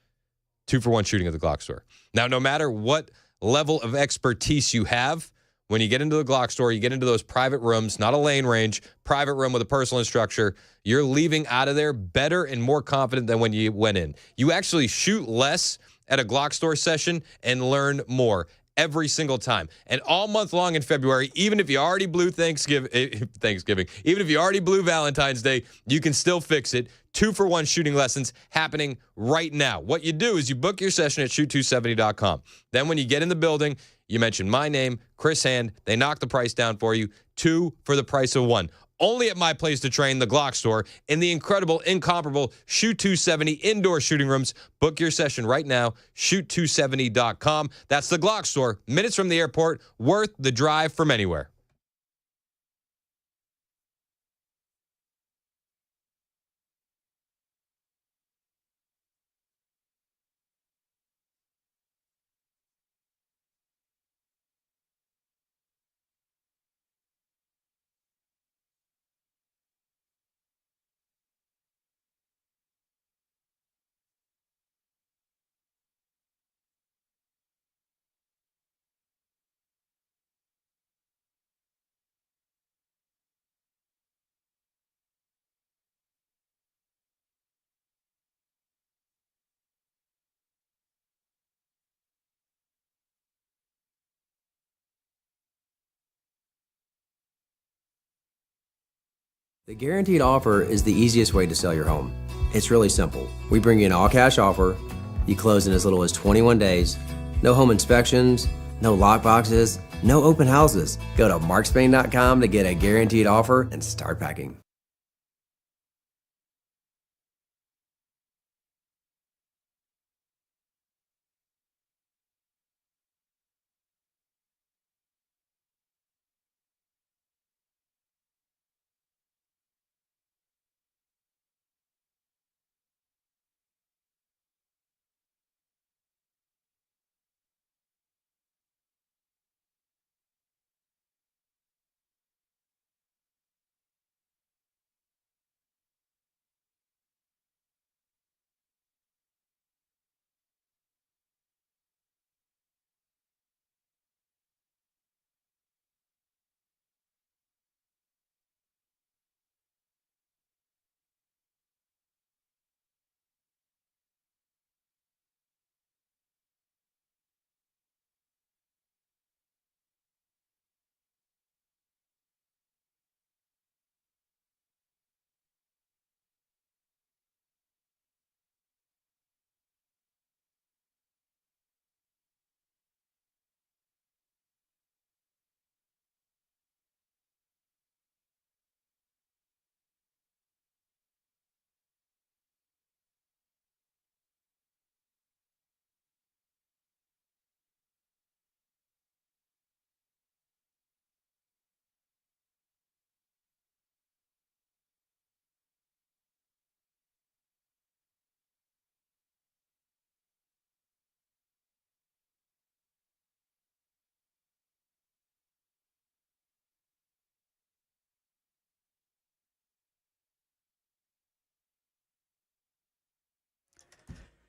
2-for-1 shooting at the Glock store. Now, no matter what level of expertise you have, when you get into the Glock store, you get into those private rooms, not a lane range, private room with a personal instructor, you're leaving out of there better and more confident than when you went in. You actually shoot less at a Glock store session and learn more every single time. And all month long in February, even if you already blew Thanksgiving, even if you already blew Valentine's Day, you can still fix it. 2-for-1 shooting lessons happening right now. What you do is you book your session at shoot270.com. Then when you get in the building, you mention my name, Chris Hand. They knock the price down for you. 2 for the price of 1. Only at my place to train, the Glock store, in the incredible, incomparable Shoot 270 indoor shooting rooms. Book your session right now, shoot270.com. That's the Glock store, minutes from the airport, worth the drive from anywhere. The guaranteed offer is the easiest way to sell your home. It's really simple. We bring you an all-cash offer. You close in as little as 21 days. No home inspections, no lockboxes, no open houses. Go to markspain.com to get a guaranteed offer and start packing.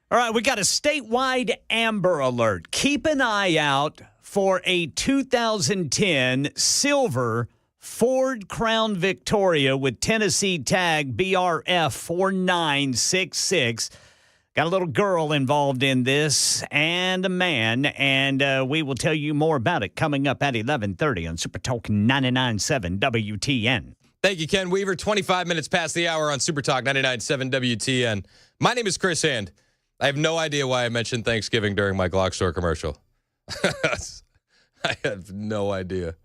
All right, we got a statewide Amber Alert. Keep an eye out for a 2010 silver Ford Crown Victoria with Tennessee tag BRF 4966. Got a little girl involved in this and a man, and we will tell you more about it coming up at 11:30 on Super Talk 99.7 WTN. Thank you, Ken Weaver. 25 minutes past the hour on Super Talk 99.7 WTN. My name is Chris Hand. I have no idea why I mentioned Thanksgiving during my Glock store commercial. I have no idea.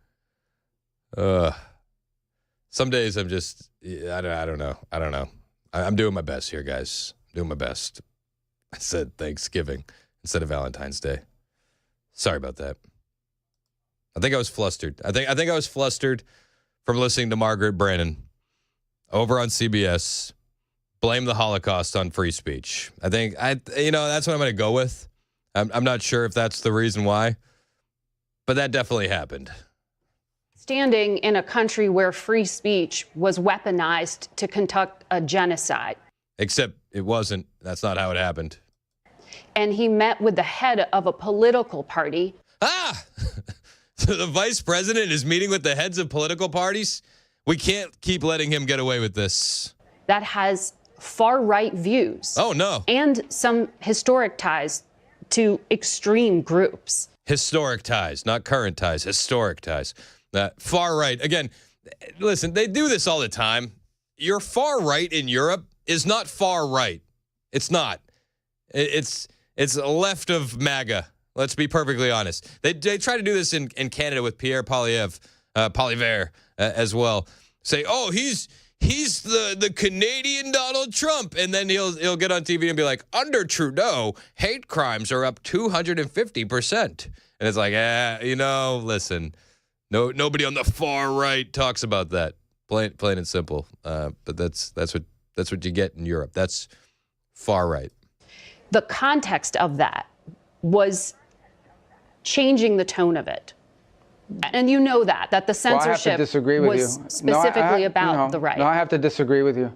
Some days I'm just, I don't know. I'm doing my best here, guys. Doing my best. I said Thanksgiving instead of Valentine's Day. Sorry about that. I think I was flustered. I think I was flustered from listening to Margaret Brennan over on CBS blame the Holocaust on free speech. I think that's what I'm going to go with. I'm not sure if that's the reason why, but that definitely happened. Standing in a country where free speech was weaponized to conduct a genocide. Except it wasn't. That's not how it happened. And he met with the head of a political party. So the vice president is meeting with the heads of political parties? We can't keep letting him get away with this. That has far-right views. Oh, no. And some historic ties to extreme groups. Historic ties, not current ties, historic ties. Far right. Again, listen, they do this all the time. Your far right in Europe is not far right. It's not. It's left of MAGA. Let's be perfectly honest. They try to do this in Canada with Pierre Poilievre as well. Say, oh, he's the Canadian Donald Trump. And then he'll get on TV and be like, under Trudeau, hate crimes are up 250%. And it's like, listen, nobody on the far right talks about that. Plain and simple. But that's what you get in Europe. That's far right. The context of that was changing the tone of it. And you know that the censorship I have to disagree with was you. Specifically about the right. No, I have to disagree with you.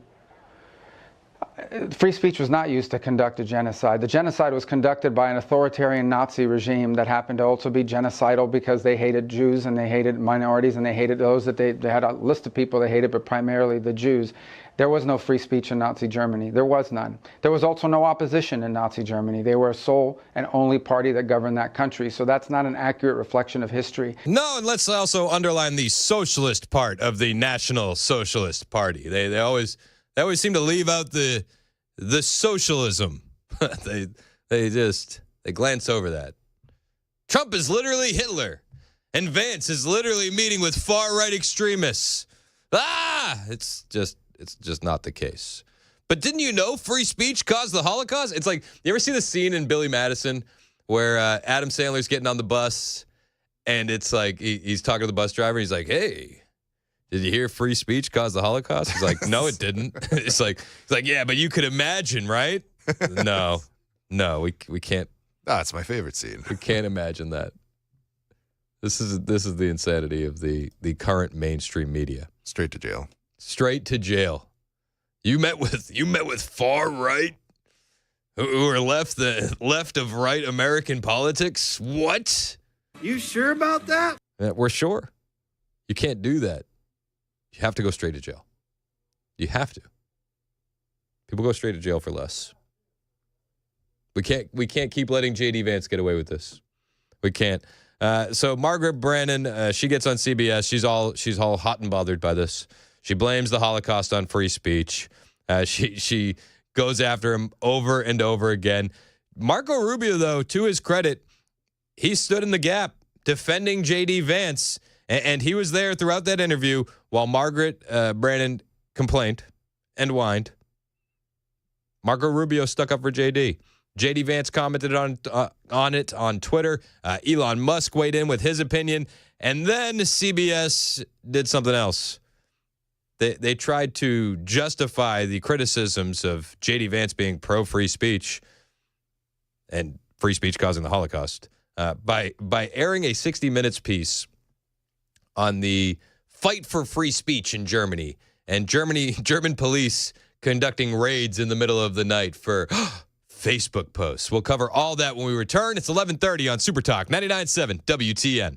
Free speech was not used to conduct a genocide. The genocide was conducted by an authoritarian Nazi regime that happened to also be genocidal because they hated Jews and they hated minorities and they hated those that they had a list of people they hated, but primarily the Jews. There was no free speech in Nazi Germany. There was none. There was also no opposition in Nazi Germany. They were a sole and only party that governed that country. So that's not an accurate reflection of history. No, and let's also underline the socialist part of the National Socialist Party. They always seem to leave out the socialism. they glance over that. Trump is literally Hitler, and Vance is literally meeting with far-right extremists. It's just not the case. But didn't you know free speech caused the Holocaust? It's like, you ever see the scene in Billy Madison where Adam Sandler's getting on the bus, and it's like he's talking to the bus driver. He's like, "Hey, did you hear free speech caused the Holocaust?" He's like, "No, it didn't." He's like, "Yeah, but you could imagine, right?" No, we can't. That's my favorite scene. We can't imagine that. This is the insanity of the current mainstream media. Straight to jail. Straight to jail. You met with far right who are left of right American politics. What? You sure about that? Yeah, we're sure. You can't do that. You have to go straight to jail. You have to. People go straight to jail for less. We can't keep letting J.D. Vance get away with this. We can't. So Margaret Brannon, she gets on CBS. She's all hot and bothered by this. She blames the Holocaust on free speech. She goes after him over and over again. Marco Rubio, though, to his credit, he stood in the gap defending J.D. Vance, and he was there throughout that interview while Margaret Brannon complained and whined. Marco Rubio stuck up for J.D. J.D. Vance commented on it on Twitter. Elon Musk weighed in with his opinion, and then CBS did something else. They tried to justify the criticisms of J.D. Vance being pro-free speech and free speech causing the Holocaust by airing a 60 Minutes piece on the fight for free speech in Germany and German police conducting raids in the middle of the night for Facebook posts. We'll cover all that when we return. It's 11:30 on Super Talk 99.7 WTN.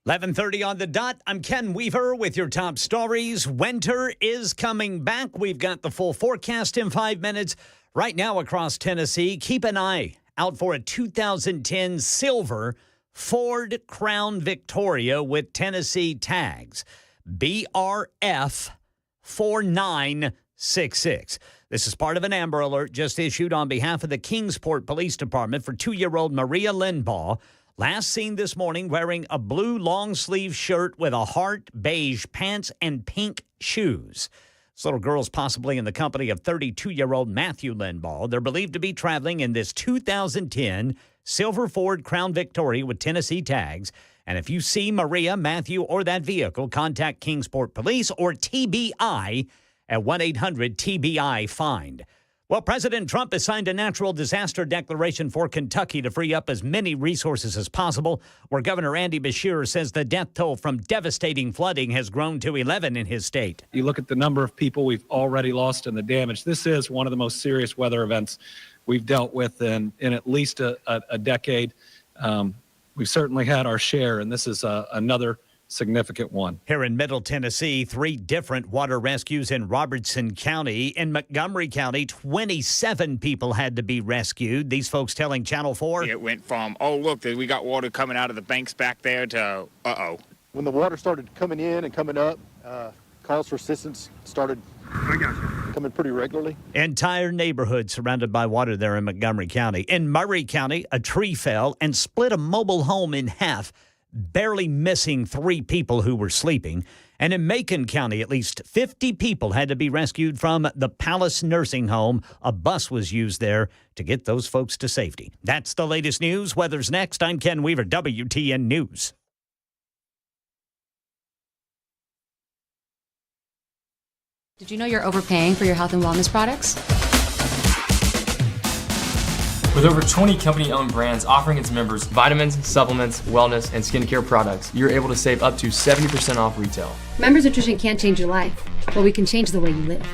$11:30 on the dot. I'm Ken Weaver with your top stories. Winter is coming back. We've got the full forecast in 5 minutes. Right now across Tennessee, keep an eye out for a 2010 silver Ford Crown Victoria with Tennessee tags. BRF 4966. This is part of an Amber Alert just issued on behalf of the Kingsport Police Department for 2-year-old Maria Linbaugh. Last seen this morning wearing a blue long-sleeve shirt with a heart beige pants and pink shoes. This little girl's possibly in the company of 32-year-old Matthew Linbaugh. They're believed to be traveling in this 2010 silver Ford Crown Victoria with Tennessee tags. And if you see Maria, Matthew, or that vehicle, contact Kingsport Police or TBI at 1-800-TBI-FIND. Well, President Trump has signed a natural disaster declaration for Kentucky to free up as many resources as possible, where Governor Andy Beshear says the death toll from devastating flooding has grown to 11 in his state. You look at the number of people we've already lost and the damage. This is one of the most serious weather events we've dealt with in at least a decade. We've certainly had our share, and this is another significant one. Here in Middle Tennessee, 3 different water rescues in Robertson County. In Montgomery County, 27 people had to be rescued. These folks telling Channel 4. It went from, oh, look, we got water coming out of the banks back there to, uh-oh. When the water started coming in and coming up, calls for assistance started coming pretty regularly. Entire neighborhood surrounded by water there in Montgomery County. In Murray County, a tree fell and split a mobile home in half, barely missing 3 people who were sleeping. And in Macon County, at least 50 people had to be rescued from the Palace Nursing Home. A bus was used there to get those folks to safety. That's the latest news. Weather's next. I'm Ken Weaver, WTN News. Did you know you're overpaying for your health and wellness products? With over 20 company-owned brands offering its members vitamins, supplements, wellness, and skincare products, you're able to save up to 70% off retail. Members Nutrition can't change your life, but we can change the way you live.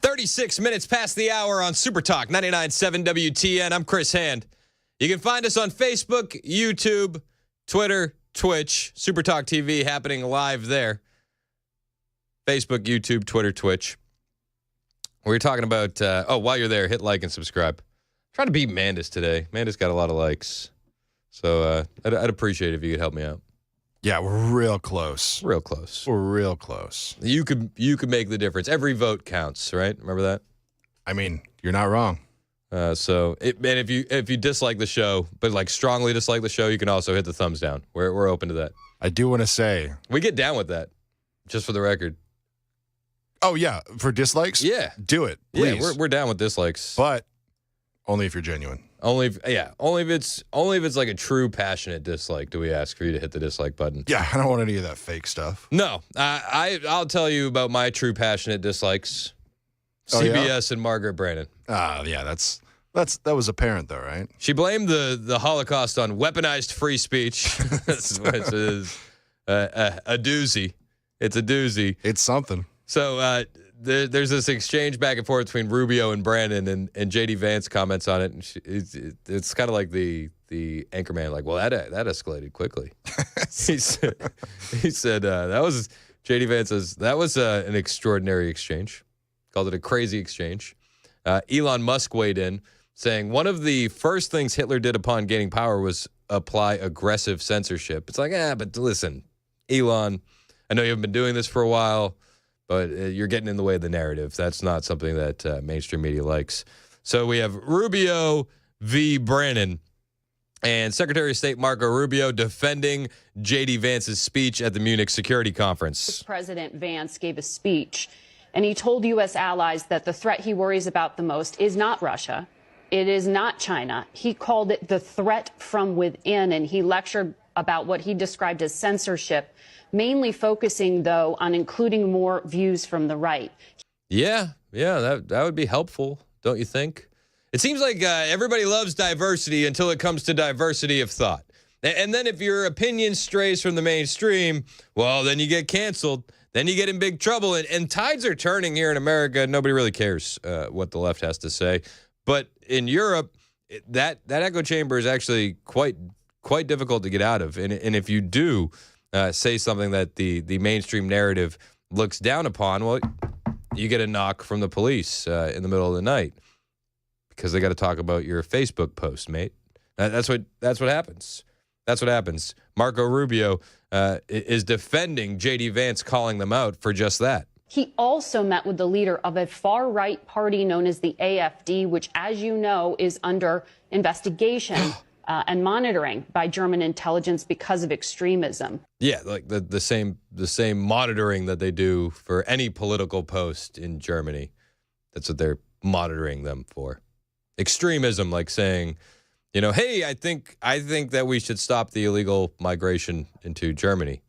.36 past the hour on Super Talk 99.7 WTN. I'm Chris Hand. You can find us on Facebook, YouTube, Twitter, Twitch. Super Talk TV happening live there. Facebook, YouTube, Twitter, Twitch. We were talking about, while you're there, hit like and subscribe. Trying to beat Mandis today. Mandis got a lot of likes. So I'd appreciate it if you could help me out. Yeah, we're real close. Real close. We're real close. You could make the difference. Every vote counts, right? Remember that? I mean, you're not wrong. And if you dislike the show, but like strongly dislike the show, you can also hit the thumbs down. We're open to that. I do want to say we get down with that, just for the record. Oh yeah, for dislikes? Yeah, do it. Please. Yeah, we're down with dislikes, but only if you're genuine. Only if it's like a true passionate dislike do we ask for you to hit the dislike button. Yeah, I don't want any of that fake stuff. No, I'll tell you about my true passionate dislikes. Oh, CBS and Margaret Brandon. Yeah, that was apparent though, right? She blamed the Holocaust on weaponized free speech. Which is a doozy. It's a doozy. It's something. So there's this exchange back and forth between Rubio and Brandon, and JD Vance comments on it, and it's kind of like the anchorman, like, well, that escalated quickly. he said that was JD Vance says that was an extraordinary exchange. Called it a crazy exchange. Elon Musk weighed in, saying one of the first things Hitler did upon gaining power was apply aggressive censorship. It's like, but listen, Elon, I know you haven't been doing this for a while, but you're getting in the way of the narrative. That's not something that mainstream media likes. So we have Rubio v. Brannon, and Secretary of State Marco Rubio defending J.D. Vance's speech at the Munich Security Conference. President Vance gave a speech, and he told U.S. allies that the threat he worries about the most is not Russia. It is not China. He called it the threat from within, and he lectured about what he described as censorship, mainly focusing, though, on including more views from the right. Yeah, that would be helpful, don't you think? It seems like everybody loves diversity until it comes to diversity of thought. And then if your opinion strays from the mainstream, well, then you get canceled. Then you get in big trouble. And tides are turning here in America. Nobody really cares what the left has to say. But in Europe, that echo chamber is actually quite difficult to get out of. And if you do say something that the mainstream narrative looks down upon, well, you get a knock from the police in the middle of the night because they got to talk about your Facebook post, mate. That's what happens. That's what happens. Marco Rubio is defending J.D. Vance, calling them out for just that. He also met with the leader of a far-right party known as the AfD, which, as you know, is under investigation and monitoring by German intelligence because of extremism. Yeah, like the same monitoring that they do for any political post in Germany. That's what they're monitoring them for. Extremism, like saying, hey, I think that we should stop the illegal migration into Germany.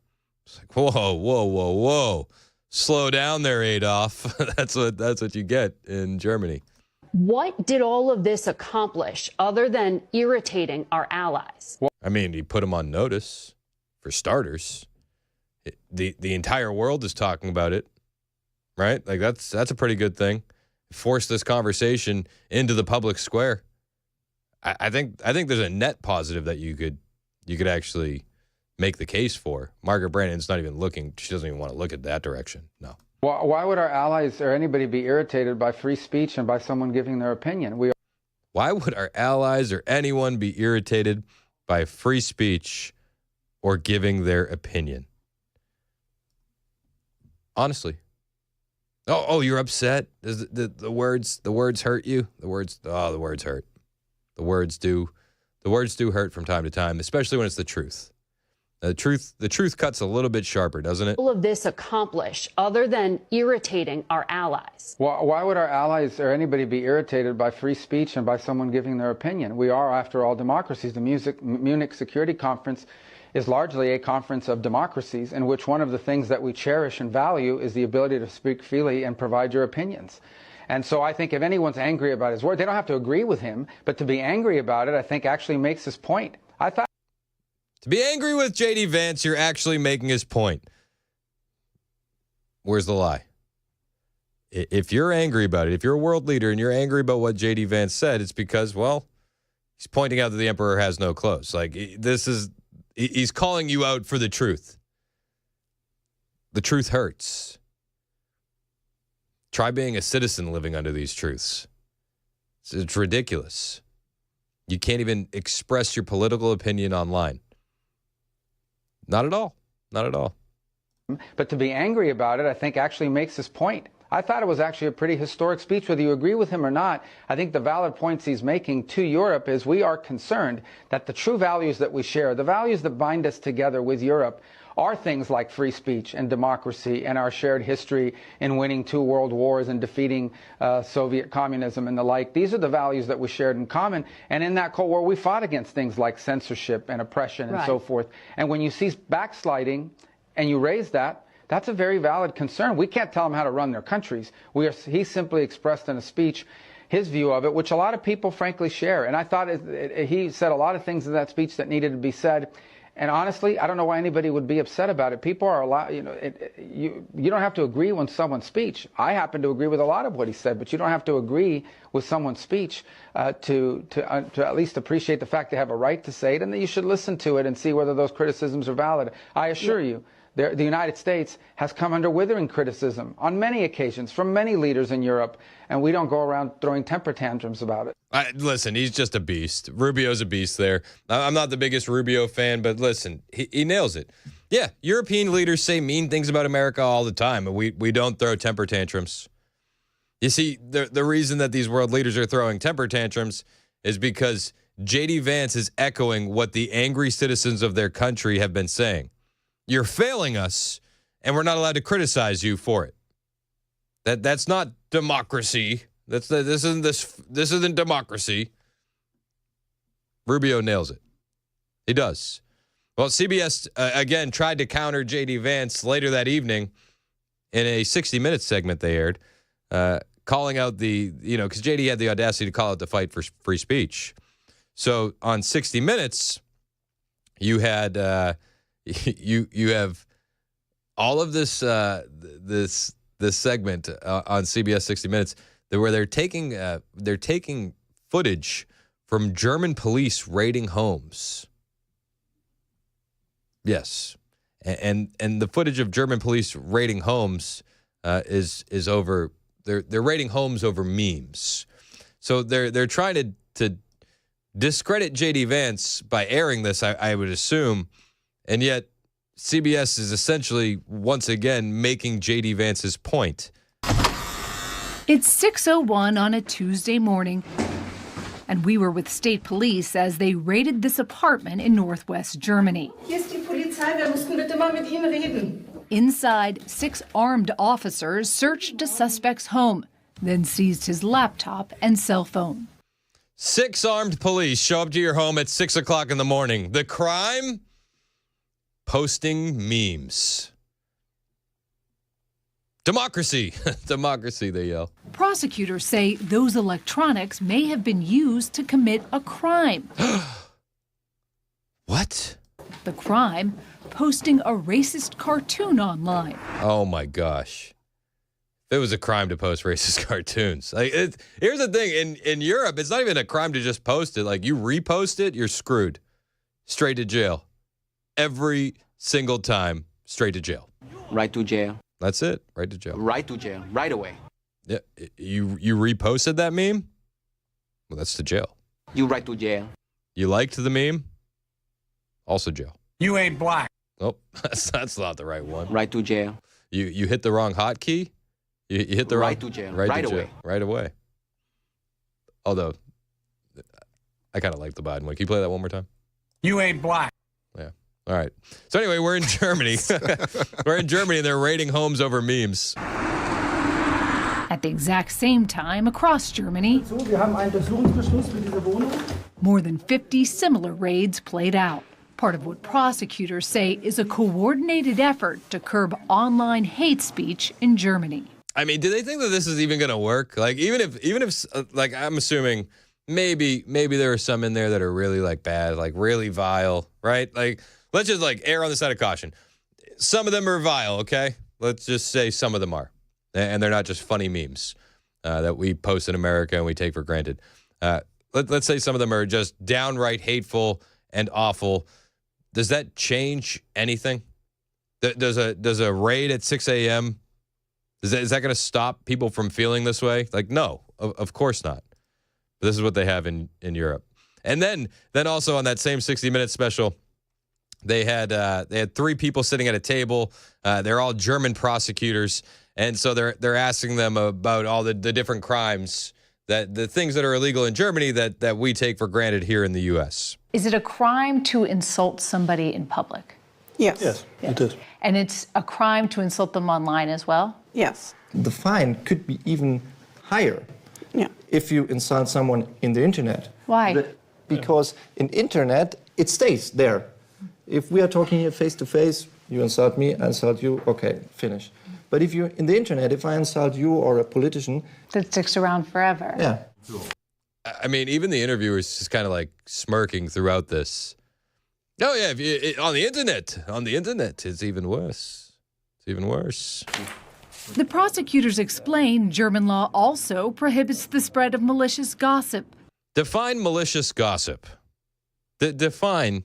It's like, whoa. Slow down there, Adolf. That's what you get in Germany. What did all of this accomplish other than irritating our allies? I mean, he put them on notice, for starters. The entire world is talking about it, right? Like that's a pretty good thing. Force this conversation into the public square. I think there's a net positive that you could actually make the case for. Margaret Brandon's not even looking. She doesn't even want to look at that direction. No. Why would our allies or anybody be irritated by free speech and by someone giving their opinion? Why would our allies or anyone be irritated by free speech or giving their opinion? Honestly. Oh, you're upset? The words hurt you? The words hurt. The words do hurt from time to time, especially when it's the truth. The truth cuts a little bit sharper, doesn't it? All of this accomplish other than irritating our allies? Why would our allies or anybody be irritated by free speech and by someone giving their opinion? We are, after all, democracies. The Munich Security Conference is largely a conference of democracies in which one of the things that we cherish and value is the ability to speak freely and provide your opinions. And so I think if anyone's angry about his word, they don't have to agree with him, but to be angry about it, I think actually makes his point. To be angry with J.D. Vance, you're actually making his point. Where's the lie? If you're angry about it, if you're a world leader and you're angry about what J.D. Vance said, it's because, well, he's pointing out that the emperor has no clothes. Like, he's calling you out for the truth. The truth hurts. Try being a citizen living under these truths. It's ridiculous. You can't even express your political opinion online. Not at all. Not at all. But to be angry about it, I think actually makes his point. I thought it was actually a pretty historic speech, whether you agree with him or not. I think the valid points he's making to Europe is we are concerned that the true values that we share, the values that bind us together with Europe, are things like free speech and democracy and our shared history in winning 2 world wars and defeating Soviet communism and the like. These are the values that we shared in common. And in that Cold War, we fought against things like censorship and oppression and so forth. And when you see backsliding and you raise that, that's a very valid concern. We can't tell them how to run their countries. He simply expressed in a speech his view of it, which a lot of people frankly share. And I thought he said a lot of things in that speech that needed to be said. And honestly, I don't know why anybody would be upset about it. People are allowed, you don't have to agree with someone's speech. I happen to agree with a lot of what he said, but you don't have to agree with someone's speech to at least appreciate the fact they have a right to say it, and that you should listen to it and see whether those criticisms are valid. I assure you, the United States has come under withering criticism on many occasions from many leaders in Europe, and we don't go around throwing temper tantrums about it. Listen, he's just a beast. Rubio's a beast there. I'm not the biggest Rubio fan, but listen, he nails it. Yeah, European leaders say mean things about America all the time, and we don't throw temper tantrums. You see, the reason that these world leaders are throwing temper tantrums is because J.D. Vance is echoing what the angry citizens of their country have been saying. You're failing us, and we're not allowed to criticize you for it. That's not democracy. This isn't democracy. Rubio nails it. He does. Well, CBS again tried to counter J.D. Vance later that evening in a 60 Minutes segment they aired, calling out because J.D. had the audacity to call out the fight for free speech. So on 60 Minutes, you had you have all of this this segment on CBS 60 Minutes where they're taking footage from German police raiding homes. Yes, and the footage of German police raiding homes is over. They're raiding homes over memes. So they're trying to discredit J.D. Vance by airing this, I would assume, and yet CBS is essentially once again making J.D. Vance's point. It's 6:01 on a Tuesday morning, and we were with state police as they raided this apartment in northwest Germany. Hier ist die Polizei, wir mussten bitte mal mit Ihnen reden. Inside, 6 armed officers searched a suspect's home, then seized his laptop and cell phone. 6 armed police show up to your home at 6 o'clock in the morning. The crime? Posting memes. Democracy. Democracy, they yell. Prosecutors say those electronics may have been used to commit a crime. What? The crime? Posting a racist cartoon online. Oh my gosh. It was a crime to post racist cartoons. Here's the thing. In Europe, it's not even a crime to just post it. Like, you repost it, you're screwed. Straight to jail. Every single time, straight to jail. Right to jail. That's it. Right to jail. Right to jail. Right away. Yeah. You reposted that meme? Well, that's to jail. You right to jail. You liked the meme? Also jail. You ain't black. Nope. That's not the right one. Right to jail. You hit the wrong hotkey? You hit the right wrong... to jail. Right to away. Jail. Right away. Although, I kind of like the Biden one. Can you play that one more time? You ain't black. Yeah. All right. So anyway, we're in Germany. We're in Germany, and they're raiding homes over memes. At the exact same time, across Germany, more than 50 similar raids played out. Part of what prosecutors say is a coordinated effort to curb online hate speech in Germany. I mean, do they think that this is even going to work? Like, even if, like, I'm assuming maybe there are some in there that are really like bad, like really vile, right? Like, let's just like err on the side of caution. Some of them are vile, okay? Let's just say some of them are, and they're not just funny memes that we post in America and we take for granted. Let's say some of them are just downright hateful and awful. Does that change anything? Does a raid at 6 a.m. Is that going to stop people from feeling this way? Like, no, of course not. But this is what they have in Europe. And then also on that same 60 Minutes special, they had 3 people sitting at a table. They're all German prosecutors, and so they're asking them about all the different crimes, the things that are illegal in Germany that we take for granted here in the U.S. Is it a crime to insult somebody in public? Yes, it is. And it's a crime to insult them online as well? Yes. The fine could be even higher if you insult someone in the internet. Why? Because in internet, it stays there. If we are talking here face to face, you insult me, I insult you, okay, finish. But if you're in the internet, if I insult you or a politician... That sticks around forever. Yeah. I mean, even the interviewer is just kind of like smirking throughout this. Oh yeah, on the internet, it's even worse. It's even worse. The prosecutors explain German law also prohibits the spread of malicious gossip. Define malicious gossip. Define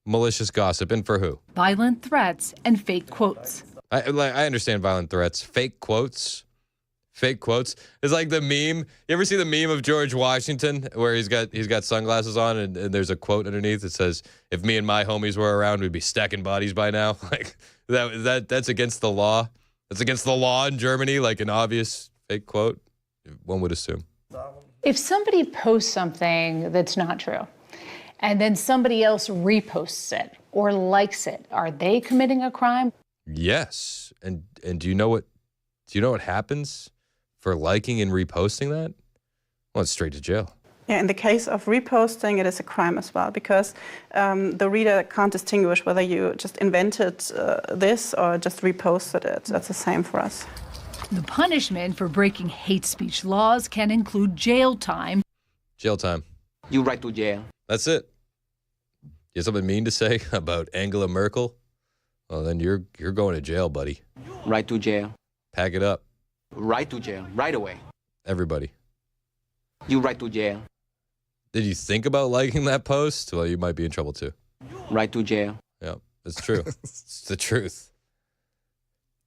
malicious gossip, and for who? Violent threats and fake quotes. I understand violent threats. Fake quotes. Fake quotes. It's like the meme. You ever see the meme of George Washington where he's got sunglasses on and there's a quote underneath that says, "If me and my homies were around, we'd be stacking bodies by now." Like that's against the law. That's against the law in Germany. Like an obvious fake quote. One would assume. If somebody posts something that's not true, and then somebody else reposts it or likes it, are they committing a crime? Yes. And do you know what happens for liking and reposting that? Well, it's straight to jail. Yeah, in the case of reposting, it is a crime as well, because the reader can't distinguish whether you just invented this or just reposted it. That's the same for us. The punishment for breaking hate speech laws can include jail time. Jail time. You right to jail. That's it. You have something mean to say about Angela Merkel? Well, then you're going to jail, buddy. Right to jail. Pack it up. Right to jail. Right away. Everybody. You right to jail. Did you think about liking that post? Well, you might be in trouble too. Right to jail. Yeah, it's true. It's the truth.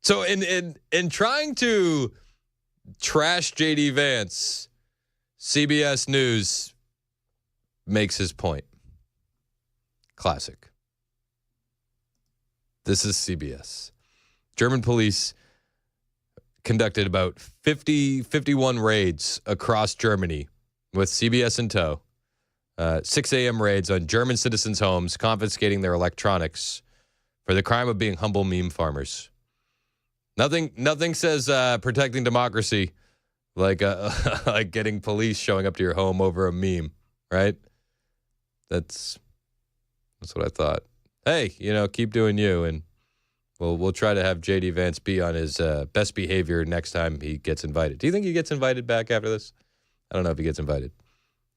So in trying to trash JD Vance, CBS News makes his point. Classic. This is CBS. German police conducted about 51 raids across Germany with CBS in tow. 6 a.m. raids on German citizens' homes, confiscating their electronics for the crime of being humble meme farmers. Nothing says protecting democracy like like getting police showing up to your home over a meme, right? That's what I thought. Hey, keep doing you, and we'll try to have JD Vance be on his best behavior next time he gets invited. Do you think he gets invited back after this? I don't know if he gets invited.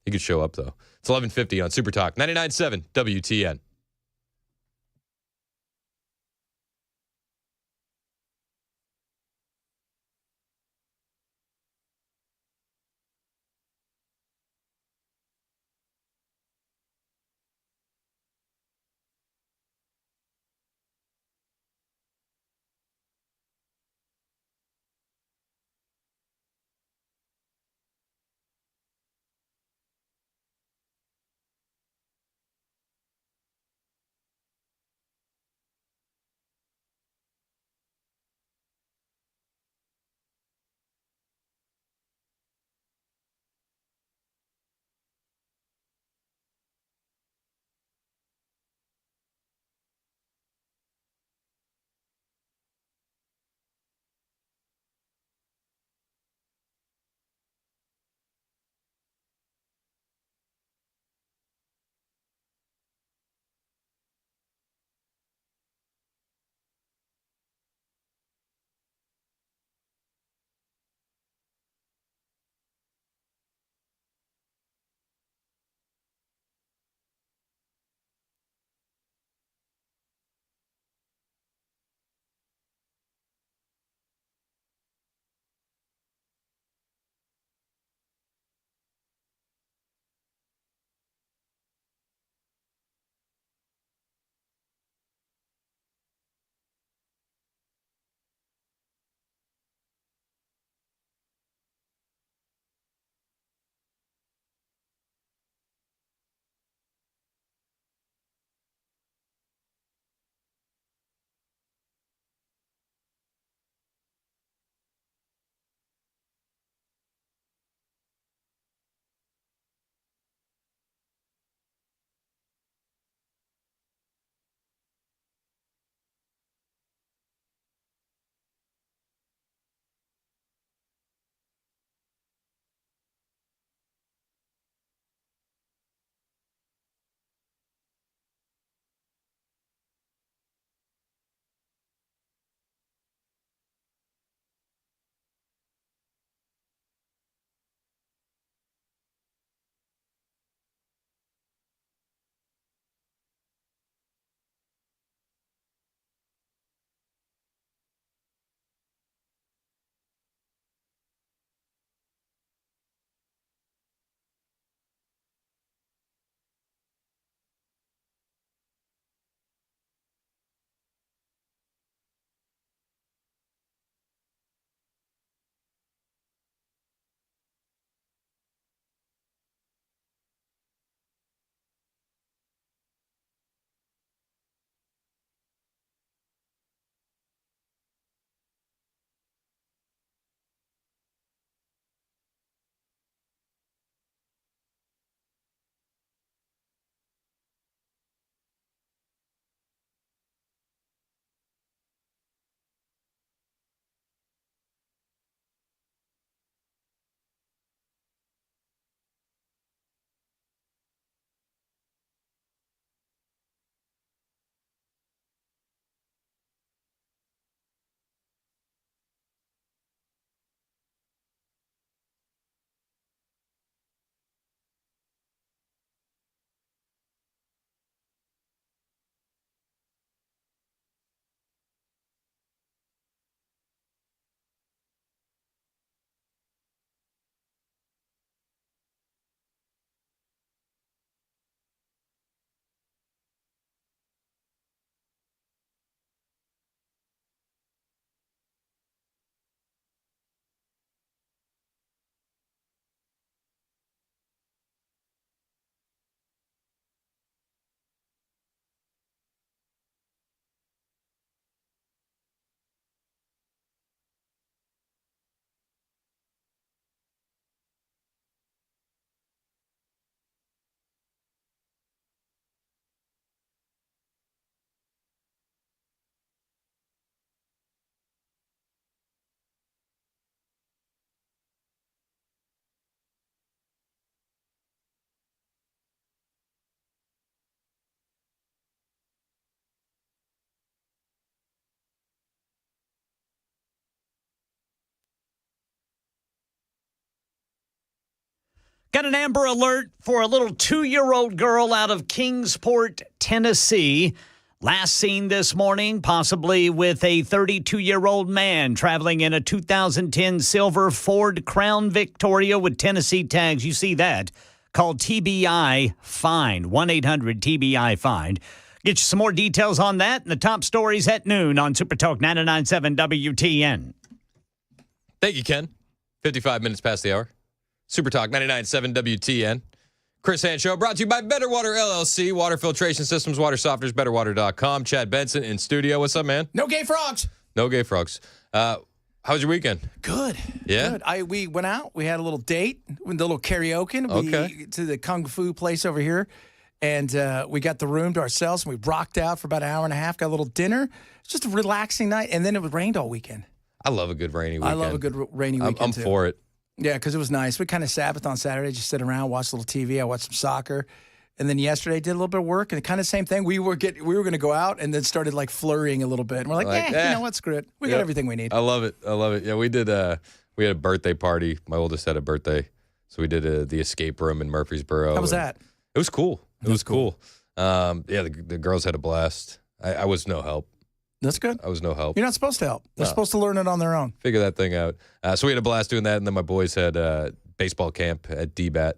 He could show up, though. It's 11:50 on Super Talk 99.7 WTN. Got an Amber Alert for a little 2-year-old girl out of Kingsport, Tennessee. Last seen this morning, possibly with a 32-year-old man traveling in a 2010 silver Ford Crown Victoria with Tennessee tags. You see that. Called TBI Find. 1-800-TBI Find. Get you some more details on that and the top stories at noon on Super Talk 99.7 WTN. Thank you, Ken. 55 minutes past the hour. Super Talk 99.7 WTN. Chris Hand Show brought to you by Better Water LLC. Water filtration systems, water softeners, betterwater.com. Chad Benson in studio. What's up, man? No gay frogs. No gay frogs. How was your weekend? Good. Yeah? Good. We went out. We had a little date, a little karaoke to the Kung Fu place over here. And we got the room to ourselves, and we rocked out for about an hour and a half, got a little dinner. It's just a relaxing night. And then it rained all weekend. I love a good rainy weekend. I love a good rainy weekend, I'm too. for it. Yeah, because it was nice. We kind of Sabbath on Saturday, just sit around, watch a little TV. I watched some soccer. And then yesterday, did a little bit of work, and kind of same thing. We were going to go out, and then started like flurrying a little bit. And we're like, you know what, screw it. We got everything we need. I love it. Yeah, we did. We had a birthday party. My oldest had a birthday, so we did the escape room in Murfreesboro. How was that? It was cool. It was cool. The girls had a blast. I was no help. That's good. I was no help. You're not supposed to help. They're supposed to learn it on their own. Figure that thing out. So we had a blast doing that, and then my boys had baseball camp at DBAT.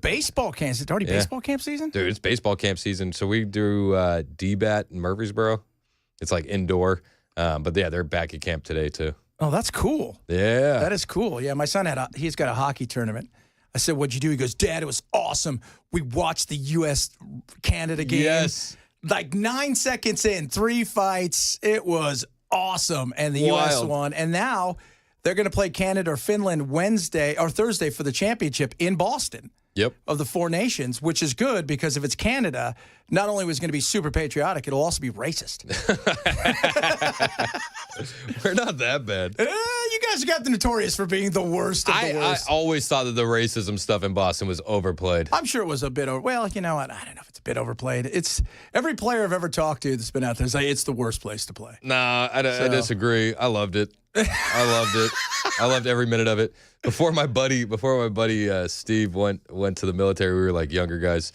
Baseball camp. Is it already baseball camp season? Dude, it's baseball camp season. So we do DBAT in Murfreesboro. It's like indoor. But yeah, they're back at camp today too. Oh, that's cool. Yeah. That is cool. Yeah, my son he's got a hockey tournament. I said, what'd you do? He goes, Dad, it was awesome. We watched the U.S.-Canada game. Yes. Like 9 seconds in, 3 fights. It was awesome. And the U.S. won. And now they're going to play Canada or Finland Wednesday or Thursday for the championship in Boston. Yep. Of the 4 nations, which is good because if it's Canada, not only was it going to be super patriotic, it'll also be racist. We're not that bad. You guys got the notorious for being the worst of the worst. I always thought that the racism stuff in Boston was overplayed. I'm sure it was a bit well, you know what? I don't know if it's a bit overplayed. It's every player I've ever talked to that's been out there is like, it's the worst place to play. Nah, I disagree. I loved it. I loved it. I loved every minute of it. Before my buddy Steve went to the military, we were like younger guys.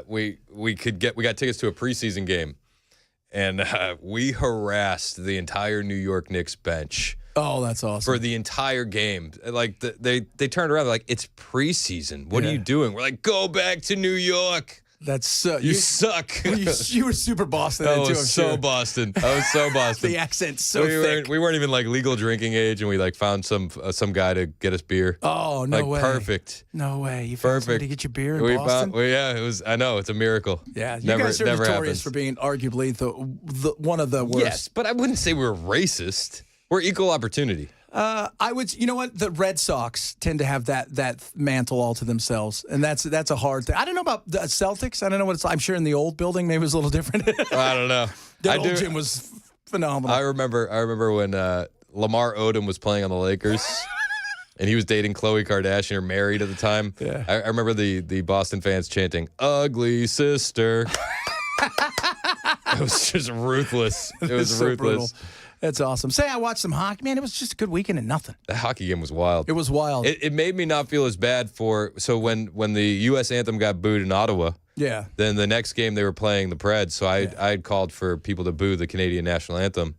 We got tickets to a preseason game, and we harassed the entire New York Knicks bench. Oh, that's awesome. For the entire game. Like they turned around, like, it's preseason. What are you doing? We're like, go back to New York. That's you suck. You were super Boston. I was so Boston. The accent's so thick. We weren't even like legal drinking age, and we like found some guy to get us beer. Oh, no way. Perfect. No way. You found somebody to get you beer in Boston? It was. I know, it's a miracle. Yeah, you guys are notorious for being arguably the one of the worst. Yes, but I wouldn't say we're racist. We're equal opportunity. I would, you know what? The Red Sox tend to have that mantle all to themselves, and that's a hard thing. I don't know about the Celtics. I don't know what it's like. I'm sure in the old building maybe it was a little different. I don't know. That old gym was phenomenal. I remember when Lamar Odom was playing on the Lakers, and he was dating Khloe Kardashian, or married at the time. Yeah. I remember the Boston fans chanting, "Ugly sister." It was just ruthless. It was so ruthless. Brutal. That's awesome. Say I watched some hockey. Man, it was just a good weekend and nothing. That hockey game was wild. It was wild. It made me not feel as bad so when the U.S. anthem got booed in Ottawa, yeah. Then the next game they were playing the Preds, so I had called for people to boo the Canadian national anthem.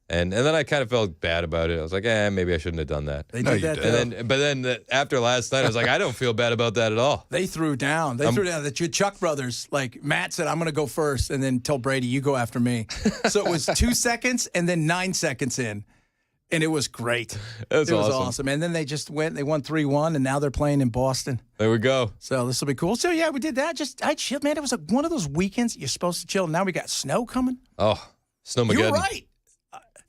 And then I kind of felt bad about it. I was like, maybe I shouldn't have done that. They did that. But then after last night, I was like, I don't feel bad about that at all. They threw down. The Chuck brothers. Like Matt said, I'm going to go first, and then tell Brady, you go after me. So it was 2 seconds and then 9 seconds in, and it was great. It was awesome. And then they just went. They won 3-1, and now they're playing in Boston. There we go. So this will be cool. So yeah, we did that. I chilled, man. It was one of those weekends you're supposed to chill. Now we got snow coming. Oh, Snowmageddon. You're right.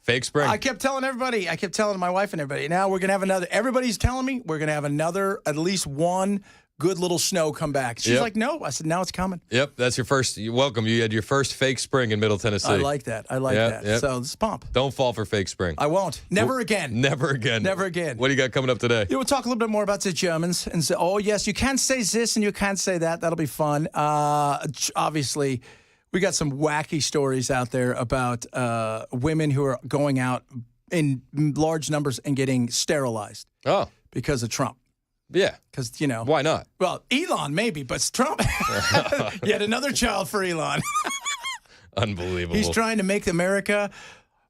Fake spring. I kept telling my wife and everybody, now we're going to have another, everybody's telling me we're going to have another, at least one good little snow come back. She's like, no. I said, now it's coming. Yep, that's your first, welcome. You had your first fake spring in Middle Tennessee. I like that. Yep. So this pump. Don't fall for fake spring. I won't. Never again. Never again. Never again. What do you got coming up today? We'll talk a little bit more about the Germans and say, oh, yes, you can't say this and you can't say that. That'll be fun. Obviously, we got some wacky stories out there about women who are going out in large numbers and getting sterilized. Oh. Because of Trump. Yeah. Because, Why not? Well, Elon maybe, but Trump, yet another child for Elon. Unbelievable. He's trying to make America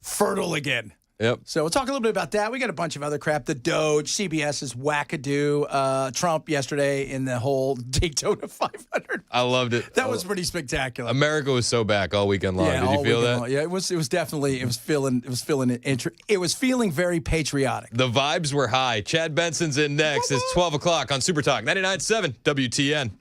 fertile again. Yep. So we'll talk a little bit about that. We got a bunch of other crap. The Doge, CBS's wackadoo, Trump yesterday in the whole Daytona 500. I loved it. That was pretty spectacular. America was so back all weekend long. Did you feel that? Long. Yeah, it was definitely, it was feeling very patriotic. The vibes were high. Chad Benson's in next. It's 12 o'clock on Super Talk 99.7 WTN.